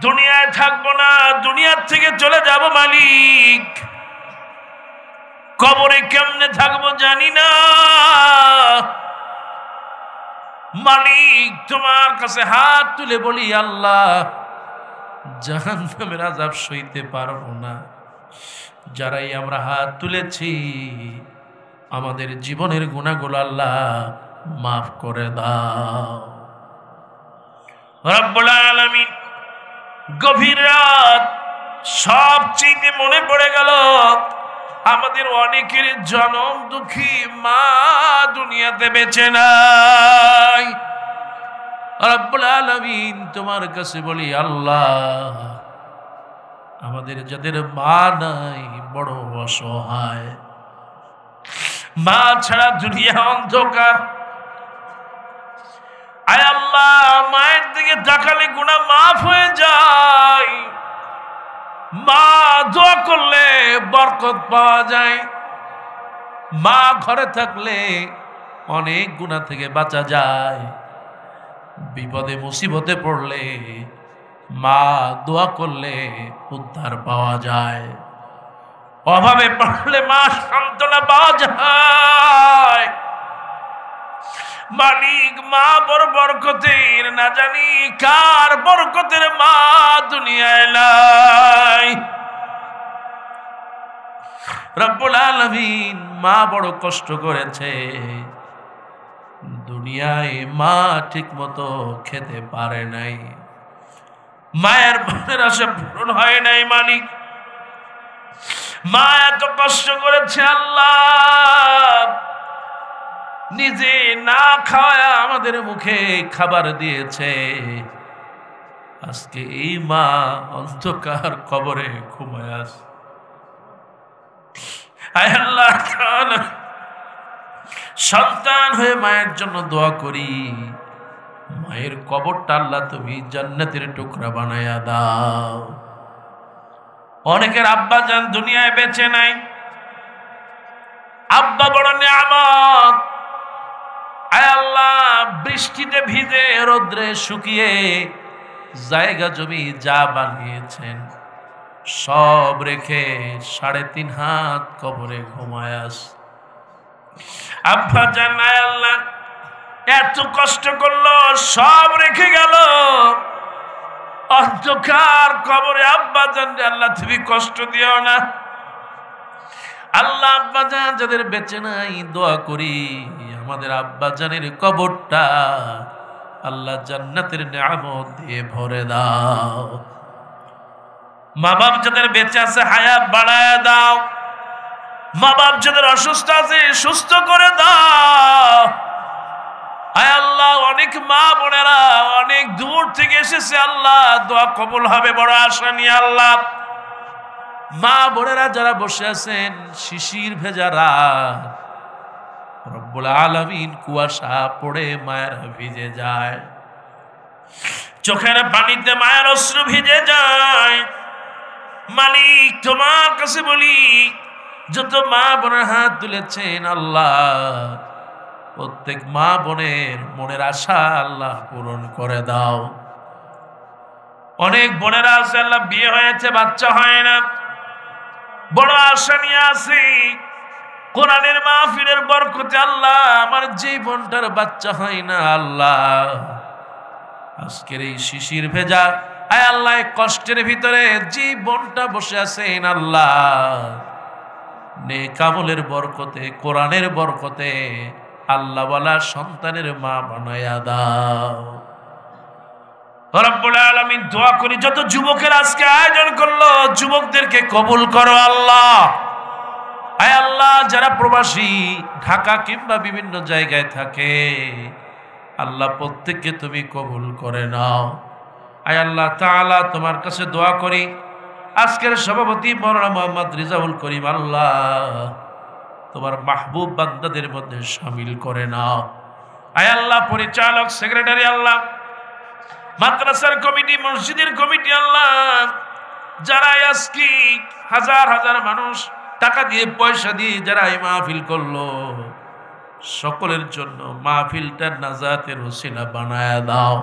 দুনিয়ায় থাকবো না, দুনিয়ার থেকে চলে যাব মালিক। কবরে কেমনে থাকবো জানি না মালিক, তোমার কাছে হাত তুলে বলি আল্লাহ, জাহান্নামের আযাব সইতে পারবো না, যারাই আমরা হাত তুলেছি আমাদের জীবনের গুনাহগুলো আল্লাহ মাফ করে দাও। রব্বুল আলামিন, গভীর রাত, সবচেয়ে মনে পড়ে গেল আমাদের অনেকের জনম দুঃখী মা দুনিয়াতে বেঁচে নাই। রব্বুল আলামিন, তোমার কাছে বলি আল্লাহ, আমাদের যাদের মা নাই বড় অসহায়, মা ছাড়া দুনিয়া অন্ধকার। আয় আল্লাহ, মায়ের দিকে তাকালে গুনাহ মাফ হয়ে যায়, মা দোয়া করলে বরকত পাওয়া যায়, মা ঘরে থাকলে অনেক গুনাহ থেকে বাঁচা যায়, বিপদে মুসিবতে পড়লে মা দোয়া করলে উদ্ধার পাওয়া যায়, অভাবে পড়লে মা সান্ত্বনা পাওয়া যায়। মালিক, মা বড় বরকতের, না জানি কার বরকতের মা দুনিয়ায় নাই। রব্বুল আলামিন, মা বড় কষ্ট করেছে, দুনিয়ায় মা ঠিক মতো খেতে পারে নাই, মায়ের মনের আশা পূরণ হয় নাই। মালিক, মা এত কষ্ট করেছে আল্লাহ, নিজে না খাওয়া আমাদের মুখে খাবার দিয়েছে, আজকে এই মা অন্ধকার কবরে ঘুমায় আছে। আয় আল্লাহ, সন্তান হয়ে মায়ের জন্য দোয়া করি, মায়ের কবরটা আল্লাহ তুমি জান্নাতের টুকরা বানায়া দাও। অনেকের আব্বা জান দুনিয়ায় বেঁচে নাই, আব্বা বড় নিয়ামত। আয় আল্লাহ, বৃষ্টিতে ভিজে রোদ্রে শুকিয়ে জায়গা জমি যা বানিয়েছেন সব রেখে 3.5 হাত কবরে ঘুমায় আছে। আব্বা জান আয় আল্লাহ এত কষ্ট করলো, সব রেখে গেল অন্ধকার কবরে। আব্বা জান আল্লাহ তুমি কষ্ট দিও না আল্লাহ। আব্বা জান যাদের বেঁচে নাই দোয়া করি, আমাদের আব্বা জানের কবরটা আল্লাহ জান্নাতের নিয়ামত দিয়ে ভরে দাও। মা বাপ যাদের বেঁচে আছে হায়াত বাড়ায় দাও, মা বাপ যাদের অসুস্থ আছে সুস্থ করে দাও। আয় আল্লাহ, অনেক মা বোনেরা অনেক দূর থেকে এসেছে আল্লাহ, দোয়া কবুল হবে বড় আশা নিয়ে আল্লাহ। মা বোনেরা যারা বসে আছেন শিশির ভেজা রাত, রব্বুল আলামিন কুয়াশা পড়ে মায়েরা ভিজে যায়, চোখের পানিতে মায়ের অশ্রু ভিজে যায়। মালিক, তোমার কাছে বলি যত মা বোনের হাত তুলেছেন আল্লাহ, প্রত্যেক মা বোনের মনের আশা আল্লাহ পূরণ করে দাও। অনেক বোনেরা আছে আল্লাহ বিয়ে হয়েছে বাচ্চা হয় না, বড় আশা নিয়ে আসি কোরআনের মাহফিলের বরকতে আল্লাহ আমার জীবনটার বাচ্চা হয় না আল্লাহ, আজকের এই শিশির ভেজা আয় আল্লাহ কষ্টের ভিতরে জীবনটা বসে আছেন আল্লাহ, নেক আমলের বরকতে কোরআনের বরকতে আল্লাহ ওয়ালা সন্তানের মা বানায়া দাও। রব্বুল আলামিন, দোয়া করি যত যুবকের আজকে আয়োজন করলো যুবকদেরকে কবুল করো আল্লাহ। আয় আল্লাহ, যারা প্রবাসী ঢাকা কিংবা বিভিন্ন জায়গায় থাকে আল্লাহ প্রত্যেককে তুমি কবুল করে নাও। আয় আল্লাহ তাআলা, তোমার কাছে দোয়া করি আজকের সভাপতি মাওলানা মোহাম্মদ রিজাউল করিম আল্লাহ তোমার মাহবুব বান্দাদের মধ্যে শামিল করে নাও। আয় আল্লাহ, পরিচালক সেক্রেটারি আল্লাহ, মাদ্রাসার কমিটি, মসজিদের কমিটি আল্লাহ, যারা আজকে হাজার হাজার মানুষ টাকা দিয়ে পয়সা দিয়ে যারা এই মাহফিল করলো সকলের জন্য মাহফিলটা নাজাতের ওসিলা বানায়া দাও।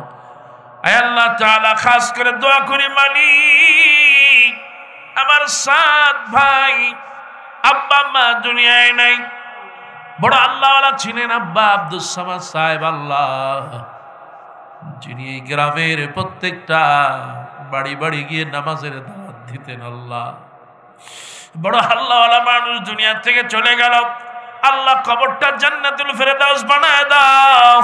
আয় আল্লাহ তাআলা, খাস করে দোয়া করি মালিক আমার সাদ ভাই আব্বা মা দুনিয়ায় নাই, বড় আল্লাহওয়ালা ছিলেন আব্বা আব্দুস সামাদ সাহেব আল্লাহ, যিনি এই গ্রামের প্রত্যেকটা বাড়ি বাড়ি গিয়ে নামাজের দাওয়াত দিতেন আল্লাহ। বড় আল্লাহওয়ালা মানুষ দুনিয়া থেকে চলে গেল। আল্লাহ কবরটা জান্নাতুল ফেরদাউস বানায় দাও।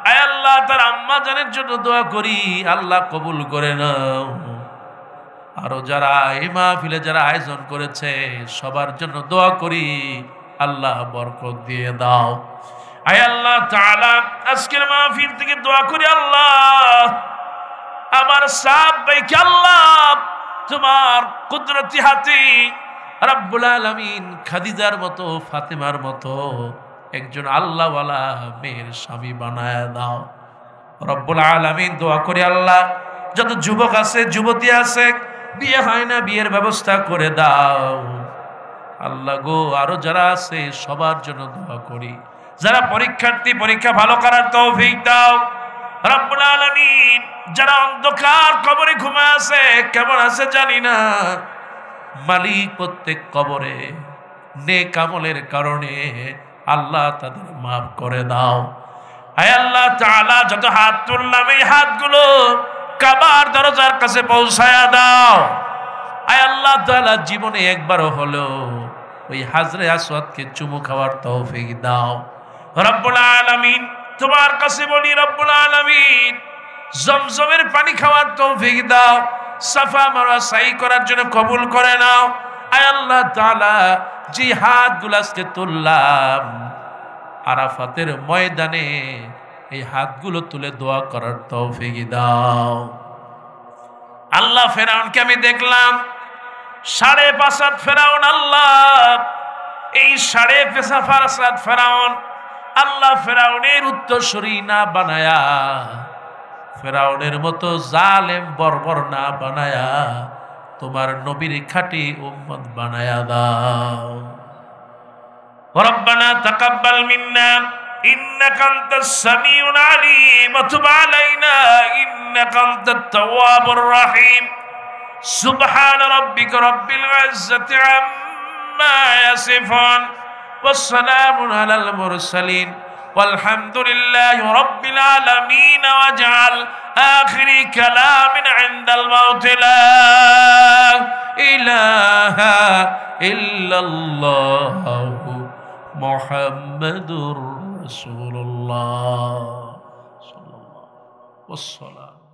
আয় আল্লাহ, তার আম্মা জানের জন্য দোয়া করি, আল্লাহ কবুল করে নাও। আরো যারা এই মাহফিলে যারা আয়োজন করেছে সবার জন্য দোয়া করি, আল্লাহ বরকত দিয়ে দাও। আয় আল্লাহ তাআলা, আজকের মাহফিল থেকে দোয়া করি আল্লাহ, আমার সাত ভাইকে আল্লাহ তোমার কুদরতি হাতে রব্বুল আলামিন খাদিজার মতো, ফাতেমার মতো একজন আল্লাহওয়ালা মেয়ের স্বামী বানায় দাও রব্বুল আলামিন। দোয়া করি আল্লাহ, যত যুবক আছে, যুবতী আছে, বিয়ে হয় না, বিয়ের ব্যবস্থা করে দাও আল্লাহ গো। আরো যারা আছে সবার জন্য দোয়া করি, যারা পরীক্ষার্থী পরীক্ষা ভালো করার তৌফিক দাও রব্বুল আলামিন। যারা অন্ধকার কবরে ঘুমায় আছে, কেমন আছে জানি না, মালিক প্রত্যেক কবরে নেক আমলের কারণে আল্লাহ তাদের মাফ করে দাও। আয় আল্লাহ তাআলা, যত হাত তুললাম এই হাতগুলো কাবার দরজার কাছে পৌঁছায়া দাও। আয় আল্লাহ তাআলা, জীবনে একবারও হলো ওই হাজরে আসওয়াদকে চুমু খাওয়ার তৌফিক দাও রব্বুল আলামিন। তোমার কাছে বলি রব্বুল আলামিন, জমজমের পানি খাওয়ার তৌফিক দাও, সাফা মারওয়া সাই করার জন্য কবুল করে নাও। আয় আল্লাহ তাআলা, যে হাতগুলো আজকে তুললাম আরাফাতের ময়দানে, এই হাতগুলো তুলে দোয়া করার তৌফিক দাও আল্লাহ। ফেরাউনকে আমি দেখলাম 5.5 হাত ফেরাউন আল্লাহ, এই 5.5 হাত ফেরাউন আল্লাহ, ফেরাউনের উত্তরসূরি না বানায়া, ফেরাউনের মতো জালেম বর্বর না বানায়া, তোমার নবীর খাঁটি উম্মত বানায়া দাও। রব্বানা তাকাব্বাল মিন্না ইন্নাকা আনতাস সামিউল আলিম ওয়া তুব আলাইনা ইন্নাকা আনতাত তাওয়াবুর রহিম। সুবহানা রাব্বিকা রাব্বিল ইজ্জাতি আম্মা ইয়াসিফুন ওয়া সালামুন আলাল মুরসালিন والحمد لله رب العالمين واجعل آخر كلام عند الموت لا إله إلا الله محمد رسول الله صلى الله والصلاة